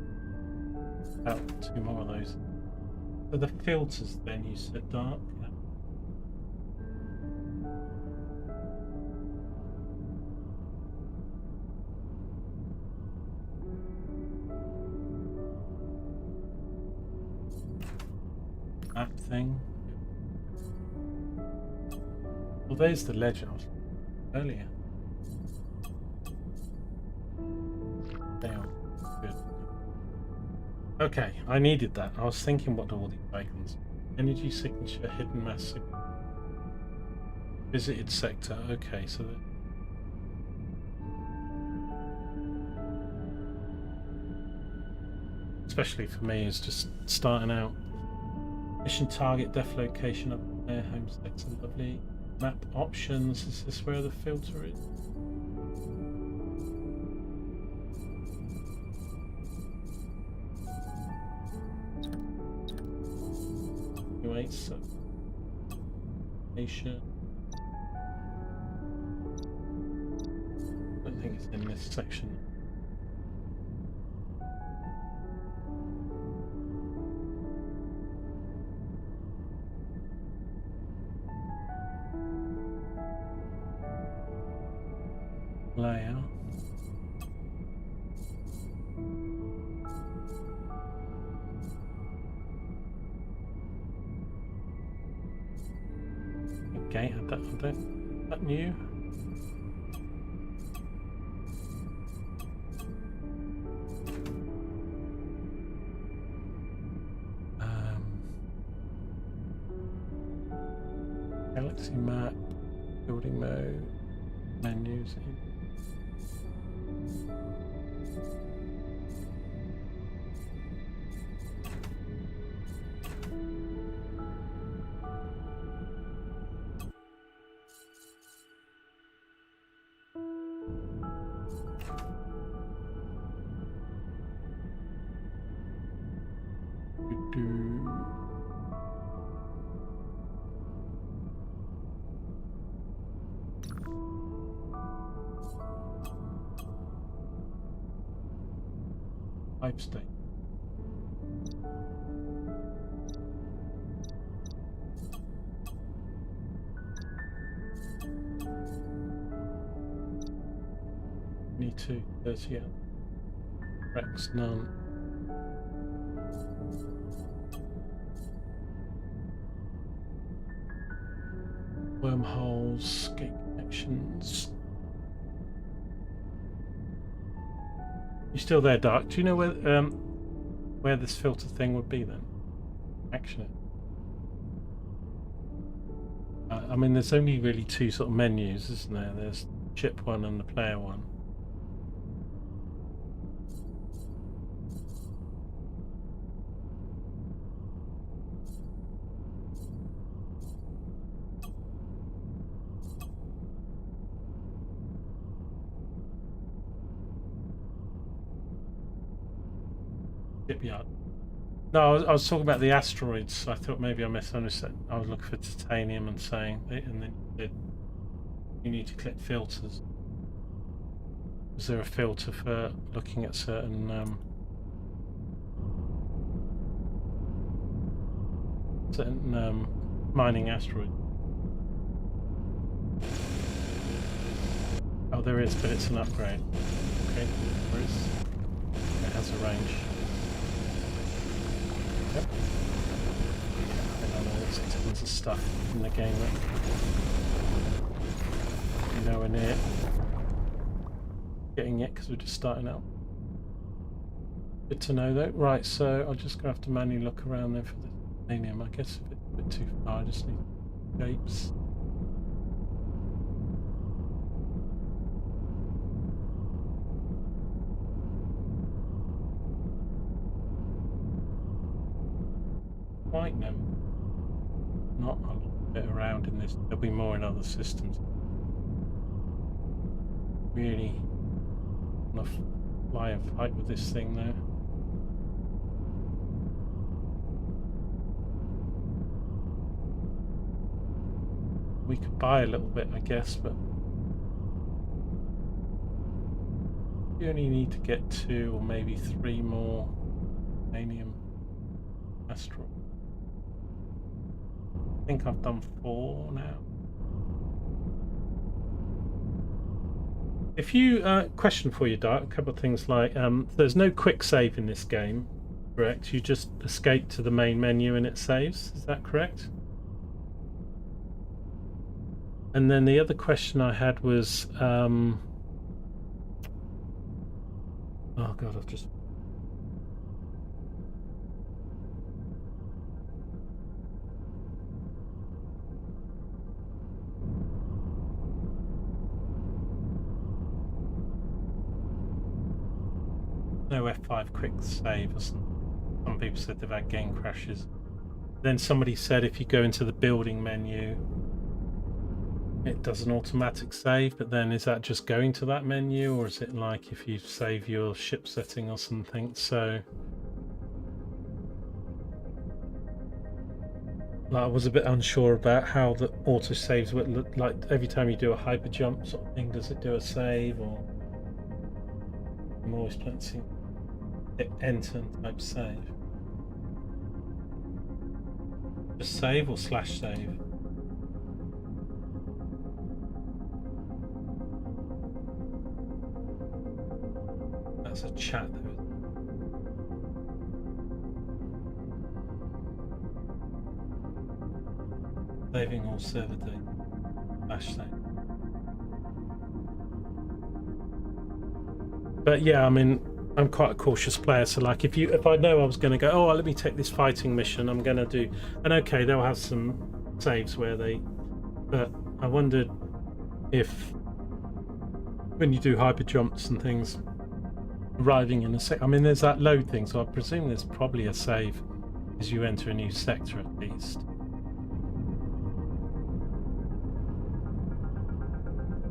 About 2 more of those. So the filters then you said dark. Map thing. Well, there's the ledge I was earlier. Damn, good. Okay, I needed that. I was thinking, what do all these icons? Energy signature, hidden mass, visited sector. Okay, so that. Especially for me, is just starting out. Mission target, def location of their home sector, lovely. Map options, is this where the filter is? Anyway, so nation. I don't think it's in this section. Layout. Okay, that new. Galaxy map, building mode, menus. Pipe state. Need to 30 out. Rex none. Wormholes, gate connections. You still there, Dark? Do you know where this filter thing would be then? Actually, I mean, there's only really two sort of menus, isn't there? There's ship one and the player one. shipyard. No, I was talking about the asteroids. I thought maybe I misunderstood. I was looking for titanium and saying it, and then you need to click filters. Is there a filter for looking at certain mining asteroids? Oh, there is, but it's an upgrade. Okay, there is. It has a range. Yep. I know there's tons of stuff in the game that you're nowhere near getting it because we're just starting out. Good to know though. Right, so I'm just gonna have to manually look around there for the titanium. I guess if it's a bit too far, I just need shapes. Quite no, not a lot bit around in this. There'll be more in other systems. Really enough fly and fight with this thing though. We could buy a little bit, I guess, but you only need to get 2 or maybe 3 more titanium asteroids. I think I've done 4 now. If you question for you, Dart, a couple of things like there's no quick save in this game, correct? You just escape to the main menu and it saves. Is that correct? And then the other question I had was, oh god, I've just. No F5 quick save. Some people said they've had game crashes. Then somebody said if you go into the building menu, it does an automatic save, but then is that just going to that menu, or is it like if you save your ship setting or something? So I was a bit unsure about how the auto saves would look like. Every time you do a hyper jump sort of thing, does it do a save, or I'm always playing enter type save? Just save or slash save? That's a chat though. Saving all server data. Slash save. But yeah, I mean, I'm quite a cautious player, so like if I know I was going to go, oh, let me take this fighting mission, I'm going to do, and okay, they'll have some saves where they, but I wondered if when you do hyper jumps and things, arriving in a I mean, there's that load thing, so I presume there's probably a save as you enter a new sector at least.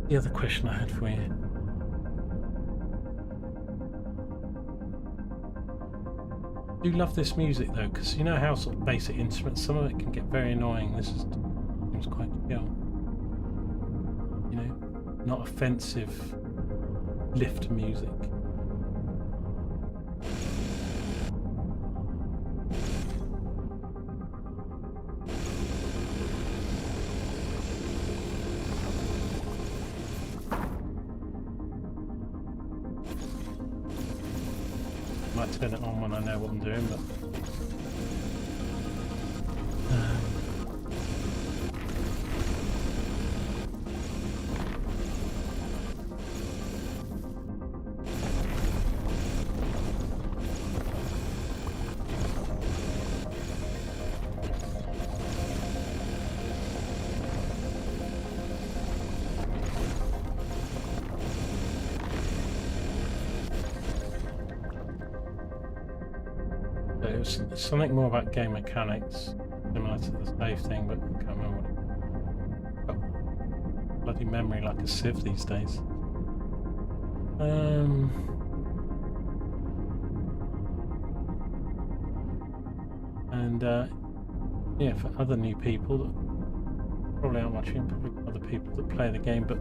The other question I had for you. I do love this music though, because you know how sort of basic instruments, some of it can get very annoying. This seems quite chill. You know, not offensive lift music. Might turn it on when I know what I'm doing, but it was something more about game mechanics, similar to the save thing, but I can't remember what it. Oh, bloody memory like a sieve these days. And yeah, for other new people that probably aren't watching, probably other people that play the game, but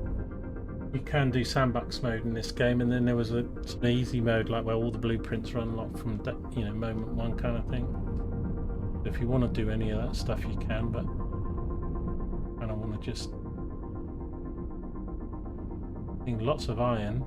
you can do sandbox mode in this game, and then there was an easy mode, like where all the blueprints are unlocked from moment one kind of thing. So if you want to do any of that stuff, you can, but I don't want to just think lots of iron.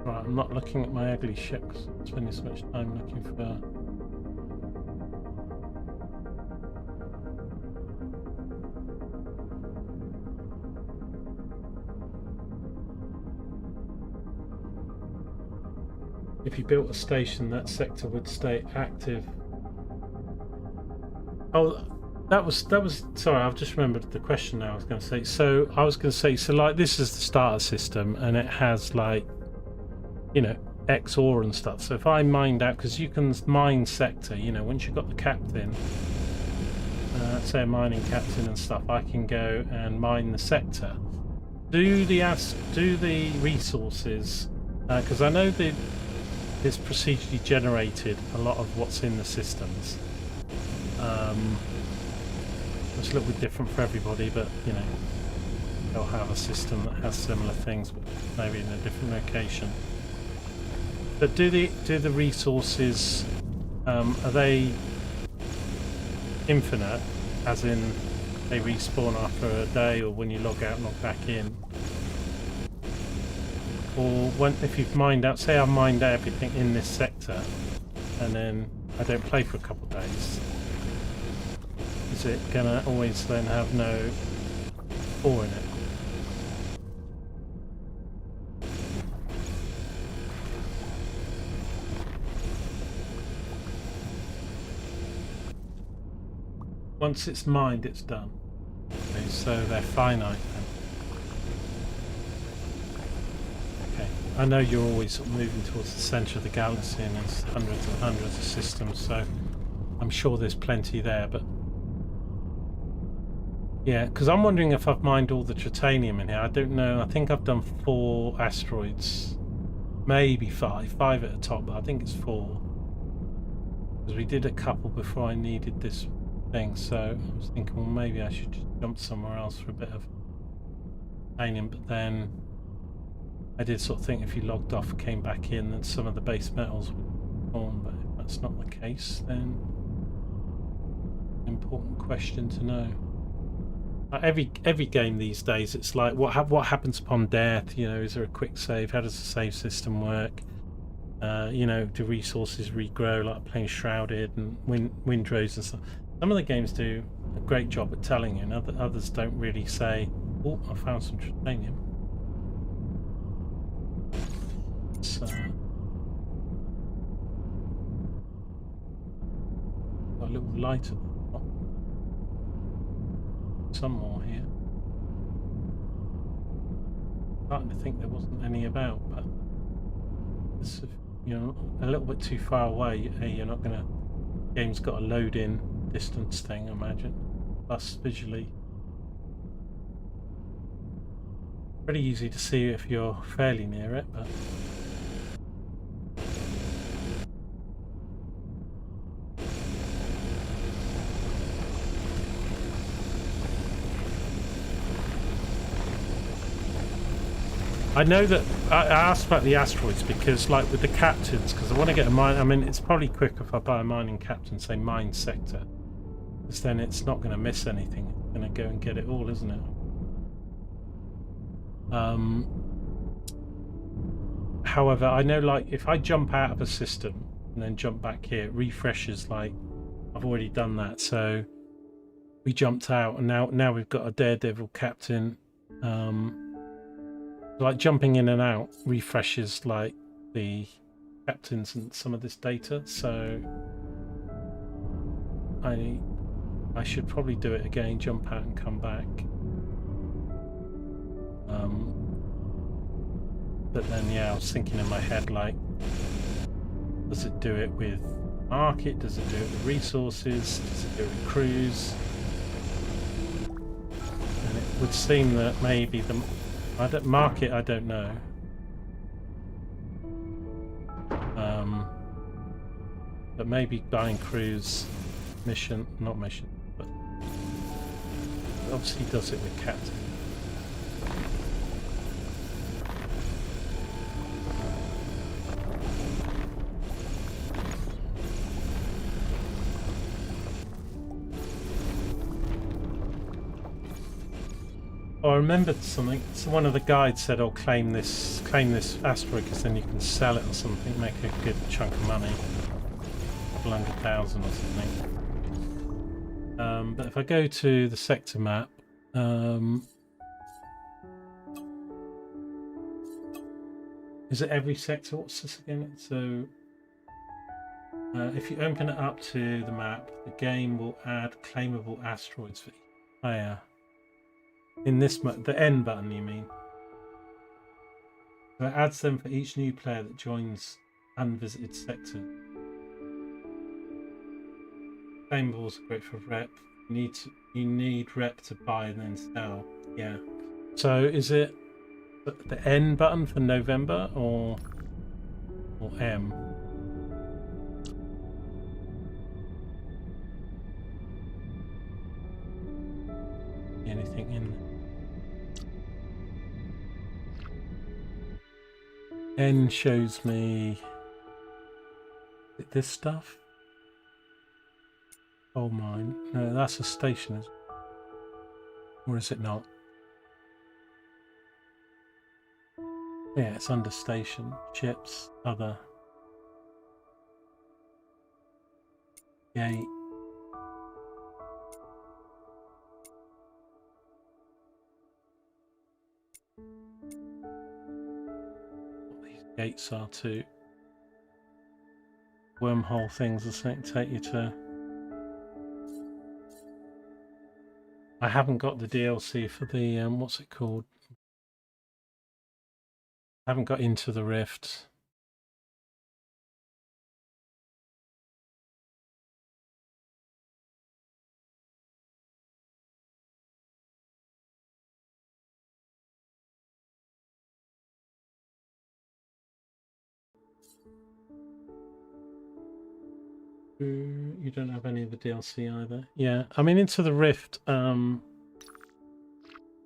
Right, I'm not looking at my ugly ship because I'm spending so much time looking for... If you built a station, that sector would stay active. Oh, that was sorry, I've just remembered the question now I was going to say. So I was going to say, so like this is the starter system and it has like, you know, XOR and stuff. So if I mined out, because you can mine sector, you know, once you've got the captain, say a mining captain and stuff, I can go and mine the sector. Do the resources, because I know that it's procedurally generated a lot of what's in the systems. It's a little bit different for everybody, but you know, they'll have a system that has similar things, but maybe in a different location. But do the resources, are they infinite, as in they respawn after a day, or when you log out and log back in? Or if you've mined out, say I mined out everything in this sector, and then I don't play for a couple of days, is it gonna always then have no ore in it? Once it's mined, it's done. Okay, so they're finite then. Okay, I know you're always sort of moving towards the centre of the galaxy, and there's hundreds and hundreds of systems, so I'm sure there's plenty there, but yeah, because I'm wondering if I've mined all the titanium in here. I don't know. I think I've done 4 asteroids, maybe 5 at the top, but I think it's 4, because we did a couple before I needed this thing. So I was thinking, well, maybe I should just jump somewhere else for a bit of titanium. But then I did sort of think if you logged off, came back in, then some of the base metals would spawn. But if that's not the case, then an important question to know. Every game these days, it's like what happens upon death. You know, is there a quick save? How does the save system work? You know, do resources regrow, like playing Shrouded and Windrows and stuff? Some of the games do a great job at telling you, and others don't really say, "Oh, I found some titanium." So, got a little light at the top. Some more here. Starting to think there wasn't any about, but it's, you know, a little bit too far away. You're not gonna. Game's got a load-in distance thing, I imagine. Plus, visually, pretty easy to see if you're fairly near it, but. I know that I asked about the asteroids because, like, with the captains, because I want to get a mine. I mean, it's probably quicker if I buy a mining captain, say mine sector, because then it's not going to miss anything. It's going to go and get it all, isn't it? However, I know, like, if I jump out of a system and then jump back here, it refreshes. Like, I've already done that, so we jumped out, and now we've got a daredevil captain. Like jumping in and out refreshes like the captains and some of this data, so I should probably do it again, jump out and come back. But then, yeah, I was thinking in my head, like, does it do it with market? Does it do it with resources? Does it do it with crews? And it would seem that maybe the market, I don't know. But maybe buying crews, not mission, but obviously does it with captain. Oh, I remembered something. So one of the guides said, "Oh, claim this asteroid, because then you can sell it or something, make a good chunk of money, a couple 100,000 or something." But if I go to the sector map, is it every sector? What's this again? So if you open it up to the map, the game will add claimable asteroids for each player. In this, the N button, you mean? So it adds them for each new player that joins unvisited sector. Claimables are great for rep. You need rep to buy and then sell. Yeah. So is it the N button for November or M? Anything in there? N shows me this stuff. Coal mine. No, that's a station, is it? Or is it not? Yeah, it's under station. Chips, other. Gate. What these gates are too. Wormhole things or something take you to. I haven't got the DLC for the what's it called? I haven't got Into the Rift. You don't have any of the DLC either. Yeah, I mean Into the Rift. Not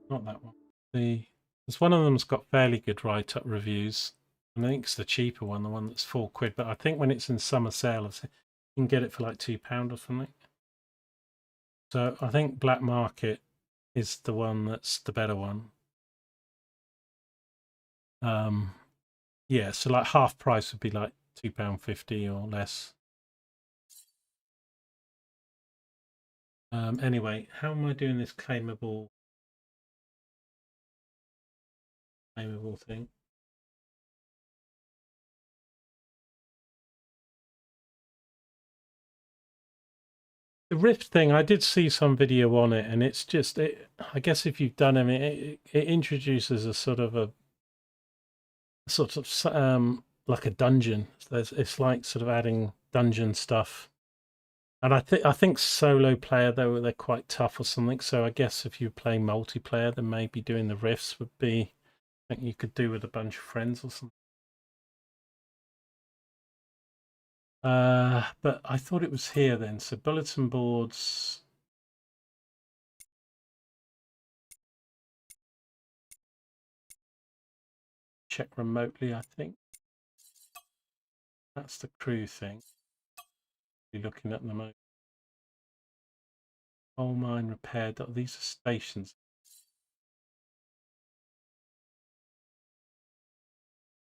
that one. There's one of them's got fairly good write-up reviews. And I think it's the cheaper one, the one that's £4. But I think when it's in summer sale, you can get it for like £2 or something. So I think Black Market is the one that's the better one. Yeah, so like half price would be like £2.50 or less. Anyway, how am I doing this claimable thing? The Rift thing, I did see some video on it, and it's just I guess if you've done it introduces a sort of like a dungeon. It's like sort of adding dungeon stuff. And I think solo player though they're quite tough or something. So I guess if you play multiplayer, then maybe doing the rifts would be something you could do with a bunch of friends or something. But I thought it was here then. So bulletin boards. Check remotely, I think. That's the crew thing. Be looking at the moment. Coal mine repair. These are stations.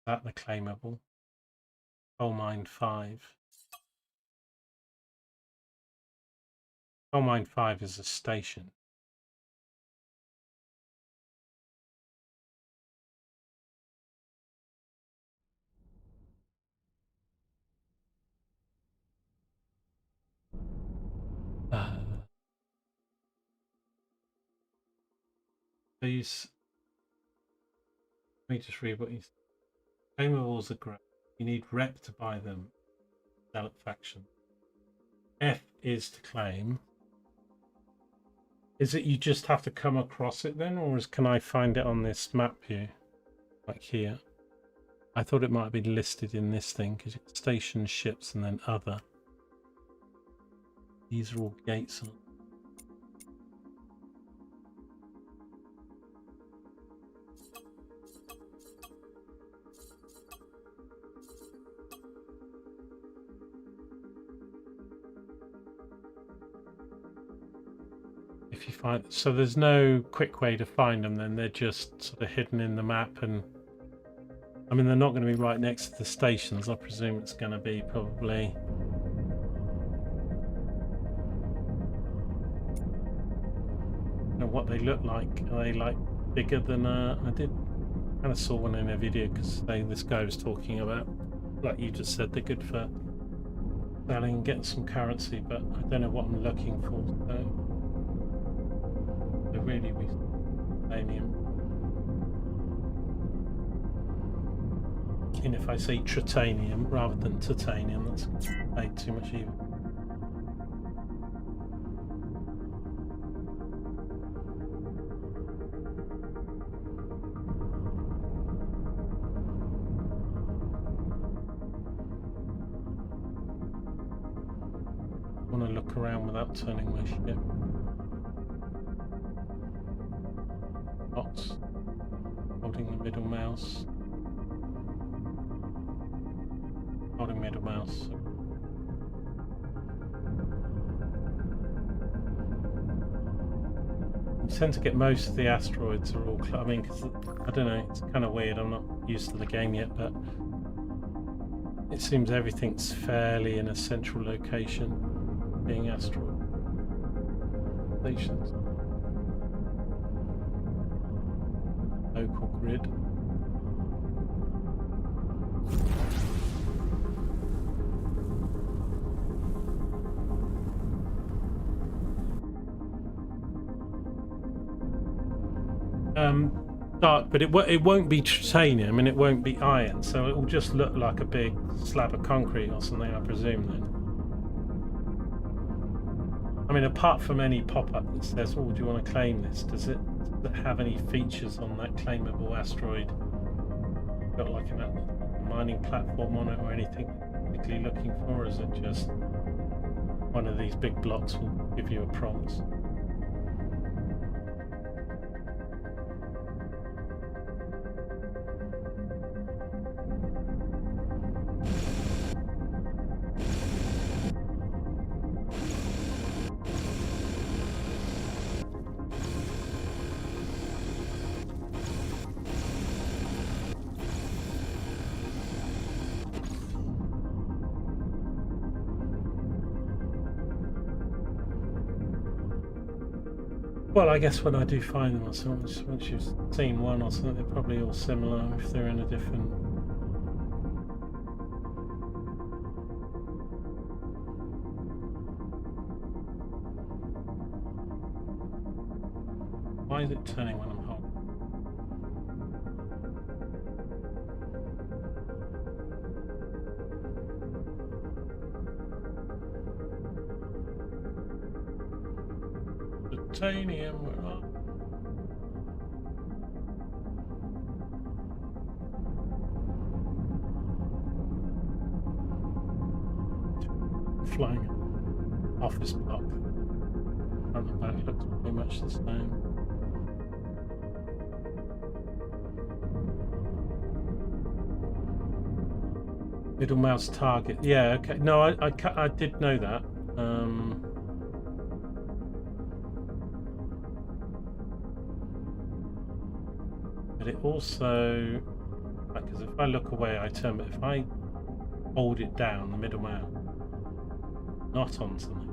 That the claimable. Coal mine 5. Coal mine 5 is a station. These. Let me just read what you said. Claimables are great. You need rep to buy them. Develop faction. F is to claim. Is it you just have to come across it then, or can I find it on this map view, like here? I thought it might be listed in this thing because you got station, ships, and then other. These are all gates. If you find, so there's no quick way to find them, then they're just sort of hidden in the map, and I mean they're not going to be right next to the stations. I presume it's going to be probably. I don't know what they look like. Are they like bigger than I did kind of saw one in a video because this guy was talking about, like you just said, they're good for selling and getting some currency, but I don't know what I'm looking for. So really we titanium. And if I say tritanium rather than titanium, that's made too much evil. I want to look around without turning my ship. Box. Holding the middle mouse. Holding middle mouse. You tend to get most of the asteroids are all. I mean, because I don't know, it's kind of weird. I'm not used to the game yet, but it seems everything's fairly in a central location, being asteroid stations. Local grid. Dark, but it won't be titanium and it won't be iron, so it will just look like a big slab of concrete or something, I presume. Then, I mean, apart from any pop-up that says, "Oh, do you want to claim this?" Does it have any features on that claimable asteroid? Got like a mining platform on it or anything particularly looking for, or is it just one of these big blocks will give you a prompt? Well, I guess when I do find them or something, once you've seen one or something, they're probably all similar if they're in a different... Why is it turning when I'm holding? Titanium, where are flying office block? Front and back looks pretty much the same. Middle mouse target. Yeah, okay. No, I did know that. But it also, because if I look away, I turn. But if I hold it down, the middle mouse, not on something,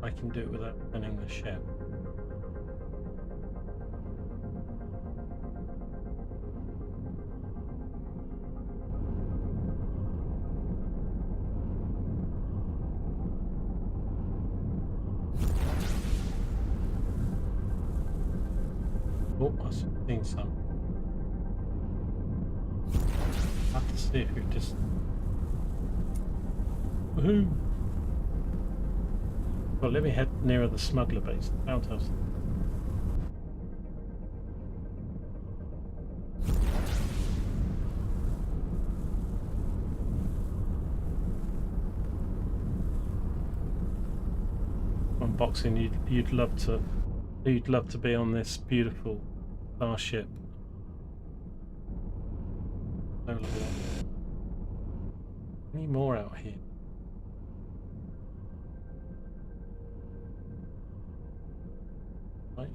I can do it without turning the ship. seen some. I have to see if we've just... Woohoo! Well, let me head nearer the smuggler base, the outhouse. Unboxing, you'd love to be on this beautiful starship. Any more out here? Right.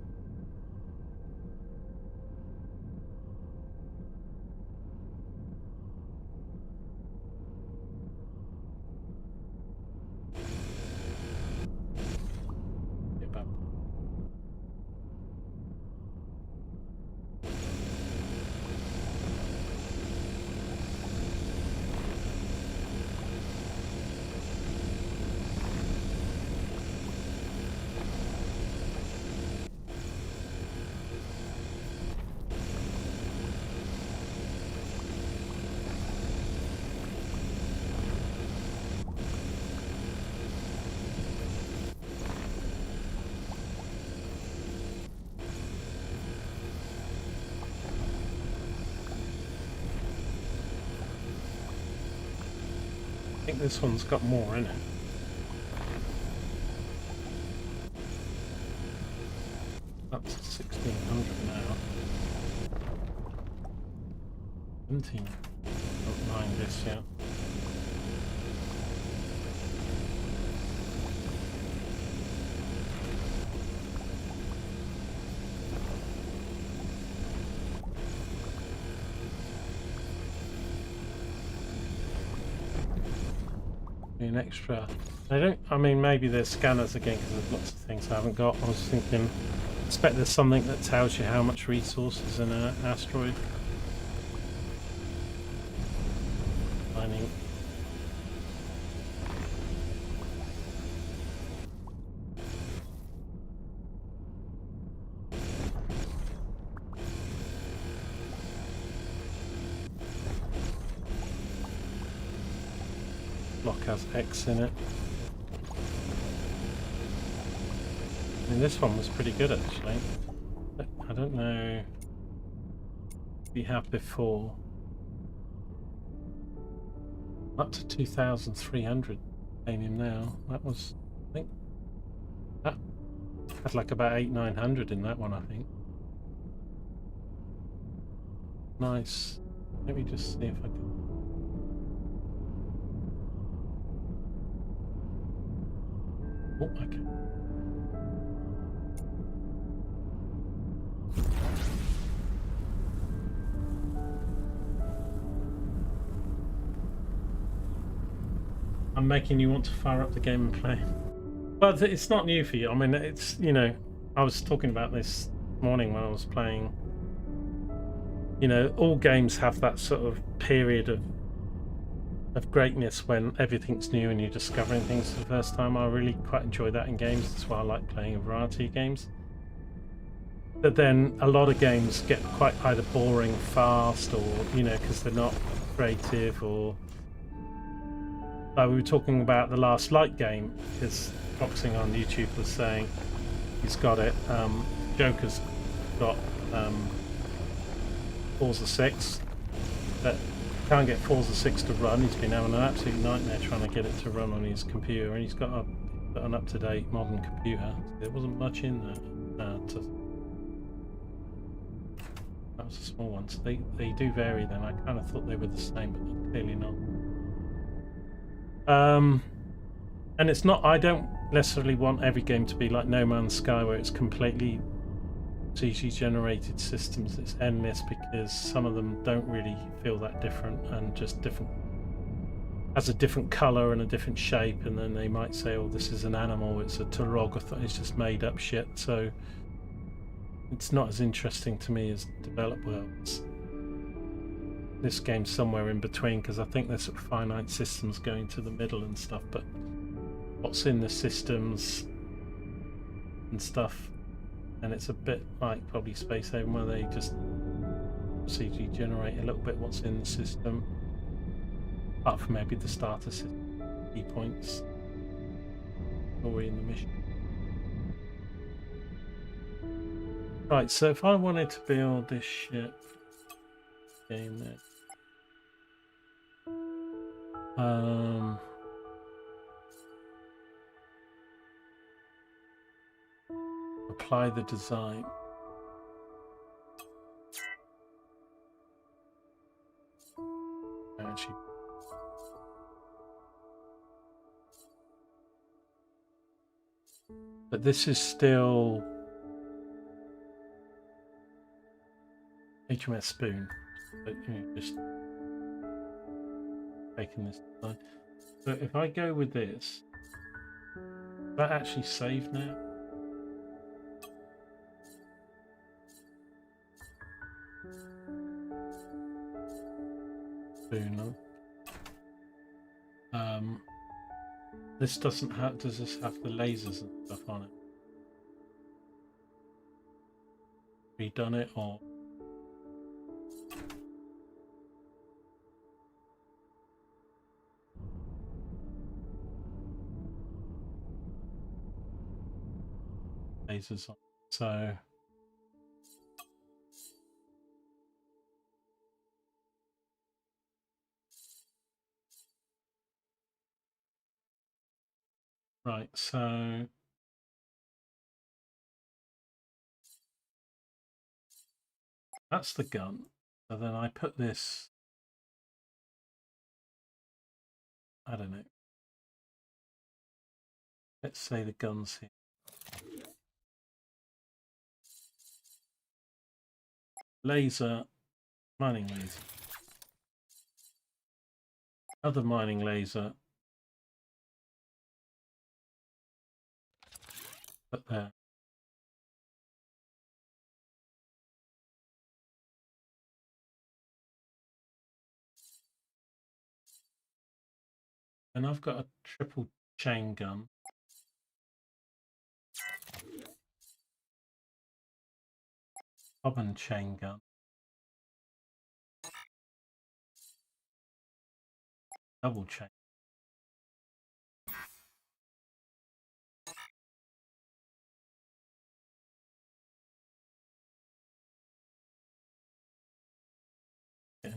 Get back. I think this one's got more in it. Up to 1600 now. 17. Don't mind this yet. An extra. I mean, maybe there's scanners again because there's lots of things I haven't got. I was thinking, I expect there's something that tells you how much resources in an asteroid. Mining. Block has X in it. I mean, this one was pretty good actually. I don't know if we have before. Up to 2,300 came in now. That was, I think, that had like about 800-900 in that one, I think. Nice. Let me just see if I can. Oh, okay. I'm making you want to fire up the game and play. But it's not new for you. I mean, it's, you know, I was talking about this morning when I was playing. You know, all games have that sort of period of greatness when everything's new and you're discovering things for the first time. I really quite enjoy that in games. That's why I like playing a variety of games. But then a lot of games get quite either boring fast, or, you know, because they're not creative, or we were talking about the Last Light game, because Boxing on YouTube was saying he's got it. Joker's got Forza 6, but can't get Forza 6 to run. He's been having an absolute nightmare trying to get it to run on his computer, and he's got an up-to-date modern computer. There wasn't much in there. That was a small one. So they do vary then. I kind of thought they were the same, but clearly not. And it's not, I don't necessarily want every game to be like No Man's Sky, where it's completely CG generated systems. It's endless, because some of them don't really feel that different, and just different, has a different color and a different shape, and then they might say, oh, this is an animal, it's a Torogathon, it's just made up shit. So it's not as interesting to me as developed worlds. This game's somewhere in between, because I think there's sort of finite systems going to the middle and stuff, but what's in the systems and stuff And it's a bit like probably Space Haven, where they just procedurally generate a little bit what's in the system, apart from maybe the starter system, key points, story in the mission. Right, so if I wanted to build this ship game then, apply the design. Actually, but this is still HMS Spoon, but just taking this design. So if I go with this, that actually saved now. Spoon. This doesn't have. Does this have the lasers and stuff on it? Redone it or? Lasers on. So right, so that's the gun. So then I put this, I don't know, let's say the gun's here. Laser, mining laser. Other mining laser. Put there. And I've got a triple chain gun. Common chain gun. Double chain. I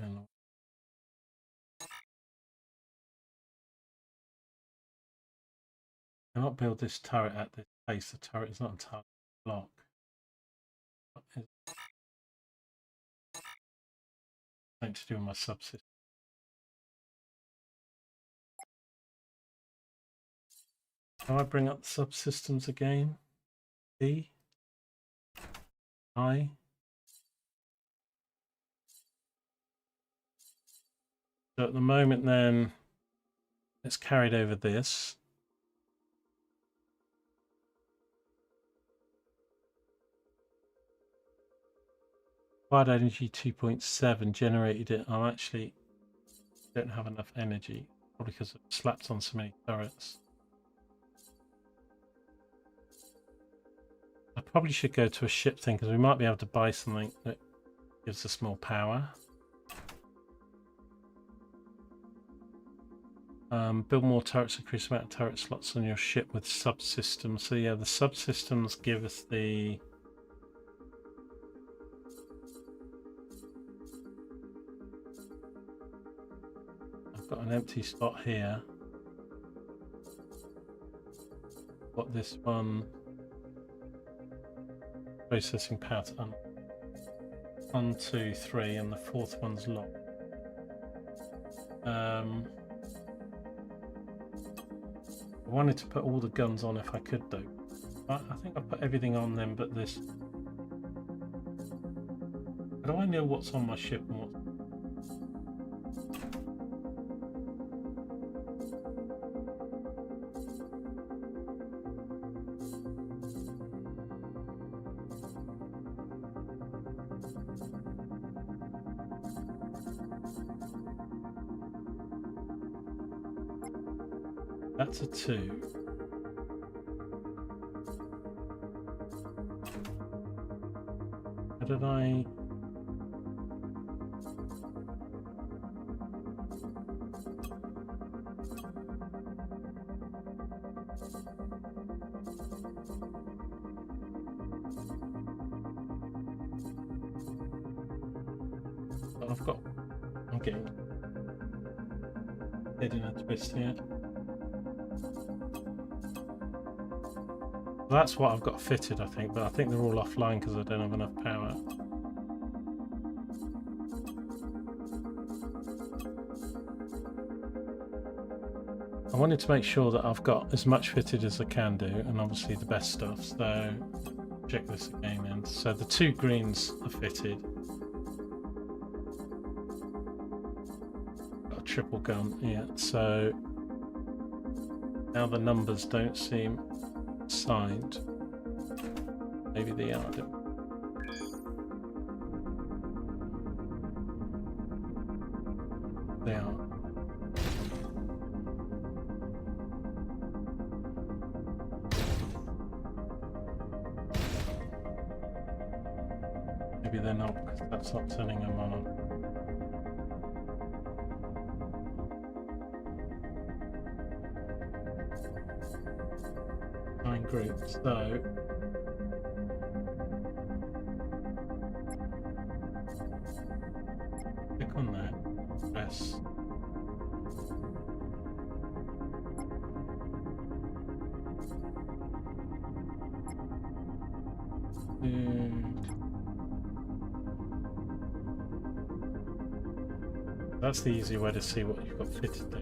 cannot build this turret at this pace. The turret is not entirely block. Something to do with my subsystem. Can I bring up the subsystems again? B, I. So at the moment then, it's carried over this. Applied energy 2.7 generated it. I actually don't have enough energy, probably because it slapped on so many turrets. I probably should go to a ship thing because we might be able to buy something that gives us more power. Build more turrets, increase the amount of turret slots on your ship with subsystems. So yeah, the subsystems give us the I've got an empty spot here. Got this one. Processing power to 1, 2, 3, and the fourth one's locked. I wanted to put all the guns on if I could though. I think I put everything on them but this. How do I know what's on my ship and what's... That's a 2. did I... I've got... I'm getting head in a twist here. That's what I've got fitted, I think, but I think they're all offline because I don't have enough power. I wanted to make sure that I've got as much fitted as I can do, and obviously the best stuff, so check this again then. So the 2 greens are fitted. Got a triple gun, yeah, so now the numbers don't seem signed. Maybe they are. They are. Maybe they're not, because that's not turning them on. 9 groups, so click on that, press that's the easy way to see what you've got fitted there.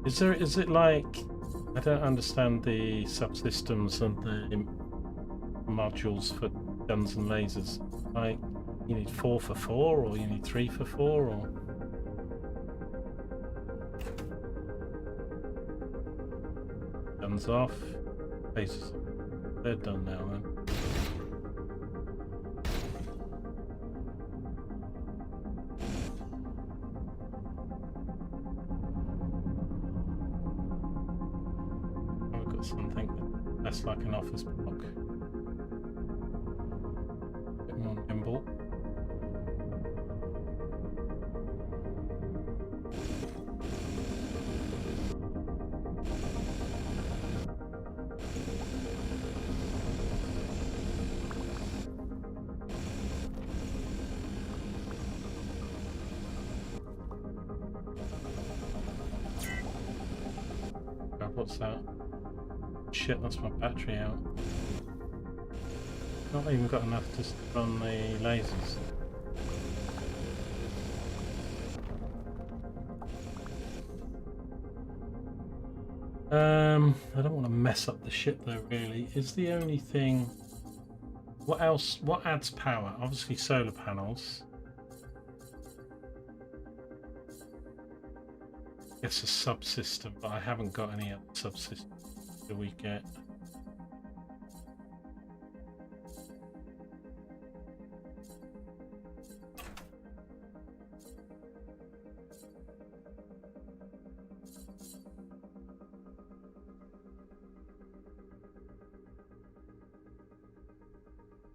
Is it like, I don't understand the subsystems and the modules for guns and lasers. Like, you need 4 for 4, or you need 3 for 4, or... Guns off. Lasers. They're done now then. I've got something that's like an office block. A bit more nimble. What's that? Shit, that's my battery out. Not even got enough to run the lasers. I don't want to mess up the ship though, really. Is the only thing... What else? What adds power? Obviously solar panels. It's a subsystem, but I haven't got any other subsystems that we get.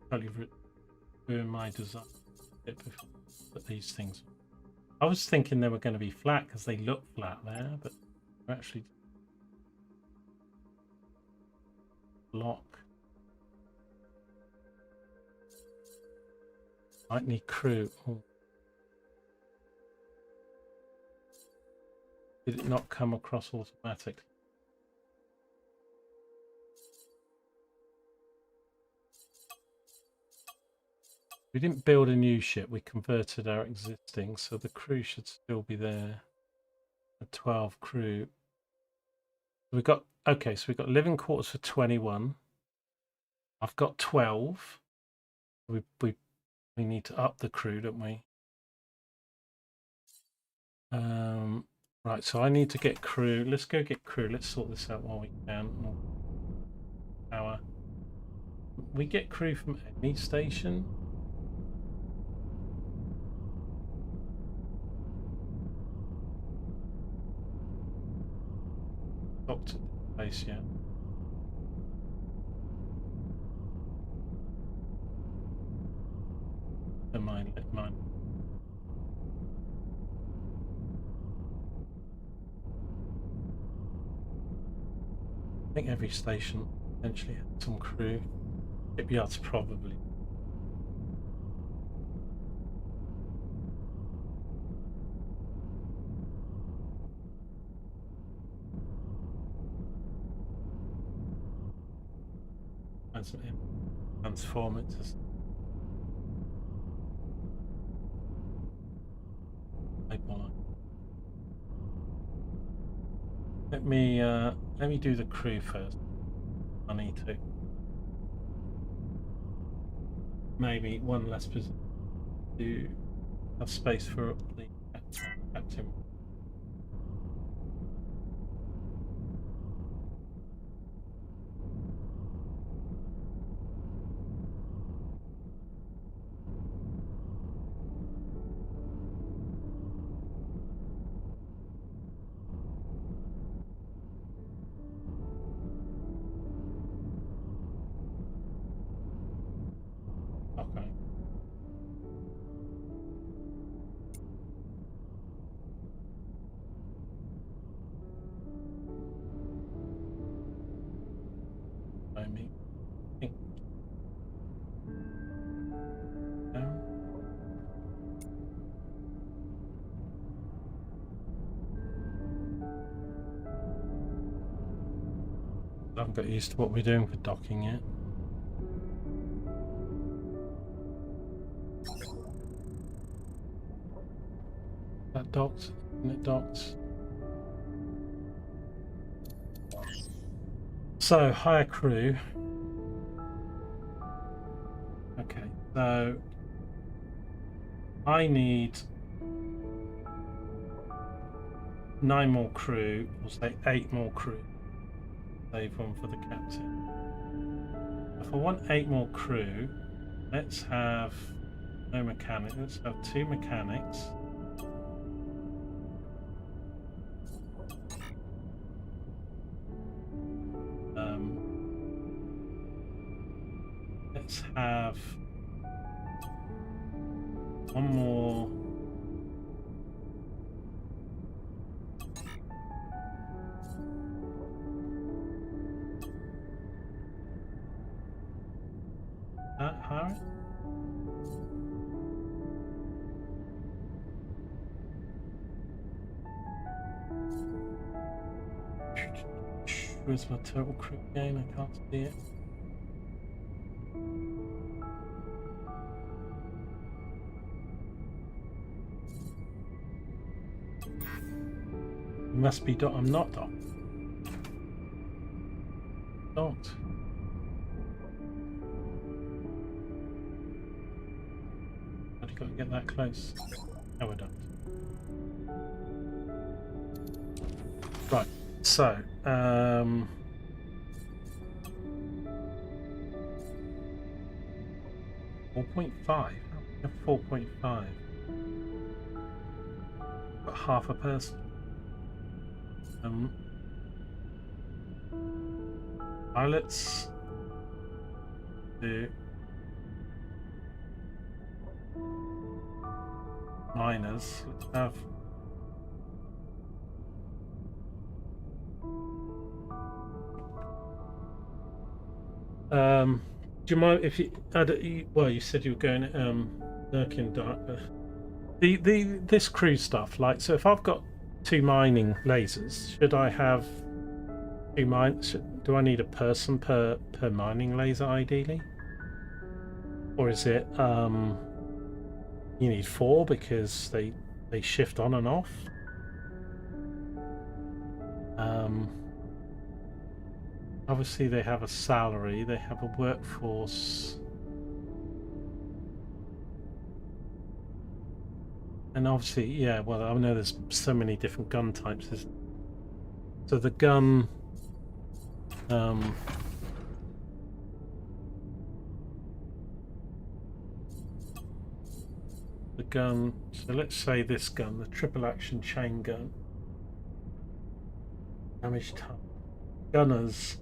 Probably ruin my design a bit before I put these things. I was thinking they were going to be flat because they look flat there, but they're actually block. Might need crew. Oh. Did it not come across automatically? We didn't build a new ship, we converted our existing, so the crew should still be there. A 12 crew. We got, okay, so we've got living quarters for 21. I've got 12. We need to up the crew, don't we? Right, so I need to get crew. Let's go get crew. Let's sort this out while we can. Power. We get crew from any station. mine. I think every station potentially has some crew. Shipyards probably. Transform it to let me do the crew first. I need to maybe one less position to have space for the captain. Okay. I mean, down. I haven't got used to what we're doing for docking yet. That docked, and it docked. So hire crew. Okay, so I need 9 more crew, or say 8 more crew. Save one for the captain. If I want 8 more crew, let's have no mechanics. Let's have 2 mechanics. Let's have 1 more. Hire it? Where's my total crew again? I can't see it. It must be docked. I'm not docked. Docked. But you got to get that close. Now we're docked. Right. So, 4.5. 4.5. Got half a person. Pilots do miners. Let's have do you mind if you well, you said you were going Nurkin Dark. This crew stuff, like, so if I've got 2 mining lasers, should I have 2 mines? Do I need a person per mining laser ideally, or is it you need 4 because they shift on and off? Obviously they have a salary, they have a workforce, and obviously, yeah, well, I know there's so many different gun types. So the gun, so let's say this gun, the triple action chain gun, damage time, gunners.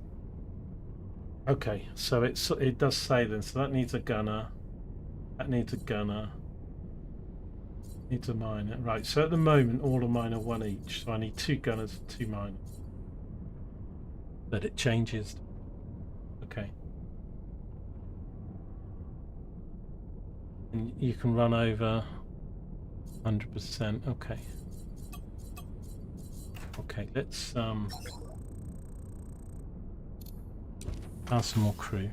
Okay, so it does say then, so that needs a gunner, that needs a gunner, Needs a miner. Right, so at the moment all of mine are one each, so I need 2 gunners and 2 miners. But it changes. Okay. And you can run over 100%. Okay. Okay, let's add some more crew.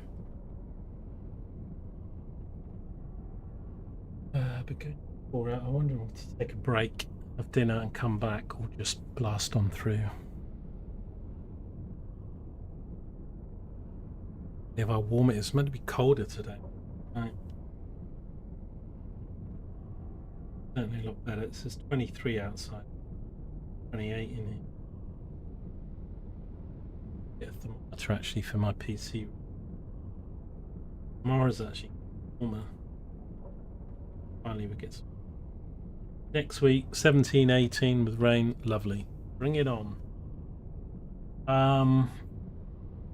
But good. I wonder if to take a break, have dinner and come back, or just blast on through. If I warm it, it's meant to be colder today. Right. Certainly look better. It says 23 outside, 28 in here. Get a thermometer actually for my PC. Tomorrow's actually warmer. Finally we get some. Next week 17, 18 with rain. Lovely. Bring it on.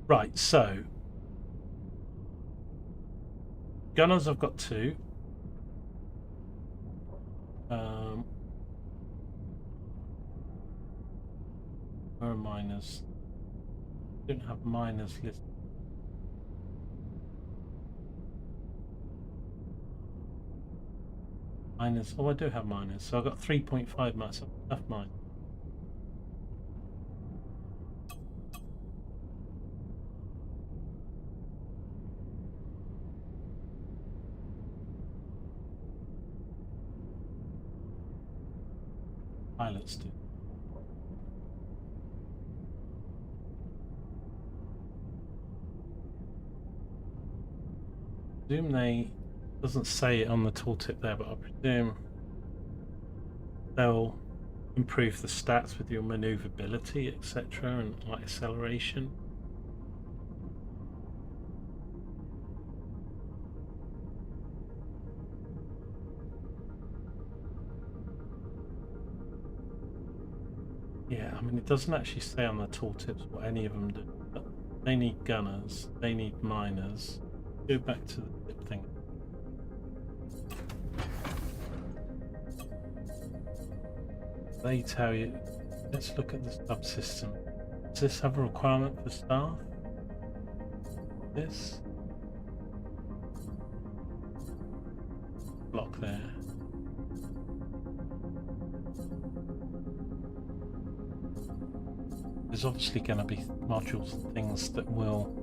Right, so gunners I've got 2. Where are miners? I don't have miners listed. Miners. Oh, I do have miners. So I've got 3.5 miners. Enough miners. Pilots do. I presume they, doesn't say it on the tooltip there, but I presume they'll improve the stats with your maneuverability, etc., and like acceleration. Yeah, I mean, it doesn't actually say on the tooltips what any of them do, but they need gunners, they need miners. Go back to the tip thing. They tell you, let's look at the subsystem. Does this have a requirement for staff? This? Block there. There's obviously going to be modules and things that will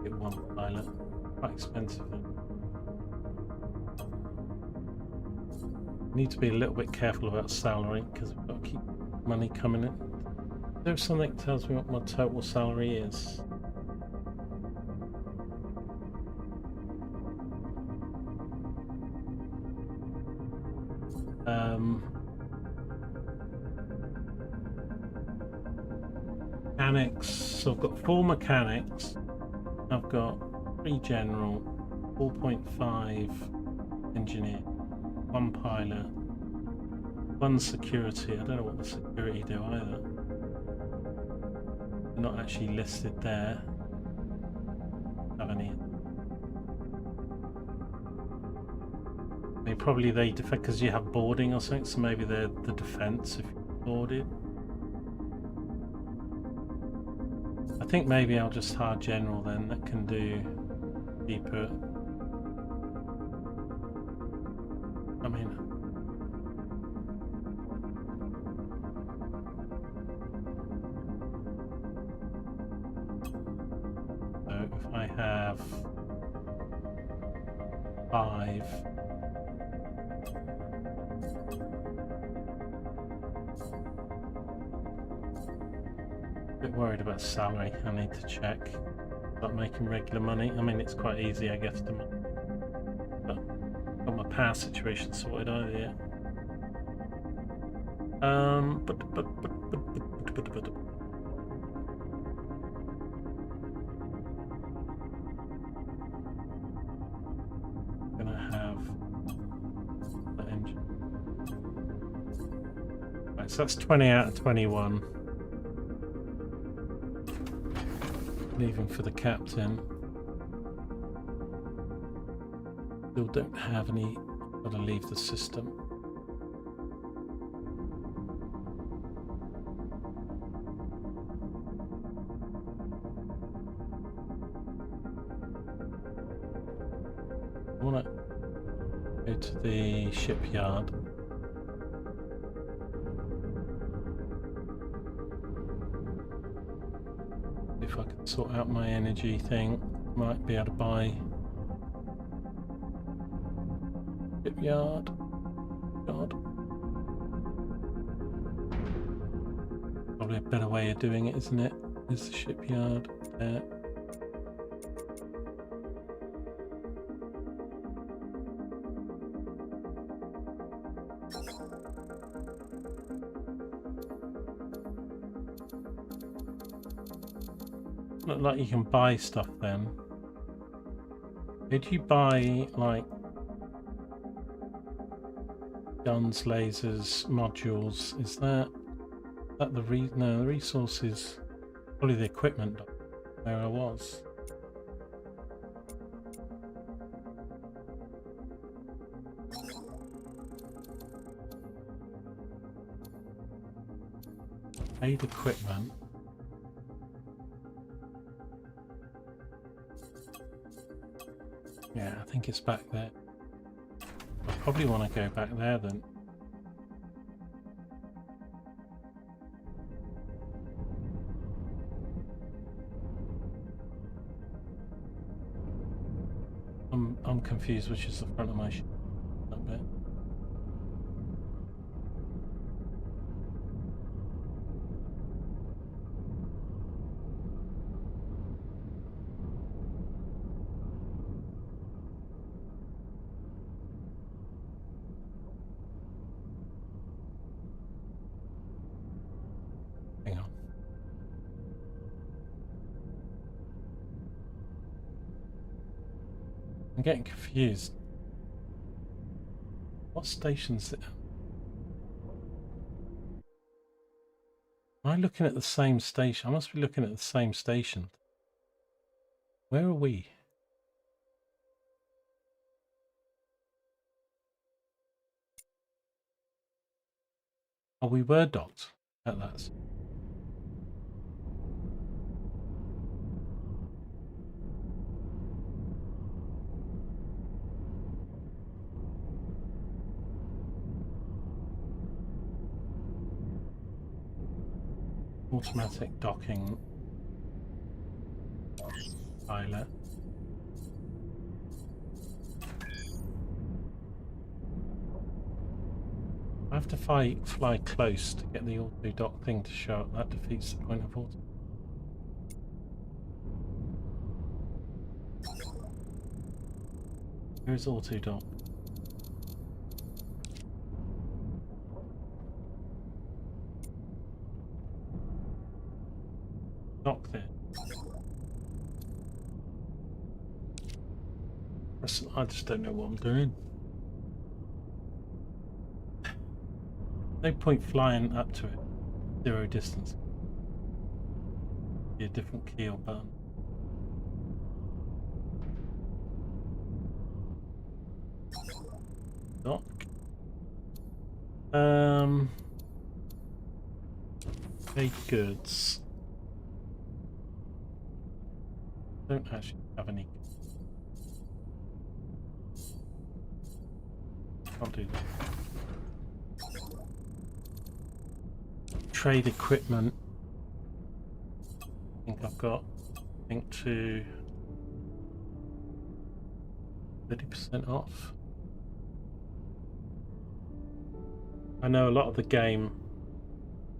get one pilot. Quite expensive then. Need to be a little bit careful about salary because we've got to keep money coming in. There's something that tells me what my total salary is. Mechanics. So I've got 4 mechanics. I've got 3 general, 4.5 engineer, 1 pilot, 1 security. I don't know what the security do either. They're not actually listed there. Have any? I mean, probably they defend because you have boarding or something. So maybe they're the defense if you're boarded. I think maybe I'll just hire general then. That can do deeper. I mean, so if I have 5, a bit worried about salary. I need to check. Start making regular money. I mean, it's quite easy, I guess, to. But got my power situation sorted out yet. Gonna Right, so that's 20 out of 21. Leaving for the captain. Still don't have any. Gotta leave the system. I want to go to the shipyard. If I can sort out my energy thing, might be able to buy shipyard. God. Probably a better way of doing it, isn't it? Is the shipyard there? Look like you can buy stuff then. Did you buy like guns, lasers, modules? Is that the no, the resources? Probably the equipment where I was. Paid equipment. Yeah, I think it's back there. I probably want to go back there then. I'm confused which is the front of my ship. That bit. Hang on. I'm getting confused. What station's it? Am I looking at the same station? I must be looking at the same station. Where are we? Oh, we were docked at that. Automatic docking pilot. I have to fly close to get the auto dock thing to show up. That defeats the point of auto. Where's auto dock? Dock there. I just don't know what I'm doing. No point flying up to it. 0 distance. Be a different key or button. Dock. Paid goods. Don't actually have any. Can't do that. Trade equipment. I think I've got to 30% off. I know a lot of the game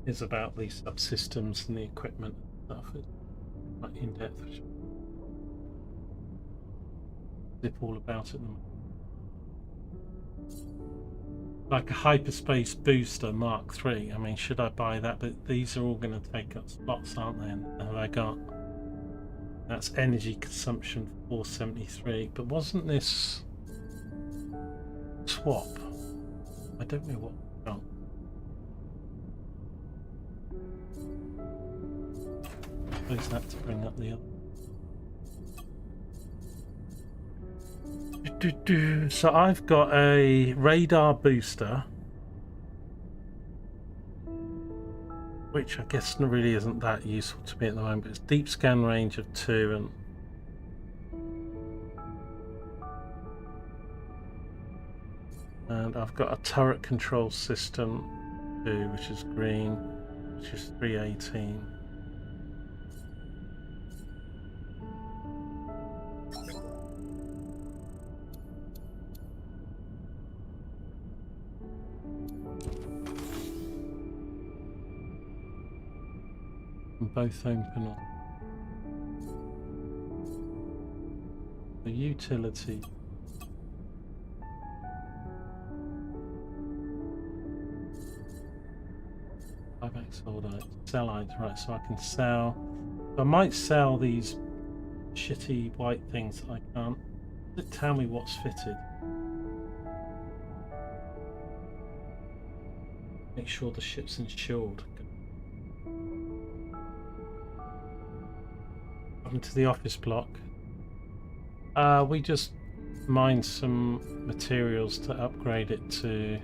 is about these subsystems and the equipment and stuff. It's quite in depth. Zip all about it. Like a hyperspace booster Mark III. I mean, should I buy that? But these are all going to take up slots, aren't they? And have I got? That's energy consumption 473. But wasn't this swap? I don't know what. Oh. Close that to bring up the other. So I've got a radar booster, which I guess really isn't that useful to me at the moment, but it's deep scan range of 2 and I've got a turret control system 2, which is green, which is 318. And both open on the utility. Sellites, right, so I can sell. I might sell these shitty white things that I can't. Does it tell me what's fitted? Make sure the ship's insured. Welcome to the office block. We just mined some materials to upgrade it to.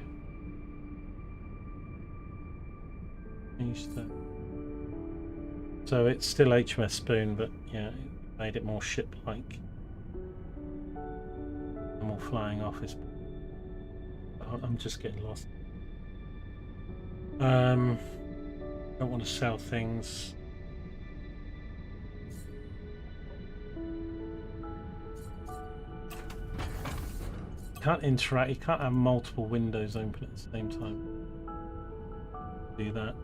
So it's still HMS Spoon, but yeah, it made it more ship-like. And more flying office. I'm just getting lost. Don't want to sell things. Can't interact. You can't have multiple windows open at the same time. Do that.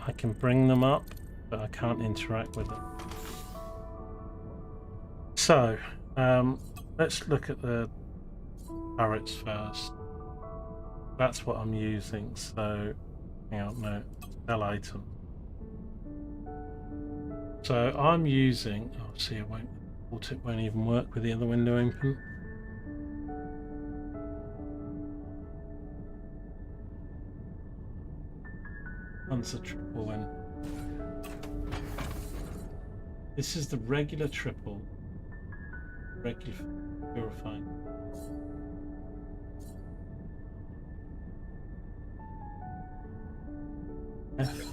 I can bring them up, but I can't interact with them. So let's look at the turrets first. That's what I'm using. So hang on, no, sell item. So I'm using. Oh, see, it won't even work with the other window open. Once a triple win. This is the regular triple. Regular purifying. F.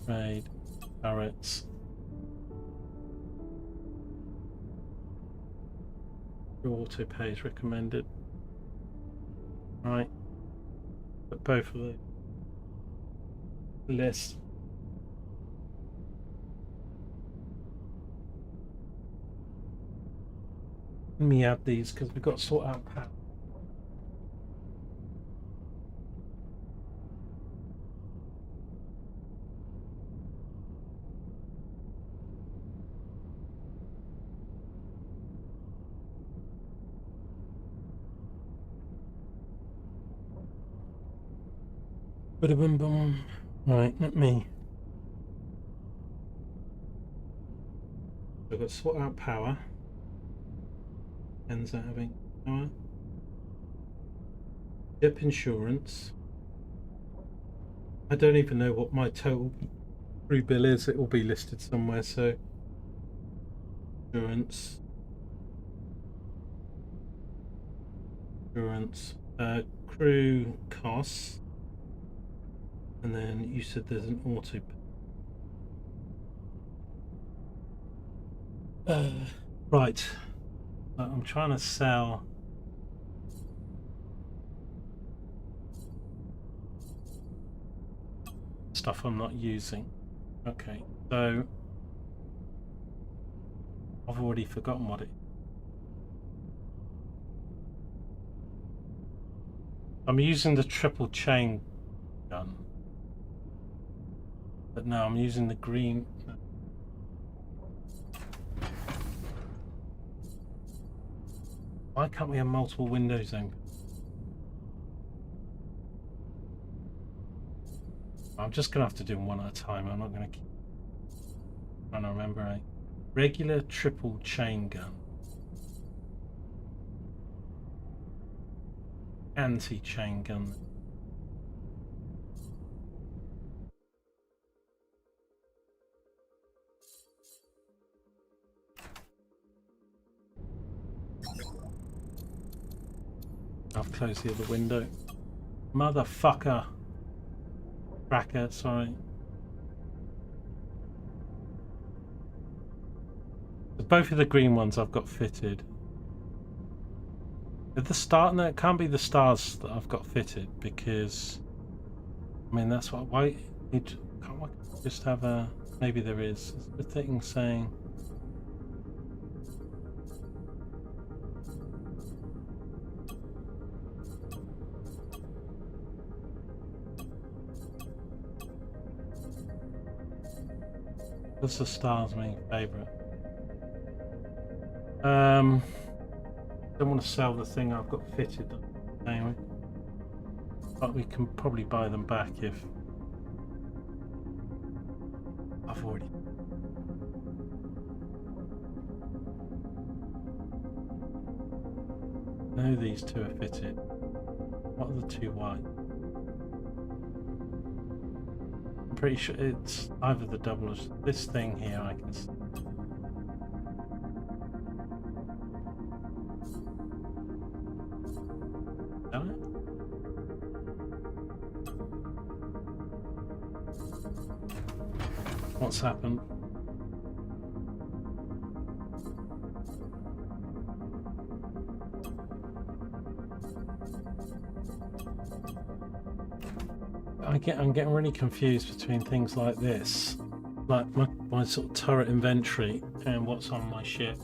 Raid. Turrets. Auto pay is recommended. Right. But both of the list. Let me add these because we've got to sort out power. Boom, boom. Right, let me. I've got to sort out power. Ends out having power. Ship insurance. I don't even know what my total crew bill is. It will be listed somewhere. So insurance. Crew costs. And then you said there's an auto. Right. I'm trying to sell. Stuff I'm not using. Okay, so I've already forgotten what it. I'm using the triple chain gun. But now I'm using the green. Why can't we have multiple windows open? I'm just going to have to do them one at a time. I'm not going to keep trying to remember a regular triple chain gun. Anti-chain gun. I've closed the other window. Motherfucker. Cracker, sorry. Both of the green ones I've got fitted. At the start, no, it can't be the stars that I've got fitted because, I mean, that's what. Why can't I just have a? Maybe there is. It's the thing saying. What's the stars mean? Favorite. Don't want to sell the thing I've got fitted anyway, but we can probably buy them back if I've already. No, these two are fitted. What are the two white? I'm pretty sure it's either the double or this thing here. I can see. What's happened? I'm getting really confused between things like this, like my sort of turret inventory and what's on my ship.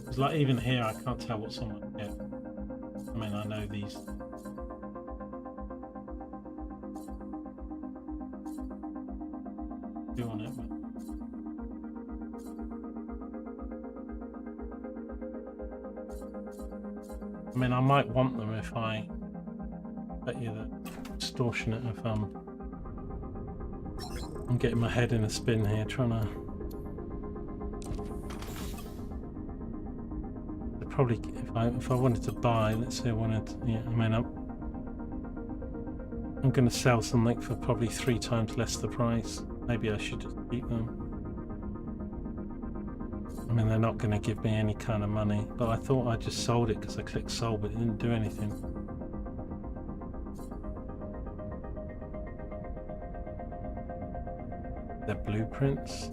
It's like even here I can't tell what's on my ship. I mean, I know these. On it, but I mean, I might want them if I bet you that extortionate if I'm getting my head in a spin here trying to probably if I wanted to buy, let's say I wanted, yeah, I mean I'm going to sell something for probably 3 times less the price. Maybe I should just keep them. I mean, they're not going to give me any kind of money, but I thought I just sold it because I clicked sold, but it didn't do anything. They're blueprints.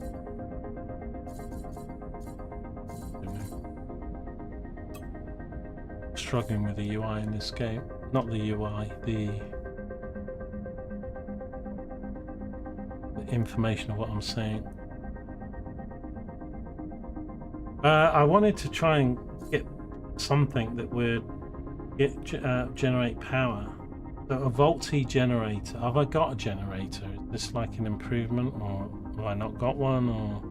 Struggling with the UI in this game. Not the UI, the information of what I'm saying. I wanted to try and get something that would generate power. So a Volti generator. Have I got a generator? Is this like an improvement, or have I not got one? Or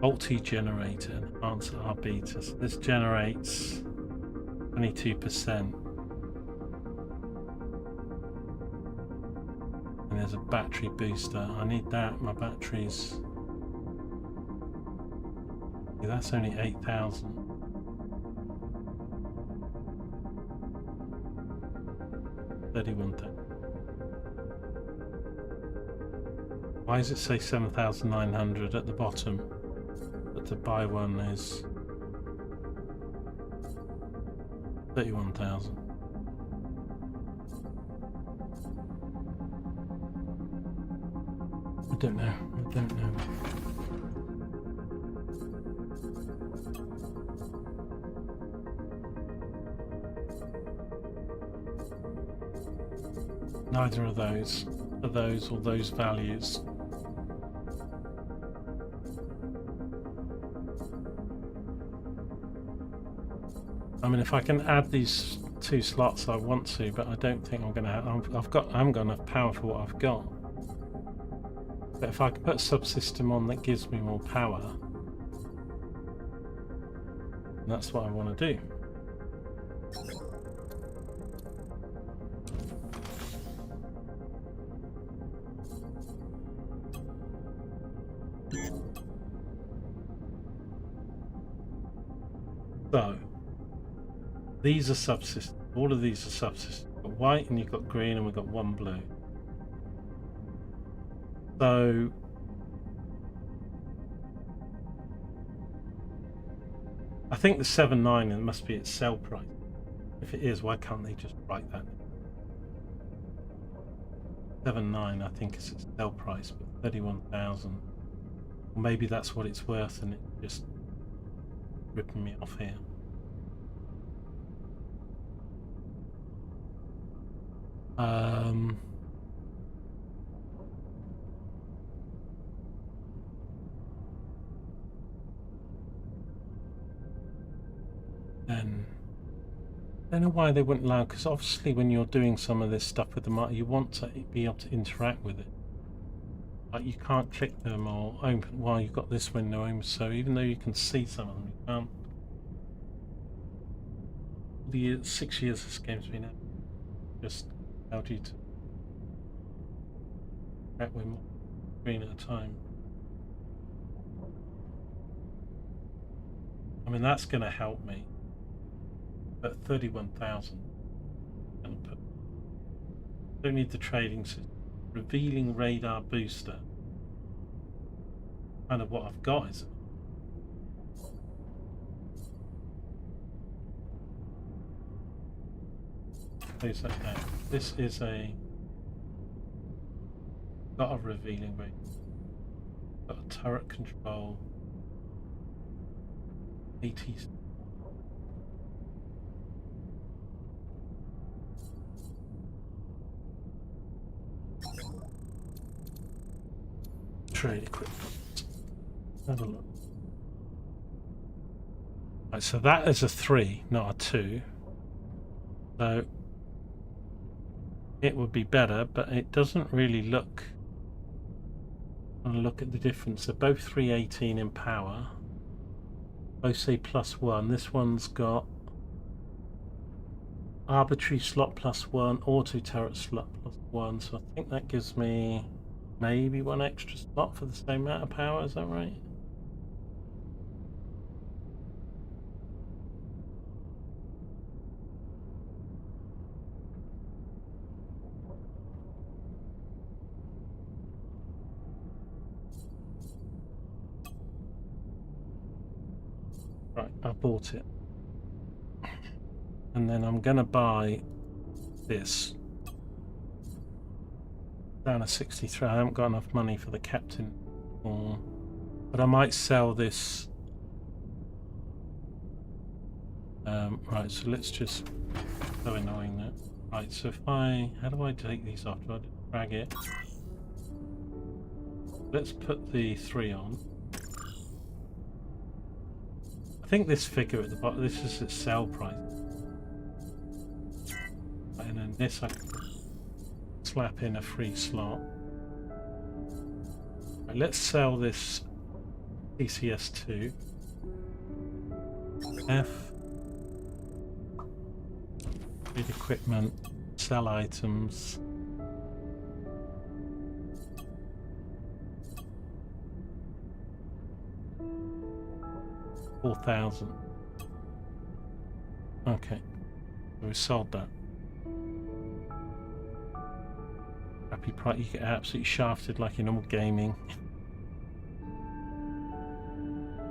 Volti generator, enhance R beta. So this generates 22%. And there's a battery booster. I need that. My batteries. Yeah, that's only 8,000. 31,000. Why does it say 7,900 at the bottom? But to buy one is 31,000. I don't know. I don't know. Neither of those are those or those values. I mean, if I can add these 2 slots, I want to, but I don't think I'm going to have. I haven't got enough power for what I've got. But if I can put a subsystem on that gives me more power, that's what I want to do. So these are subsystems. All of these are subsystems. You've got white and you've got green, and we've got 1 blue. So I think the 7.9 it must be its sell price. If it is, why can't they just write that? 7.9 I think is its sell price, but 31,000. Or maybe that's what it's worth and it's just ripping me off here. Then I don't know why they wouldn't allow, because obviously when you're doing some of this stuff with the market, you want to be able to interact with it. Like you can't click them or open while you've got this window open, so even though you can see some of them, you can't. The 6 years this game's been out, just allowed you to interact with more screen at a time. I mean, that's going to help me. But 31,000. Don't need the trading system. Revealing radar booster. Kind of what I've got, isn't it? Close that down. This is got a revealing radar. Got a turret control. 80s. Trade equipment. Have a look. Right, so that is a 3, not a 2. So it would be better, but it doesn't really look. I'm gonna look at the difference. They're both 318 in power. Both say +1. This one's got arbitrary slot +1, auto turret slot +1. So I think that gives me maybe one extra slot for the same amount of power. Is that right? Right, I bought it. And then I'm going to buy this. Down to 63. I haven't got enough money for the captain. But I might sell this. Right, so let's just. So annoying that. Right, so if I. How do I take these off? Do I drag it? Let's put the 3 on. I think this figure at the bottom, this is its sell price. And then this I can slap in a free slot. Right, let's sell this TCS2. F. Trade equipment. Sell items. $4,000. Okay, we sold that. Crappy price. You get absolutely shafted like in normal gaming.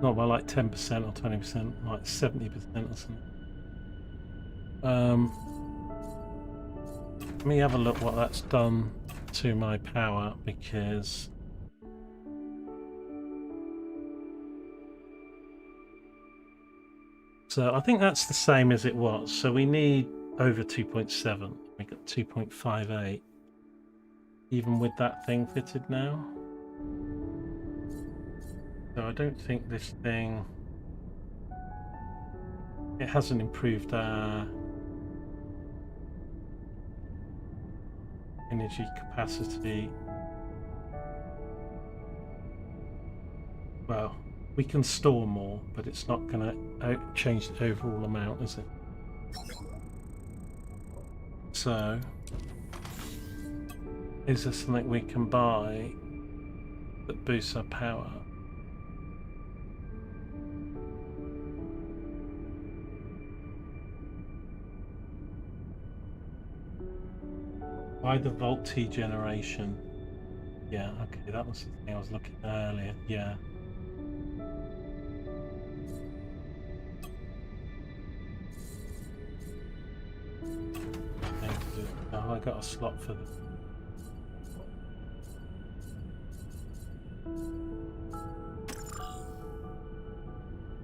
Not by like 10% or 20%, like 70% or something. Let me have a look what that's done to my power, because so I think that's the same as it was. So we need over 2.7. We got 2.58. Even with that thing fitted now. So I don't think this thing. It hasn't improved our energy capacity. Well, we can store more, but it's not going to change the overall amount, is it? So, is there something we can buy that boosts our power? Why the Volt T generation? Yeah, okay, that was the thing I was looking at earlier. Yeah. have I got a slot for this?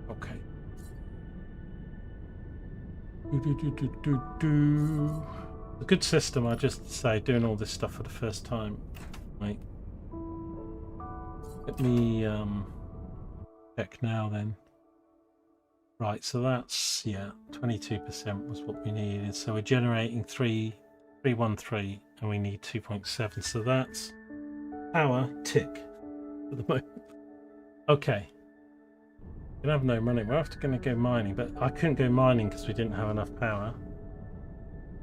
Okay. A good system, I just say, doing all this stuff for the first time. Right. Let me check now then. Right, so that's, yeah, 22% was what we needed. So we're generating 313 and we need 2.7. So that's power tick for the moment. Okay. We have no money. We're after going to go mining, but I couldn't go mining because we didn't have enough power.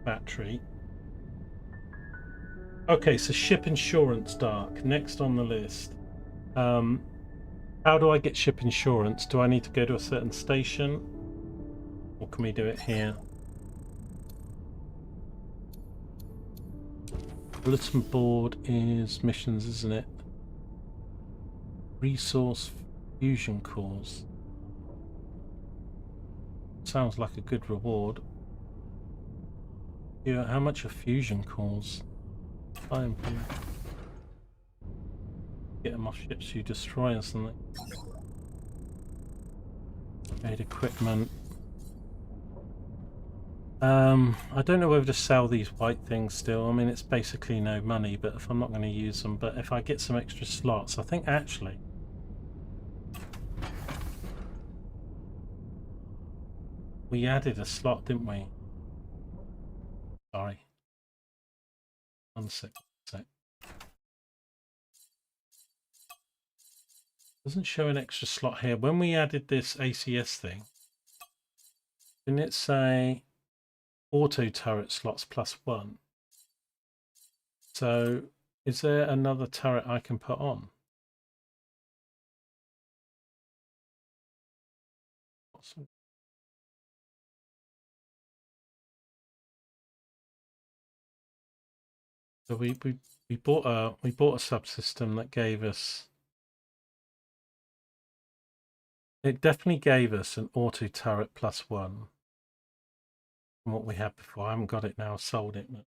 Battery. Okay, so ship insurance, Dark. Next on the list. How do I get ship insurance? Do I need to go to a certain station? Or can we do it here? Bulletin board is missions, isn't it? Resource fusion cores. Sounds like a good reward. Yeah, how much are fusion cores? Get them off ships you destroy or something. Trade equipment. I don't know whether to sell these white things still. I mean, it's basically no money, but if I'm not going to use them, but if I get some extra slots, I think actually we added a slot, didn't we? Sorry. 1 sec. Doesn't show an extra slot here. When we added this ACS thing, didn't it say auto turret slots +1? So is there another turret I can put on? Awesome. So we bought a subsystem that gave us, it definitely gave us an auto turret +1 from what we had before. I haven't got it now, sold it. But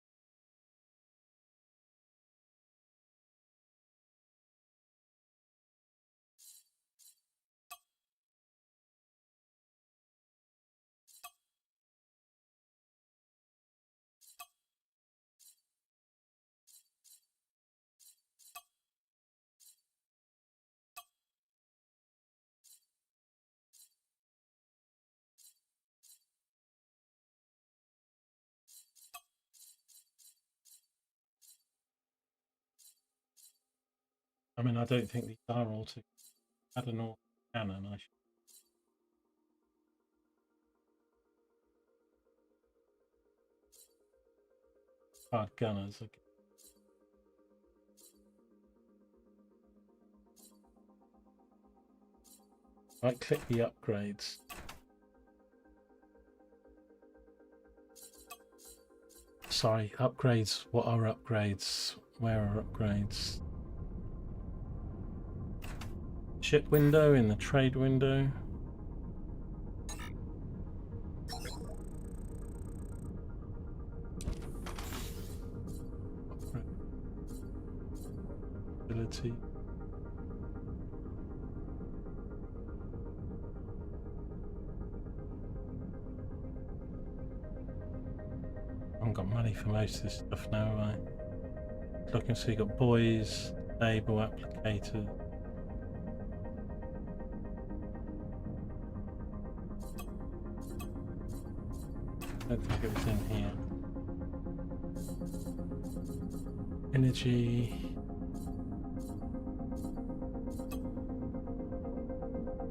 I mean, I don't think these are auto. I don't know. Cannon. I should. Hard gunners. Okay. Right, click the upgrades. Sorry, upgrades. What are upgrades? Where are upgrades? Ship window, in the trade window. Ability. I haven't got money for most of this stuff now, have I? Looking, so you got boys, label, applicator. I don't think it was in here. Energy.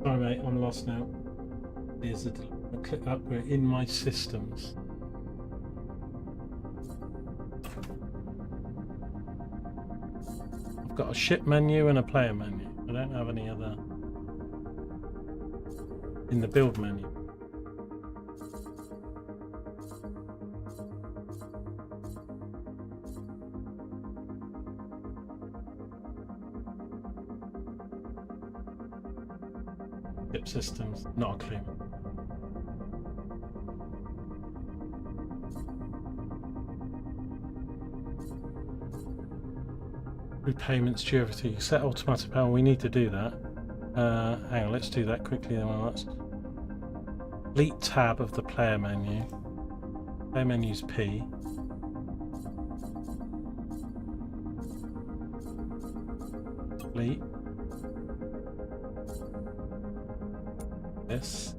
Sorry mate, I'm lost now. There's a click upgrade in my systems. I've got a ship menu and a player menu. I don't have any other in the build menu. Ship systems, not a clue. Repayments durability. Set automatic power. We need to do that. Hang on, let's do that quickly then. Well, that's delete tab of the player menu. Player menu's P. Delete. This.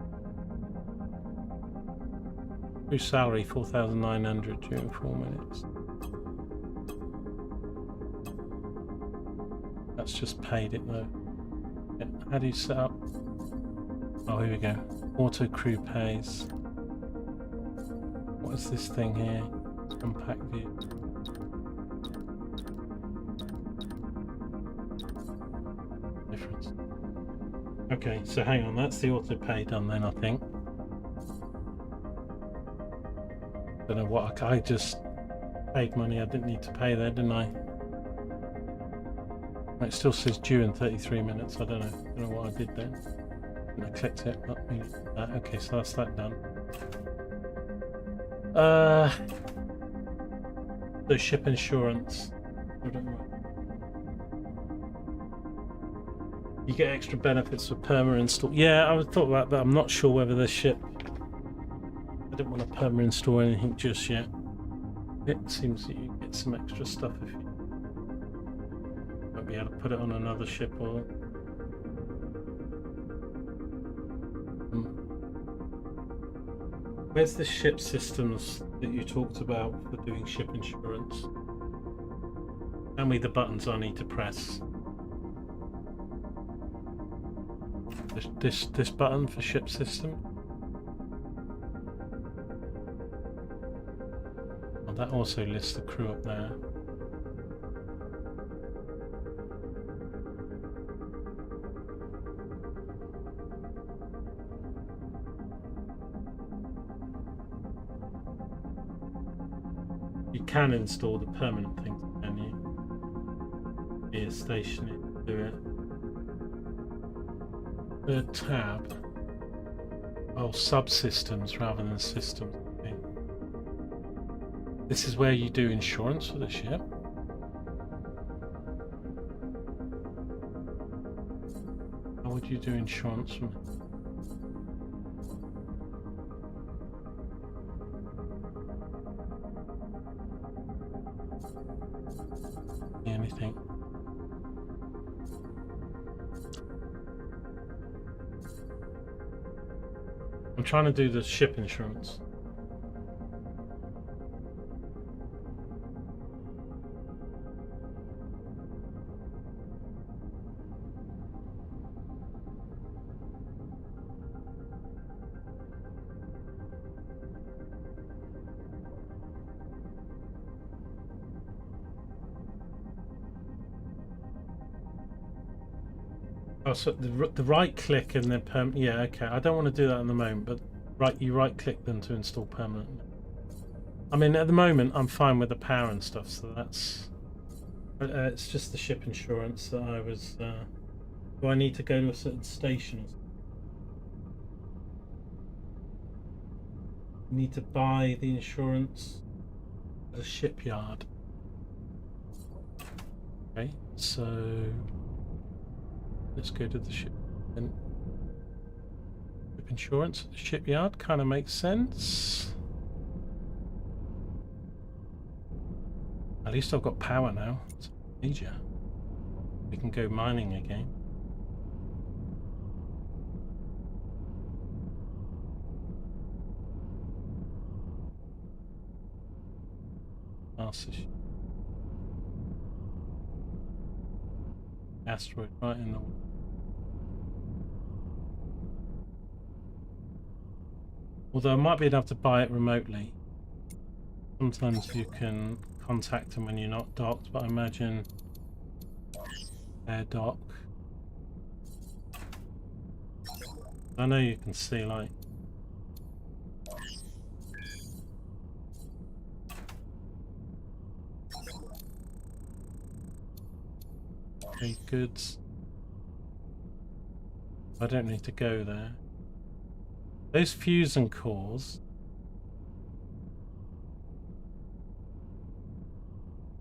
True salary 4,900 during 4 minutes. That's just paid it though. Yeah. How do you set up? Oh, here we go. Auto crew pays. What is this thing here? Compact view. Difference. Okay, so hang on, that's the auto pay done then, I think. Don't know what I just paid money I didn't need to pay there, didn't I? It still says due in 33 minutes. I don't know what I did there. And I clicked it. Okay, so that's that done. The ship insurance. I don't know. You get extra benefits for perma install. Yeah, I would thought that, but I'm not sure whether the ship. I don't want to perma install anything just yet. It seems that you get some extra stuff if you might be able to put it on another ship or. Where's the ship systems that you talked about for doing ship insurance? Tell me the buttons I need to press. This button for ship system. Oh, that also lists the crew up there. You can install the permanent things, can you? Be a stationary to do it. Third tab. Oh, subsystems rather than systems. Okay. This is where you do insurance for the ship. How would you do insurance from it? Anything. I'm trying to do the ship insurance. Oh, so the right click and then permanent. Yeah, okay. I don't want to do that at the moment, but you right click them to install permanent. I mean, at the moment, I'm fine with the power and stuff, so that's. It's just the ship insurance that I was. Do I need to go to a certain station? You need to buy the insurance at a shipyard. Okay, so. Let's go to the ship. And ship insurance at the shipyard kind of makes sense. At least I've got power now. It's major. We can go mining again. Asteroid right in the way. Although I might be able to buy it remotely. Sometimes you can contact them when you're not docked, but I imagine air dock. I know you can see like okay, goods. I don't need to go there. Those fusion cores.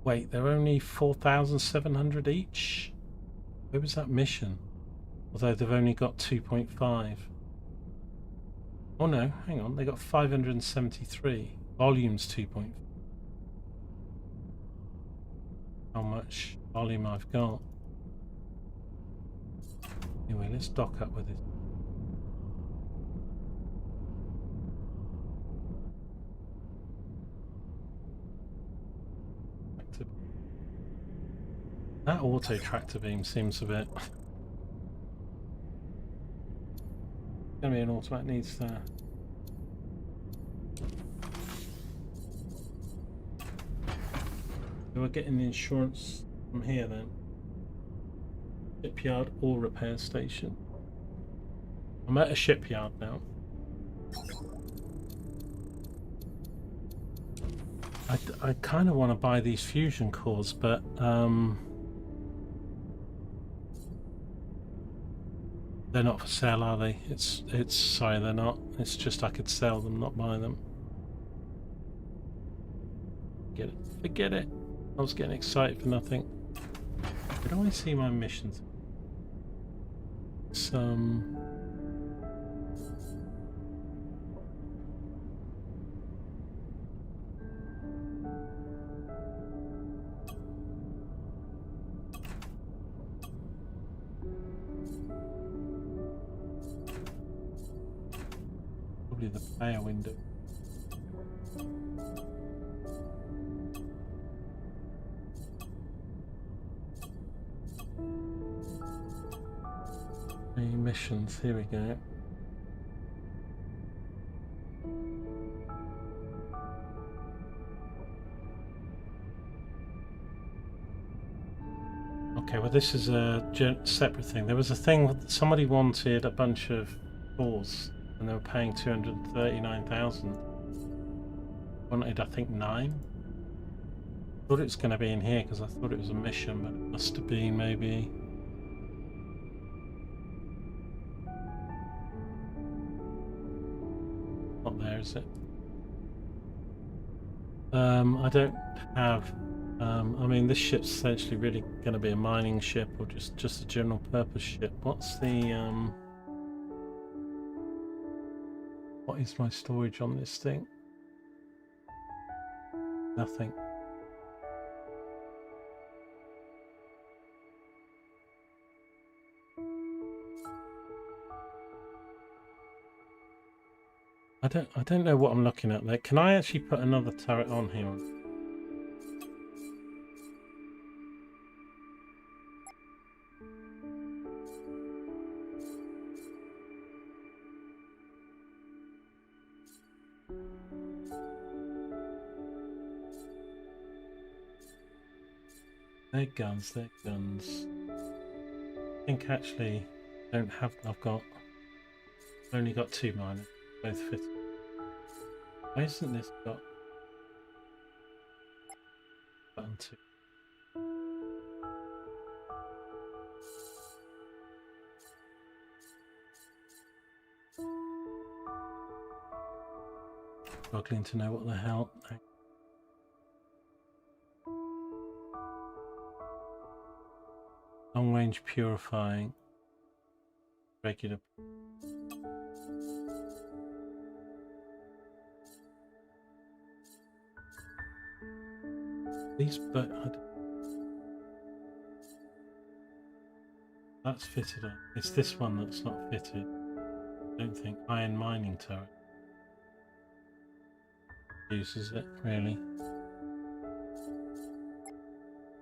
Wait, they're only 4,700 each? Where was that mission? Although they've only got 2.5. Oh no, hang on, they got 573. Volume's 2.5. How much volume I've got. Anyway, let's dock up with it. That auto tractor beam seems a bit. Gonna be an automatic needs there. So we're getting the insurance from here then. Shipyard or repair station. I'm at a shipyard now. I kind of want to buy these fusion cores, but they're not for sale, are they? It's sorry, they're not. It's just I could sell them, not buy them. Forget it. I was getting excited for nothing. Where do I see my missions? Some. Probably the player window. Missions, here we go. Okay, well this is a separate thing. There was a thing, somebody wanted a bunch of cores and they were paying 239,000. Wanted, I think, 9. Thought it was going to be in here because I thought it was a mission, but it must have been maybe. Not there, is it? I don't have. I mean, this ship's essentially really going to be a mining ship or just a general purpose ship. What's the what is my storage on this thing? Nothing. I don't know what I'm looking at there. Can I actually put another turret on here? They're guns, they're guns. I think actually I don't have. I've only got 2 miners, both fit. Why isn't this got button 2? Struggling to know what the hell. Long range purifying. Regular. These, but that's fitted on. It's this one that's not fitted. I don't think iron mining turret uses it really.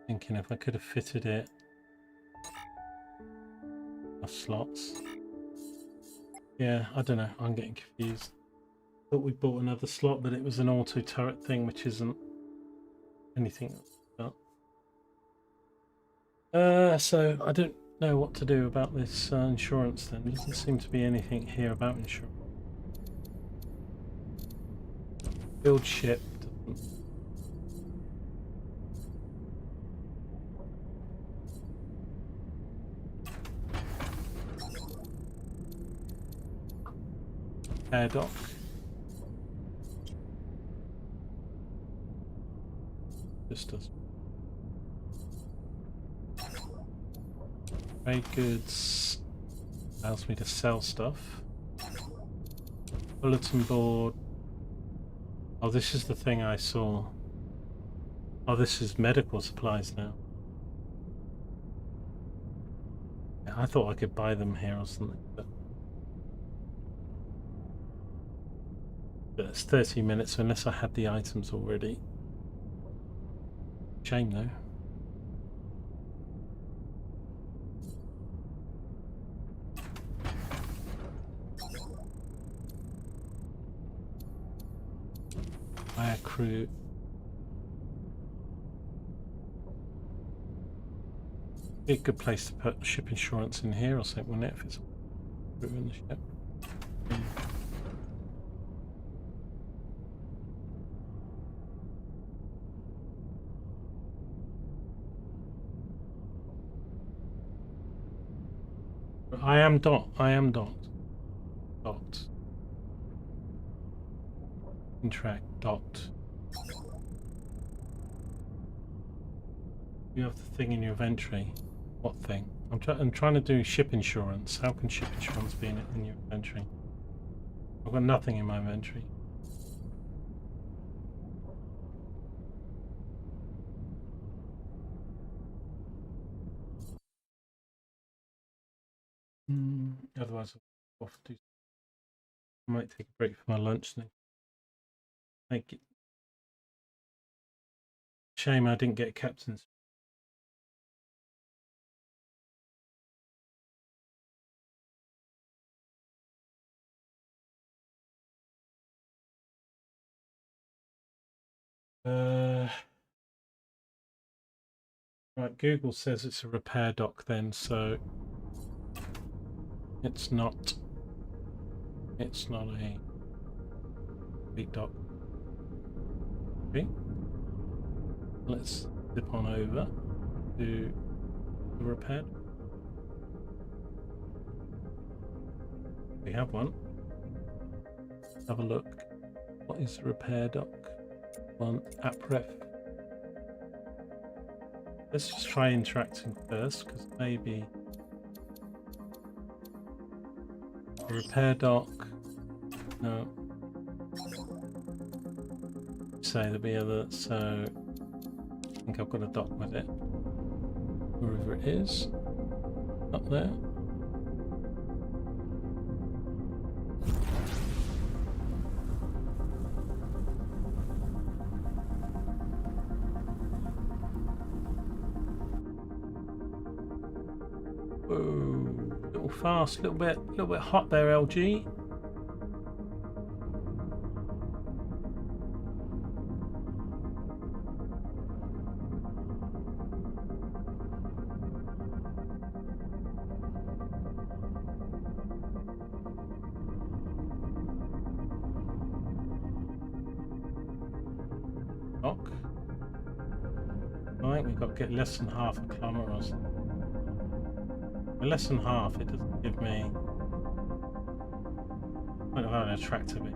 Thinking if I could have fitted it off slots. Yeah, I don't know. I'm getting confused. Thought we bought another slot, but it was an auto turret thing, which isn't anything else. So I don't know what to do about this insurance then. There doesn't seem to be anything here about insurance. Build ship. Air dock. Just does. Trade goods allows me to sell stuff. Bulletin board. Oh, this is the thing I saw. Oh, this is medical supplies now. Yeah, I thought I could buy them here or something, but it's 30 minutes unless I had the items already. Shame though. Hire crew. Be a good place to put ship insurance in here or something, wouldn't it, if it's crew in the ship. I am docked. Docked. Interact docked. You have the thing in your inventory. What thing? I'm trying to do ship insurance. How can ship insurance be in your inventory? I've got nothing in my inventory. Otherwise, I'll have to do. I might take a break for my lunch then. Thank you. Shame I didn't get captain's. Right, Google says it's a repair dock then, so it's not a fleet dock. Okay. Let's zip on over to the repair. We have one. Have a look. What is the repair dock? One app ref. Let's just try interacting first, because maybe the repair dock. No. Say there'll be other. So I think I've got a dock with it. Wherever it is, up there. Whoa, a little fast, a little bit hot there, LG. Dock. I think we've got to get less than half a kilometre or something. Less than half, it doesn't give me. I don't know how to attract a bit.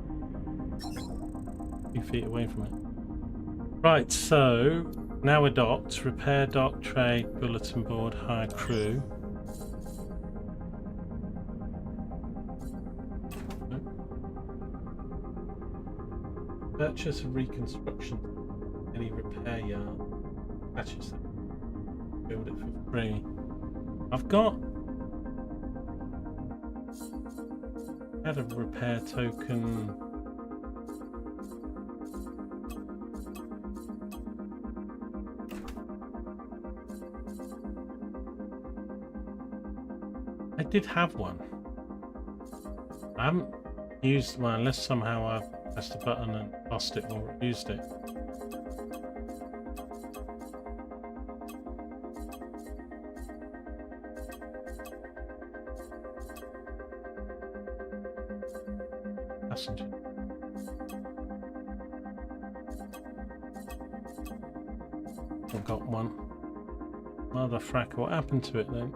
2 feet away from it. Right, so now we're docked. Repair dock, trade, bulletin board, hire crew. Purchase and reconstruction. Any repair yard. Patches them. Build it for free. I've got. Add a repair token. I did have one. I haven't used one unless somehow I've pressed a button and lost it or used it. Passenger. I've got one. Mother fracker, what happened to it then?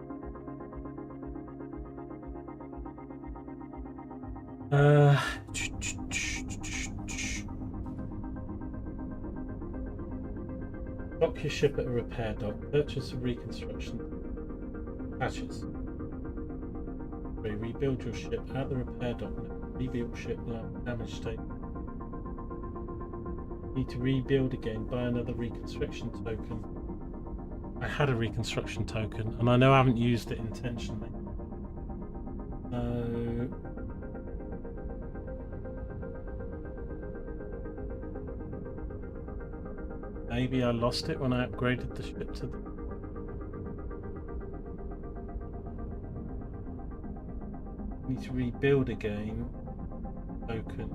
Dock your ship at a repair dock. Purchase a reconstruction. Patches. 3. Rebuild your ship at the repair dock. Rebuild ship now. Damage state. Need to rebuild again. Buy another reconstruction token. I had a reconstruction token, and I know I haven't used it intentionally. Maybe I lost it when I upgraded the ship to the... Need to rebuild again. Token.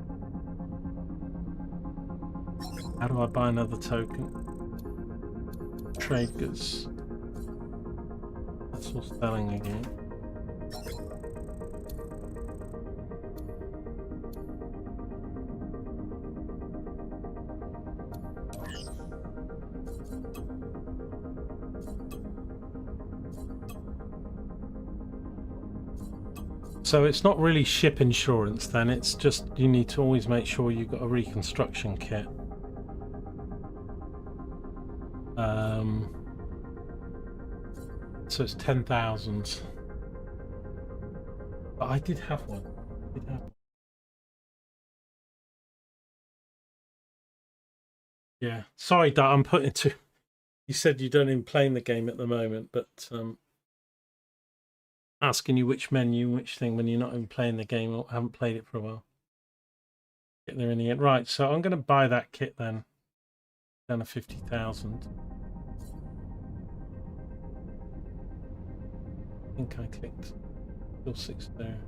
How do I buy another token? Trade goods. That's all selling again. So it's not really ship insurance then, it's just you need to always make sure you've got a reconstruction kit. So it's 10,000. But I did have one. Yeah. Sorry, Dad, I'm putting to... You said you don't even play the game at the moment, but asking you which menu, which thing, when you're not even playing the game or haven't played it for a while. Get there in the end. Right, so I'm going to buy that kit then. Down to 50,000. I think I clicked. Still 6 there.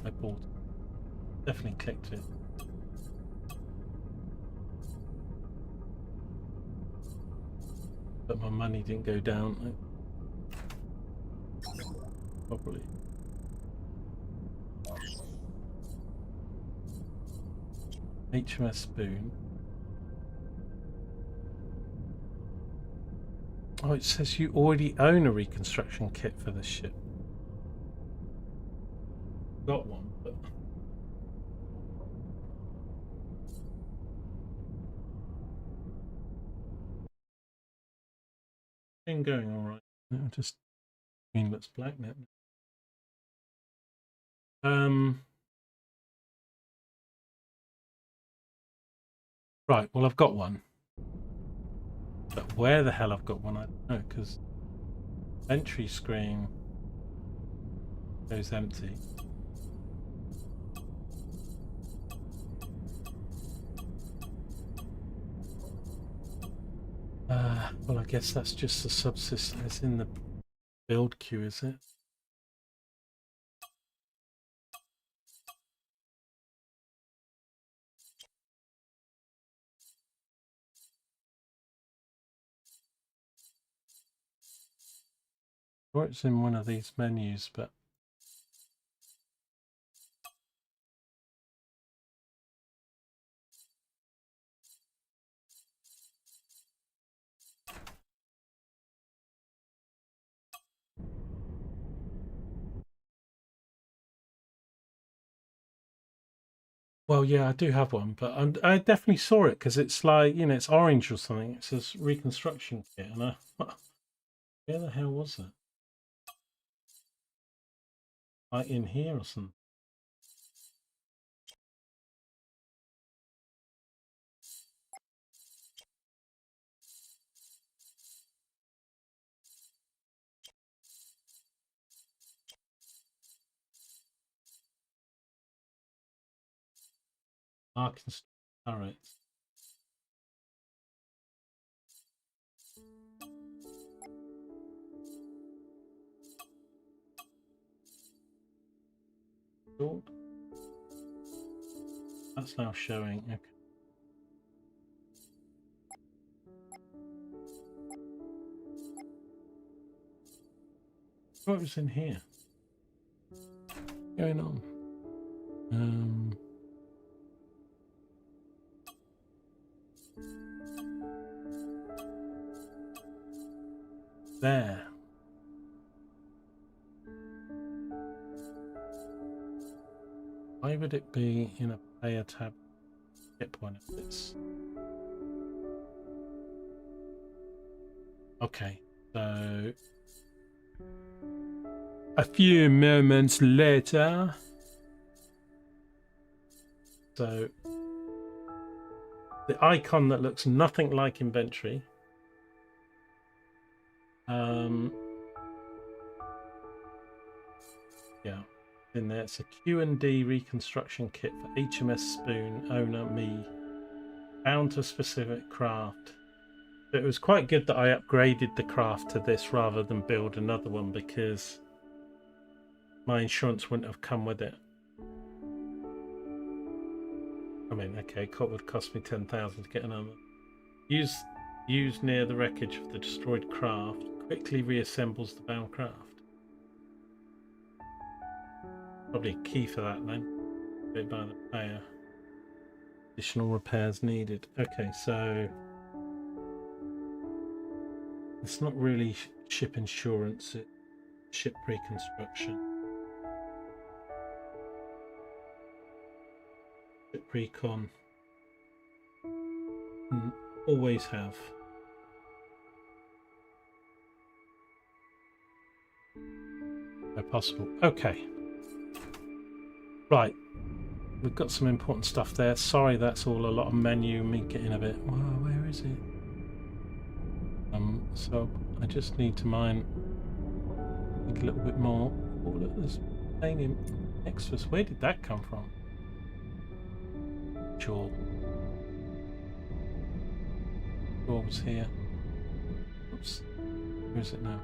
I bought it. Definitely clicked it. But my money didn't go down. Probably. HMS Spoon. Oh, it says you already own a reconstruction kit for this ship. Got one, but... Been going alright. No, just green looks black now. Right, well I've got one. But where the hell I've got one, I don't know, because entry screen goes empty. Well, I guess that's just the subsystem. It's in the build queue, is it? Or it's in one of these menus, but well, yeah, I do have one, but I definitely saw it because it's like, you know, it's orange or something. It says reconstruction kit, and I, where the hell was it? Like in here or something? Arkansas turrets. That's now showing. Okay. What was in here? What's going on? There. Why would it be in a player tab? Get one if it's... Okay, so a few moments later. So the icon that looks nothing like inventory. Yeah, in there. It's a Q&D reconstruction kit for HMS Spoon owner me. Bound to specific craft. It was quite good that I upgraded the craft to this rather than build another one, because my insurance wouldn't have come with it. I mean, okay, it would cost me 10,000 to get another. Used near the wreckage of the destroyed craft. Quickly reassembles the bound craft. Probably a key for that then. Bit by the player. Additional repairs needed. Okay, so it's not really ship insurance, it's ship reconstruction. Ship recon. Always have. No possible. Okay. Right. We've got some important stuff there. Sorry, that's all a lot of menu. Me getting a bit. Whoa, where is it? So I just need to mine. Think a little bit more. Oh, look, there's titanium extras. Where did that come from? Jaw. Jaw was here. Oops. Where is it now?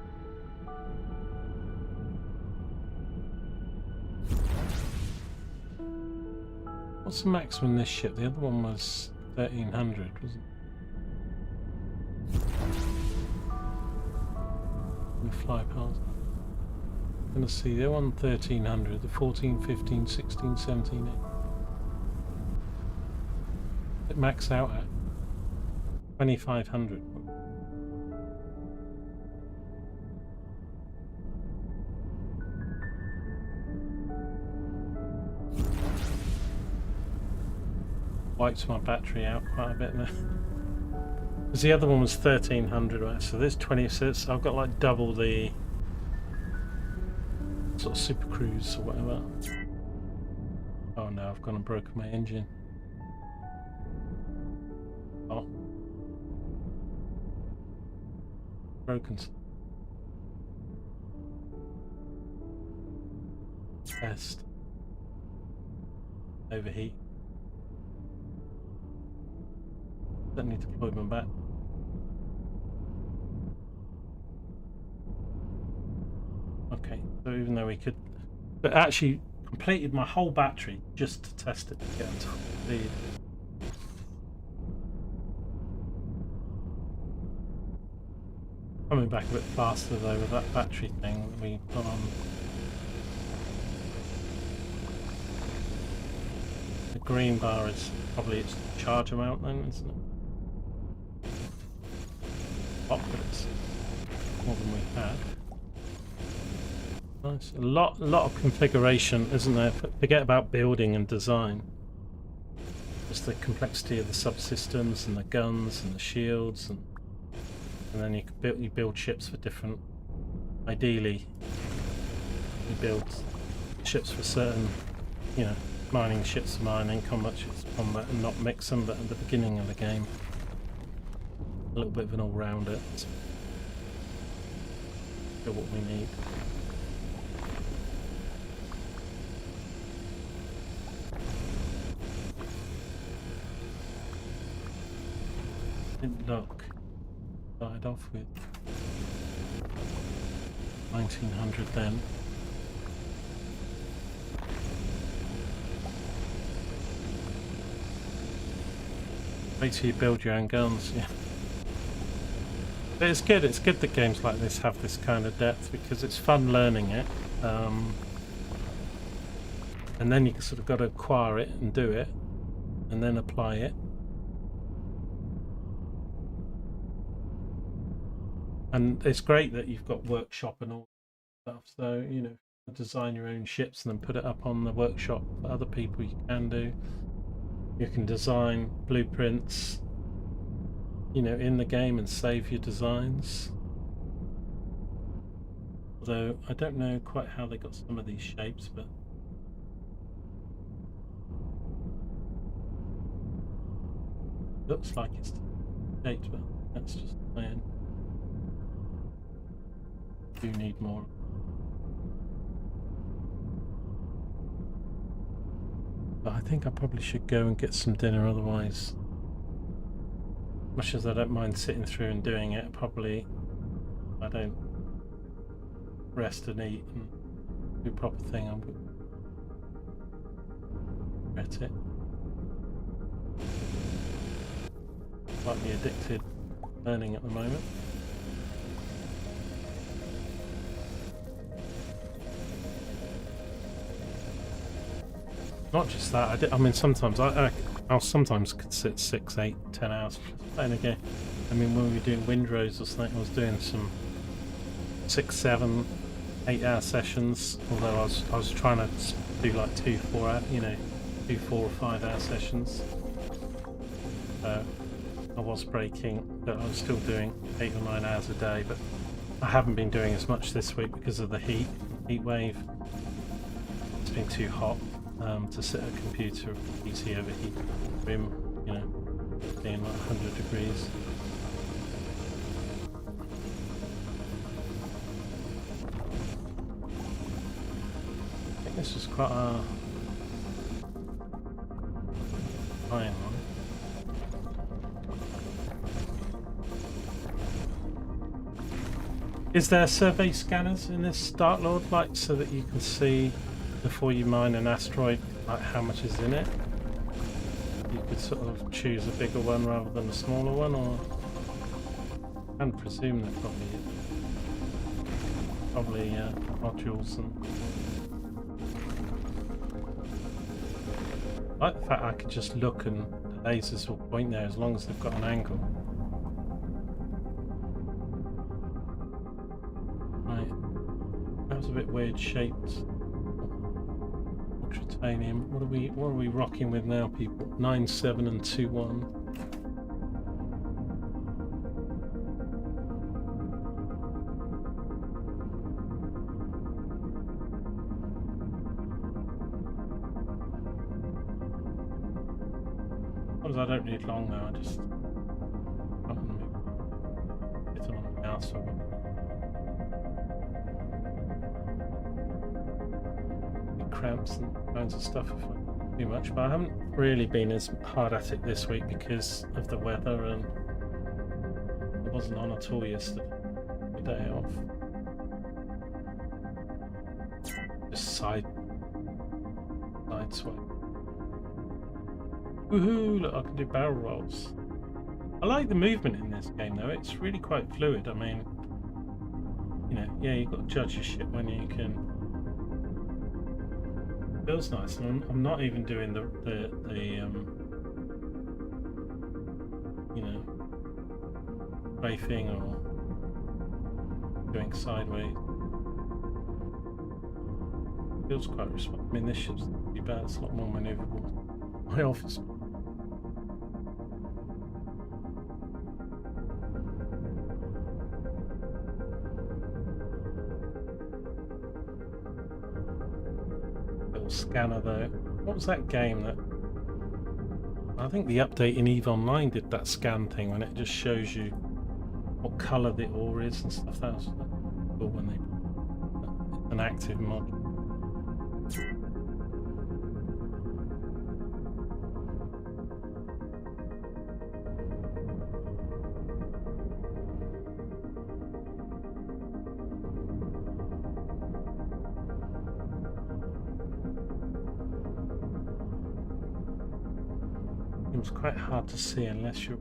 What's the maximum this ship? The other one was 1300, wasn't it? We fly past. I'm going to see, they're on 1300, the 14, 15, 16, 17. It max out at 2500. Wiped my battery out quite a bit now. Because the other one was 1300, right? So there's 26. I've got like double the sort of super cruise or whatever. Oh no, I've gone and broken my engine. Oh. Broken. Test. Overheat. Don't need to deploy them back. Okay, so even though we could, but actually completed my whole battery just to test it to get on top of the speed. Coming back a bit faster though with that battery thing that we put on. The green bar is probably its charge amount then, isn't it? Oh, but it's more than we had. Nice. A lot of configuration, isn't there? Forget about building and design. Just the complexity of the subsystems and the guns and the shields, and then you build ships for different. Ideally, you build ships for certain, you know, mining ships for mining, combat ships for combat, and not mix them. But at the beginning of the game, a little bit of an all-rounder. Got what we need. Didn't look. Started off with 1900 then. Wait till you build your own guns, yeah. But it's good that games like this have this kind of depth, because it's fun learning it. And then you sort of got to acquire it and do it, and then apply it. And it's great that you've got workshop and all that stuff, so, you know, design your own ships and then put it up on the workshop for other people. You can do. You can design blueprints, you know, in the game and save your designs. Although I don't know quite how they got some of these shapes, but looks like it's shaped, but that's just my end. Do need more. But I think I probably should go and get some dinner, otherwise, much as I don't mind sitting through and doing it, probably I don't rest and eat and do proper thing, I'm going to regret it. Slightly addicted learning at the moment. Not just that, I mean, sometimes I'll sometimes could sit 6, 8, 10 hours playing a game. I mean, when we were doing Windrose or something, I was doing some 6, 7, 8 hour sessions, although I was trying to do like 2, 4 hour, you know, 2, 4 or 5 hour sessions. So I was breaking, but I was still doing 8 or 9 hours a day, but I haven't been doing as much this week because of the heat wave. It's been too hot to sit at a computer, PC overheat, room, you know, being like 100 degrees. I think this is quite a iron one. Is there survey scanners in this Dark Lord, like, so that you can see before you mine an asteroid, like how much is in it? You could sort of choose a bigger one rather than a smaller one, or I can presume there probably modules and. I like the fact I could just look and the lasers will point there as long as they've got an angle. Right, that was a bit weird shaped. Titanium. What are we rocking with now, people? 9.7 and 2.1. Sometimes I don't need long though. I just get it on the mouse or cramps and kinds of stuff if I do much, but I haven't really been as hard at it this week because of the weather, and I wasn't on at all yesterday. The day off. Just side swipe. Woohoo! Look, I can do barrel rolls. I like the movement in this game though. It's really quite fluid. I mean, you know, yeah, you've got to judge your shit when you can. Feels nice, and I'm not even doing the you know, strafing or going sideways. Feels quite responsive. I mean, this ship's not too bad. It's a lot more manoeuvrable. My office. Scanner though. What was that game that I think the update in EVE Online did that scan thing when it just shows you what colour the ore is and stuff? That was cool when they an active mod. It's quite hard to see unless you're.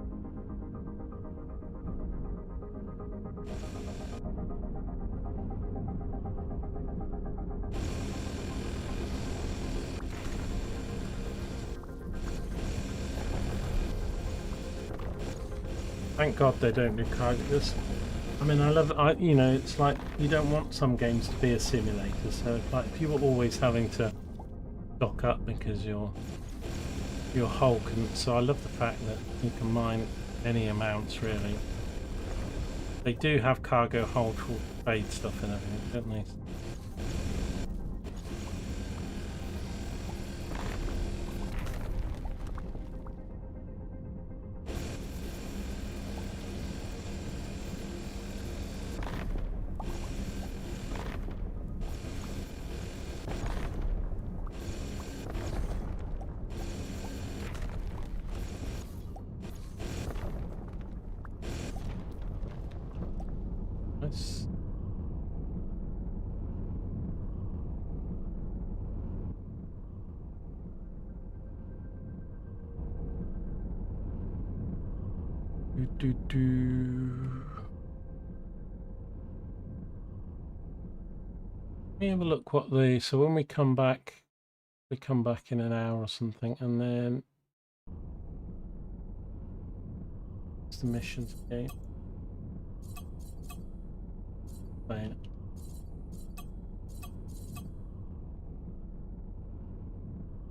Thank God they don't do this. I mean, I love it. You know, it's like you don't want some games to be a simulator. So, like, if you were always having to dock up because your hull can. So I love the fact that you can mine any amounts really. They do have cargo hold for trade stuff and everything, don't they? Nice. Do. Let me have a look what the, so when we come back in an hour or something, and then it's the missions again. Right.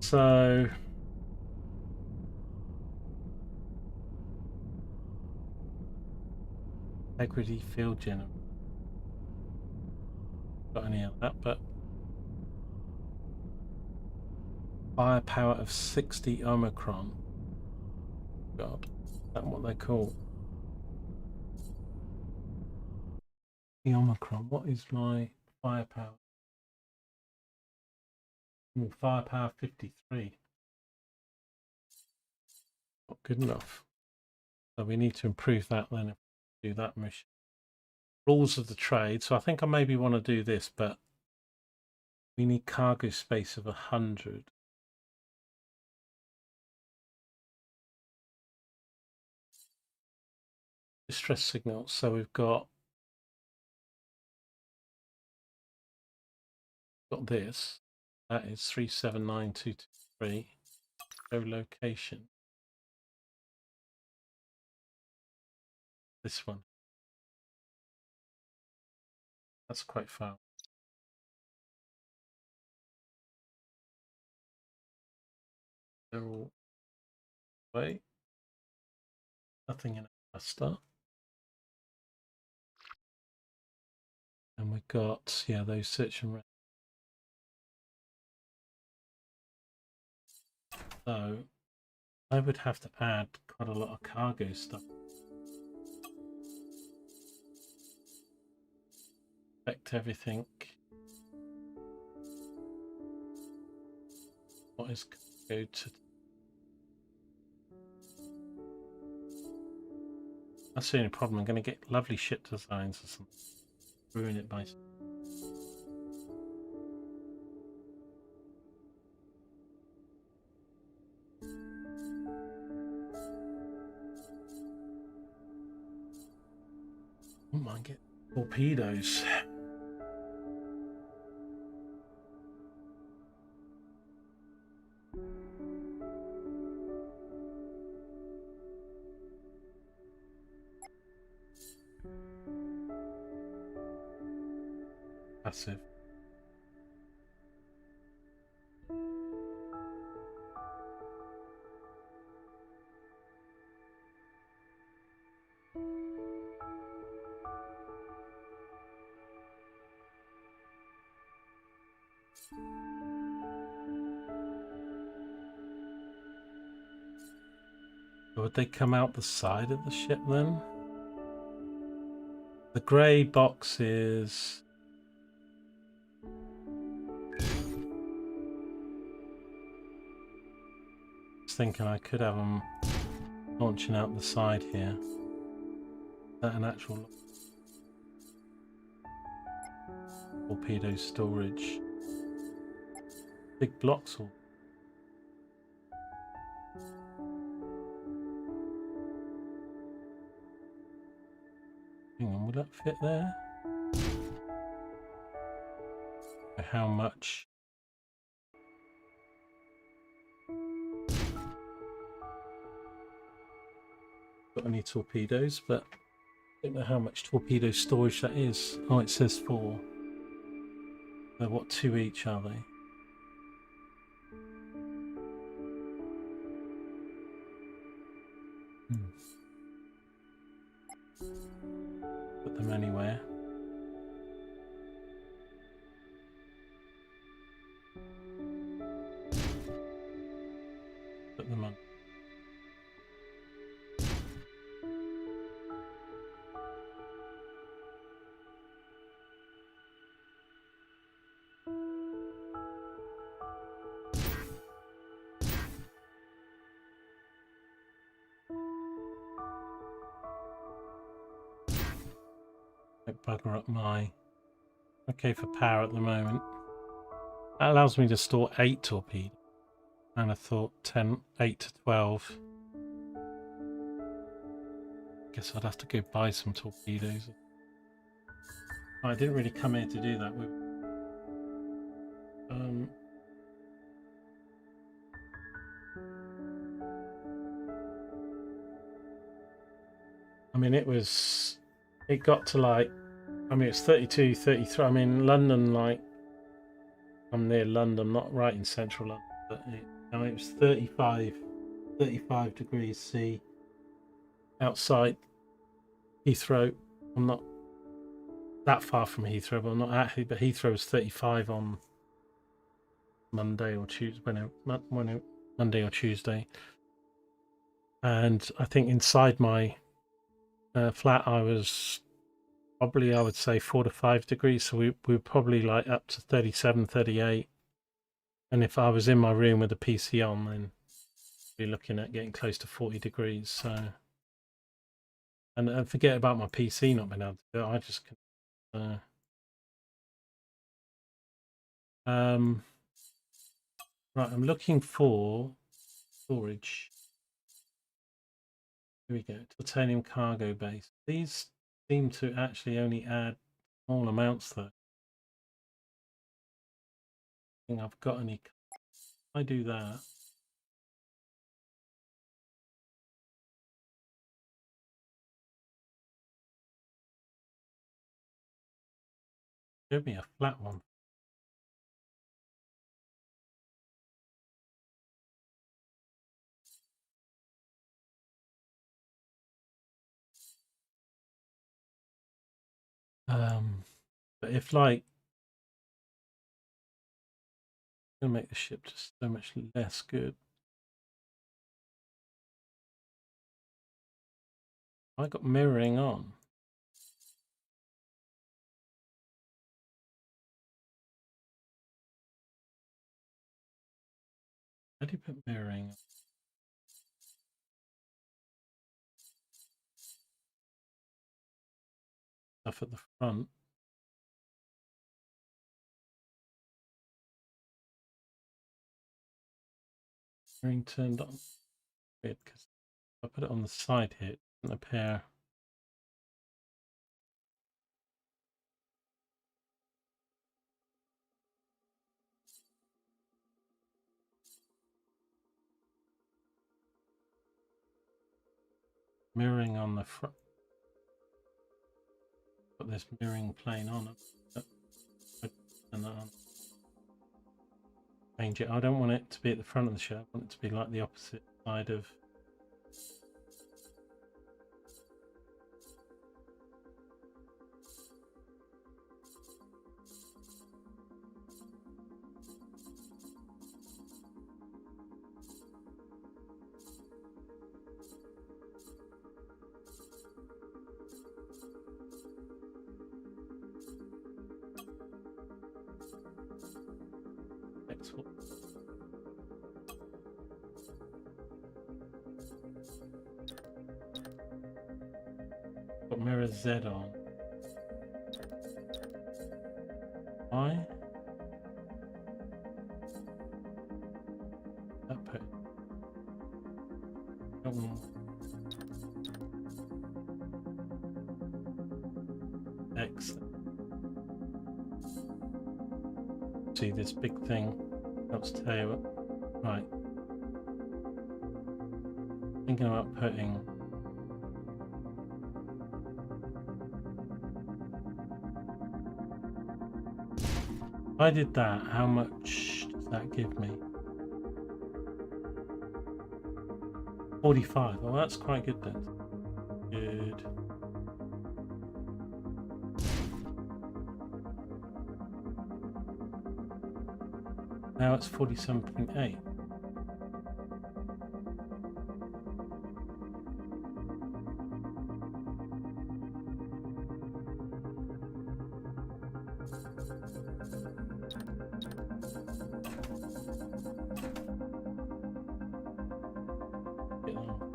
So integrity field generator. Got any of that, but firepower of 60 Omicron. God, is that what they call the Omicron? What is my firepower? Firepower 53. Not good enough. So we need to improve that then if we do that mission. Rules of the trade. So I think I maybe want to do this, but we need cargo space of 100. Distress signals. So we've got this. That is 379223. Go location. This one. That's quite far. They're all away. Nothing in a cluster. And we've got, yeah, those search and rescue. So I would have to add quite a lot of cargo stuff. Affect everything. What is go to? That's the only problem. I'm going to get lovely ship designs or something. Ruin it by. Oh my, get torpedoes. Passive. Would they come out the side of the ship then? The grey box is. I was thinking I could have them launching out the side here. Is that an actual torpedo storage? Big blocks or. Hang on, will that fit there? How much? Got any torpedoes, but I don't know how much torpedo storage that is. Oh, it says 4. So what, 2 each are they? put them anywhere. Put them on. Bugger up my... Okay for power at the moment. That allows me to store 8 torpedoes. And I thought 8 to 12. Guess I'd have to go buy some torpedoes. I didn't really come here to do that. I mean, it got to like, I mean, it's 32, 33. I mean, London, like, I'm near London, not right in central London, but it was 35 degrees C outside Heathrow. I'm not that far from Heathrow, but I'm not actually, but Heathrow was 35 on Monday or Tuesday, Monday or Tuesday. And I think inside my flat, I was probably, I would say 4 to 5 degrees. So we were probably like up to 37, 38. And if I was in my room with the PC on, then I'd be looking at getting close to 40 degrees. So, and forget about my PC not being able to do it. I just right, I'm looking for storage. Here we go, titanium cargo base. These seem to actually only add small amounts though. I think I've got any. I do that. Give me a flat one. But if like, gonna make the ship just so much less good. I got mirroring on. How do you put mirroring? Stuff at the front. Mirroring turned on. Weird, because I put it on the side here, it doesn't appear. Mirroring on the front. Put this mirroring plane on it. And change it. I don't want it to be at the front of the ship. I want it to be like the opposite side of. Export. Got mirror Z on. Why? Output. X. See this big thing helps tell you what. Right. Thinking about putting. If I did that, how much does that give me? 45. Oh, that's quite good then. Good. Now it's 47.8.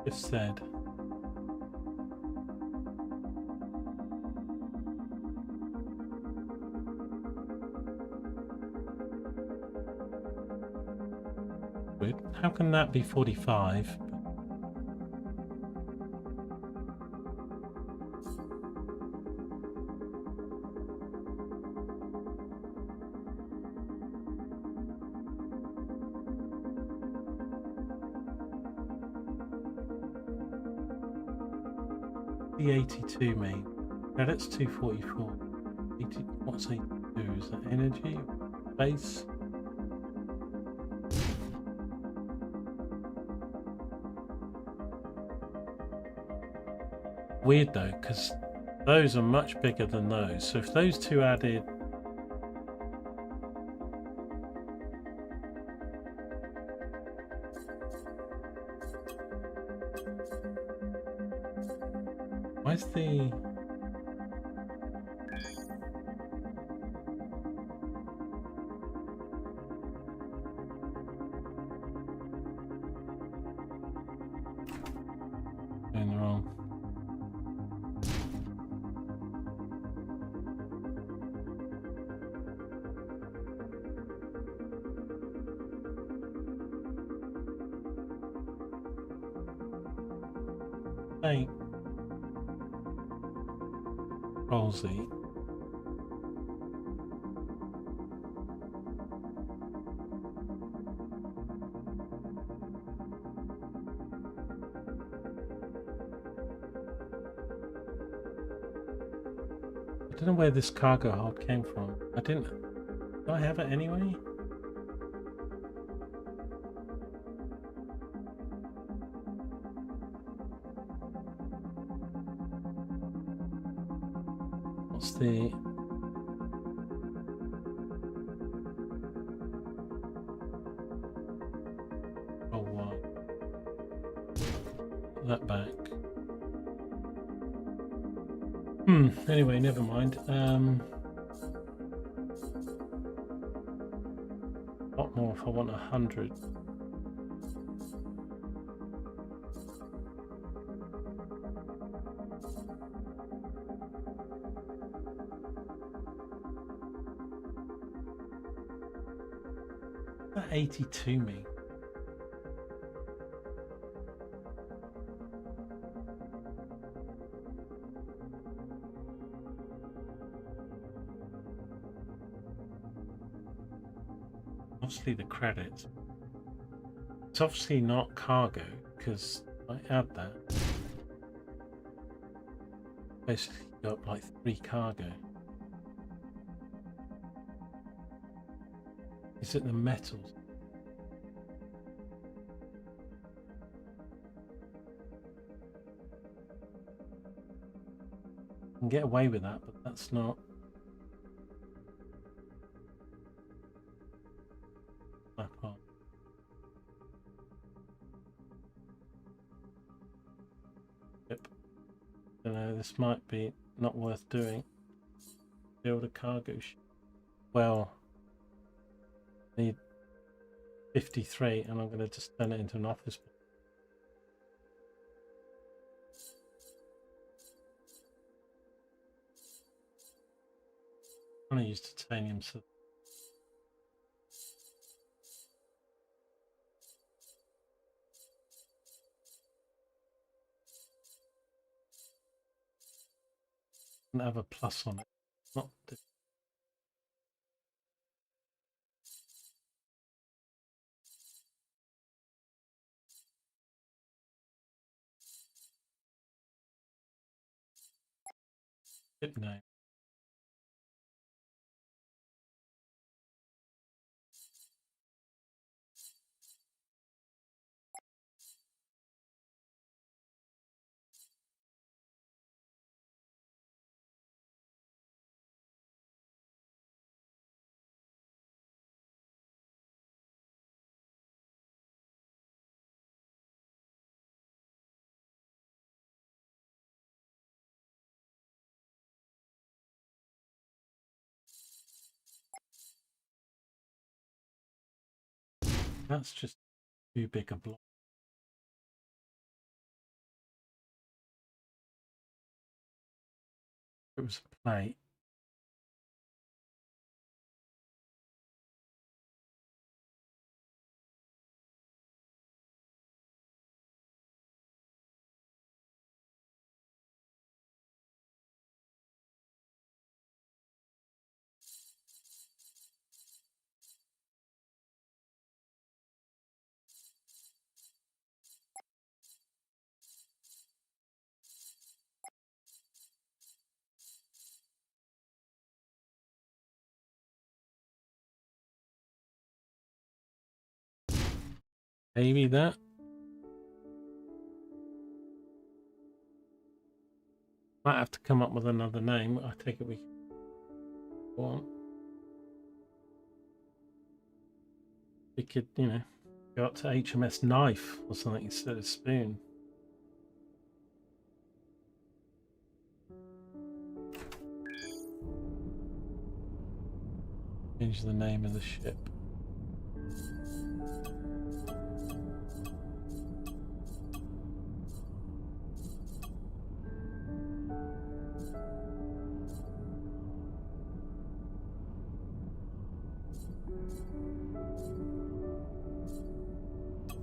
Just said. Weird. How can that be 45? The 82 main. Credits 244. 80, what's 82? Is that energy? Base? Weird though, because those are much bigger than those. So if those two added... Where's the... Doing wrong. Hey. Control-Z. I don't know where this cargo hold came from. I didn't... Do I have it anyway? What's the... Oh, why? Put that back. Anyway, never mind. What more if I want 100? That 82 me. Obviously the credits. It's obviously not cargo because I add that. Basically got like 3 cargo. Is it the metals? I can get away with that, but that's not my part. Yep. You know, this might be not worth doing. Build a cargo ship. Well, I need 53 and I'm going to just turn it into an office. I'm going to use titanium so I have a plus on it. Not ship name. That's just too big a block. It was a plate. Maybe that. Might have to come up with another name. I take it we want. We could, you know, go up to HMS Knife or something instead of Spoon. Change the name of the ship.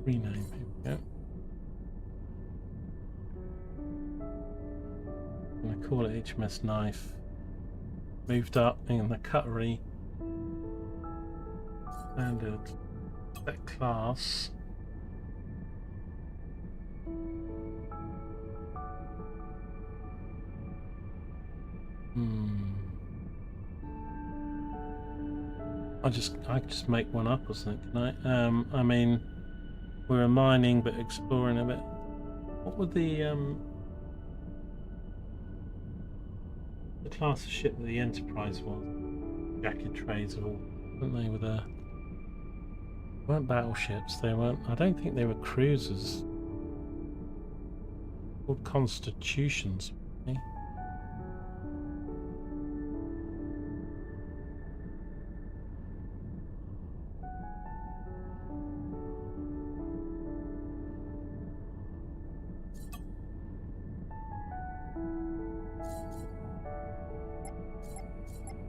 Rename. Here we go. I'm going to call it HMS Knife. Moved up in the cutlery. Standard. Set class. I just make one up or something, can I? I mean, we're mining but exploring a bit. What would the class of ship that the Enterprise was? Jacket trays of all, weren't they? With a weren't battleships. They weren't. I don't think they were cruisers. Called Constitutions. Eh?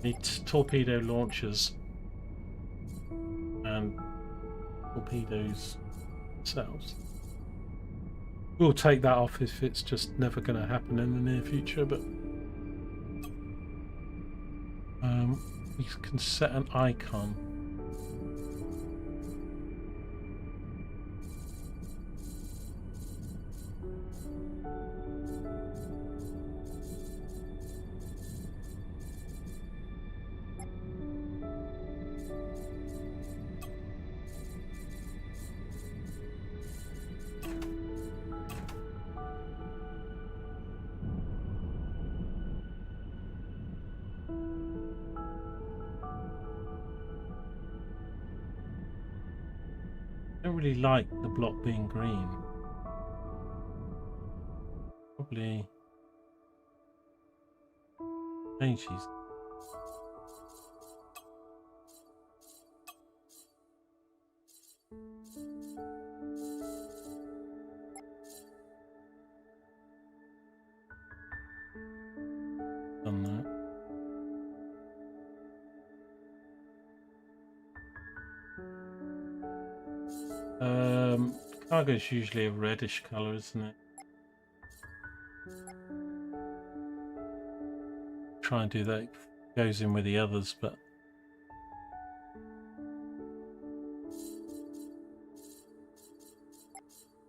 Need torpedo launchers and torpedoes themselves. We'll take that off if it's just never going to happen in the near future, but we can set an icon. I don't really like the block being green. Probably change these. Done that. Cargo is usually a reddish colour, isn't it? Try and do that. It goes in with the others, but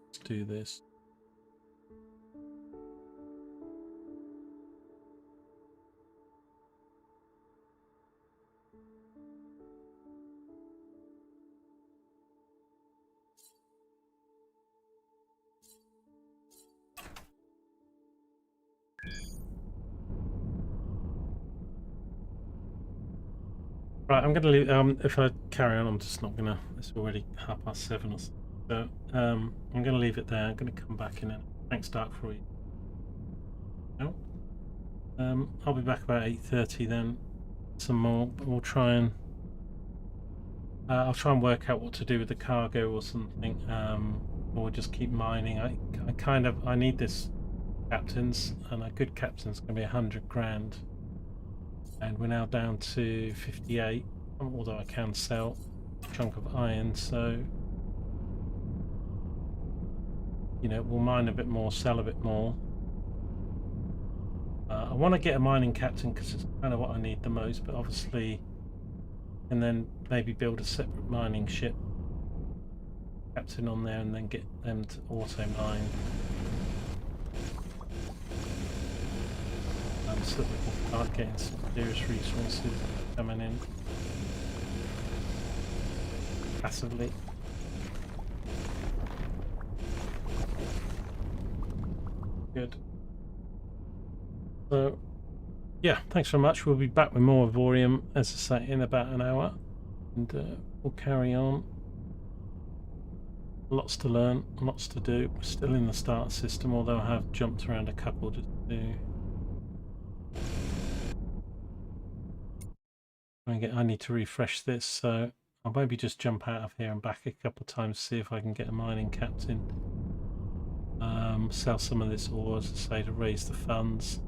let's do this. Right, I'm going to leave. If I carry on, I'm just not going to. It's already 7:30 or so. So I'm going to leave it there. I'm going to come back in. Thanks, Dark, for you. No. I'll be back about 8:30 then. Some more. But we'll try and I'll try and work out what to do with the cargo or something, or just keep mining. I need this captains, and a good captain's going to be 100 grand, and we're now down to 58. Although I can sell a chunk of iron, so you know, we'll mine a bit more, sell a bit more. I want to get a mining captain because it's kind of what I need the most, but obviously, and then maybe build a separate mining ship captain on there and then get them to auto mine. So that we can start getting some serious resources coming in passively. Good. So, yeah, thanks very much. We'll be back with more Avorion, as I say, in about an hour, and we'll carry on. Lots to learn, lots to do. We're still in the start system, although I have jumped around a couple just to I need to refresh this, so I'll maybe just jump out of here and back a couple of times, see if I can get a mining captain. Sell some of this ore, as I say, to raise the funds,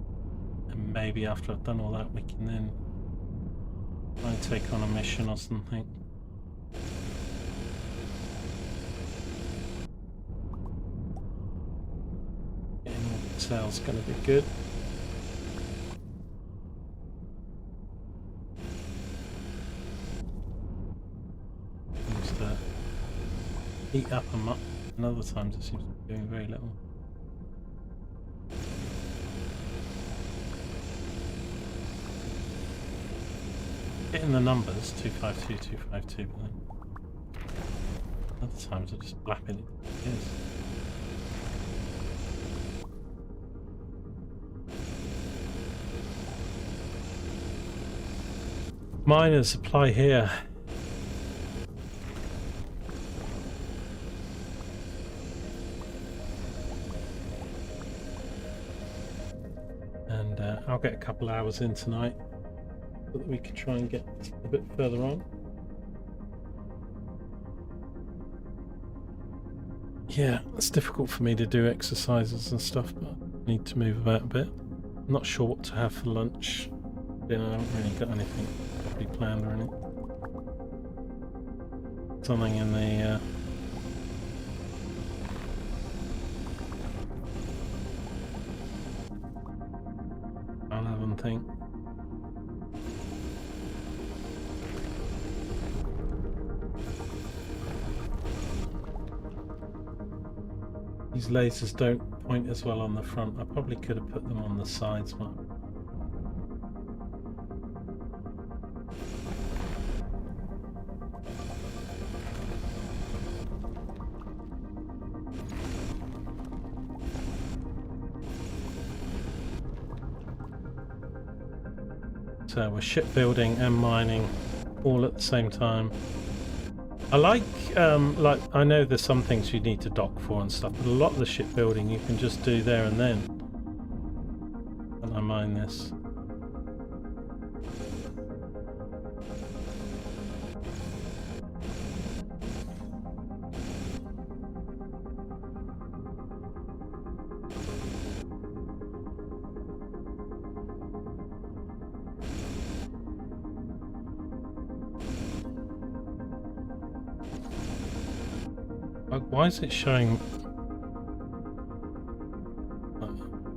and maybe after I've done all that we can then try and take on a mission or something. Getting more sales is going to be good. Seems to eat up a much, and other times it seems to be doing very little. Getting the numbers 252, 252, but then other times I just blap it. It is. Miners supply here. And I'll get a couple hours in tonight so that we can try and get a bit further on. Yeah, it's difficult for me to do exercises and stuff, but I need to move about a bit. I'm not sure what to have for lunch. Dinner, I haven't really got anything properly planned or anything. Something in the thing. These lasers don't point as well on the front. I probably could have put them on the sides, but so we're shipbuilding and mining all at the same time. I like I know there's some things you need to dock for and stuff, but a lot of the shipbuilding you can just do there and then. And I mine this. Why is it showing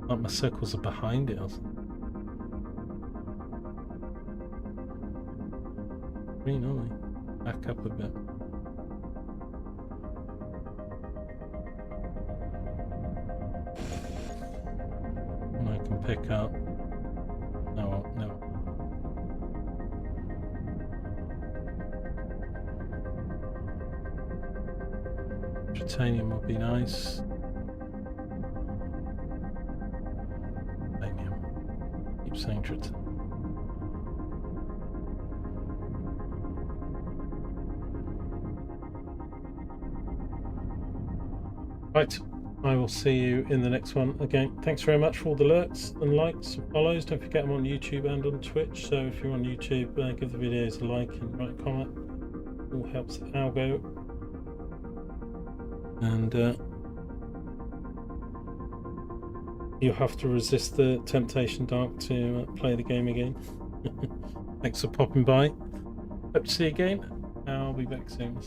like my circles are behind it or something? Green only. Back up a bit. And I can pick up. No. Titanium would be nice. Titanium. Keep saying titanium. Right, I will see you in the next one. Again, thanks very much for all the alerts and likes and follows. Don't forget I'm on YouTube and on Twitch, so if you're on YouTube, give the videos a like and write a comment. All helps Algo. And you'll have to resist the temptation, Dark, to play the game again. Thanks for popping by. Hope to see you again. I'll be back soon.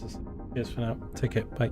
Cheers for now. Take care. Bye.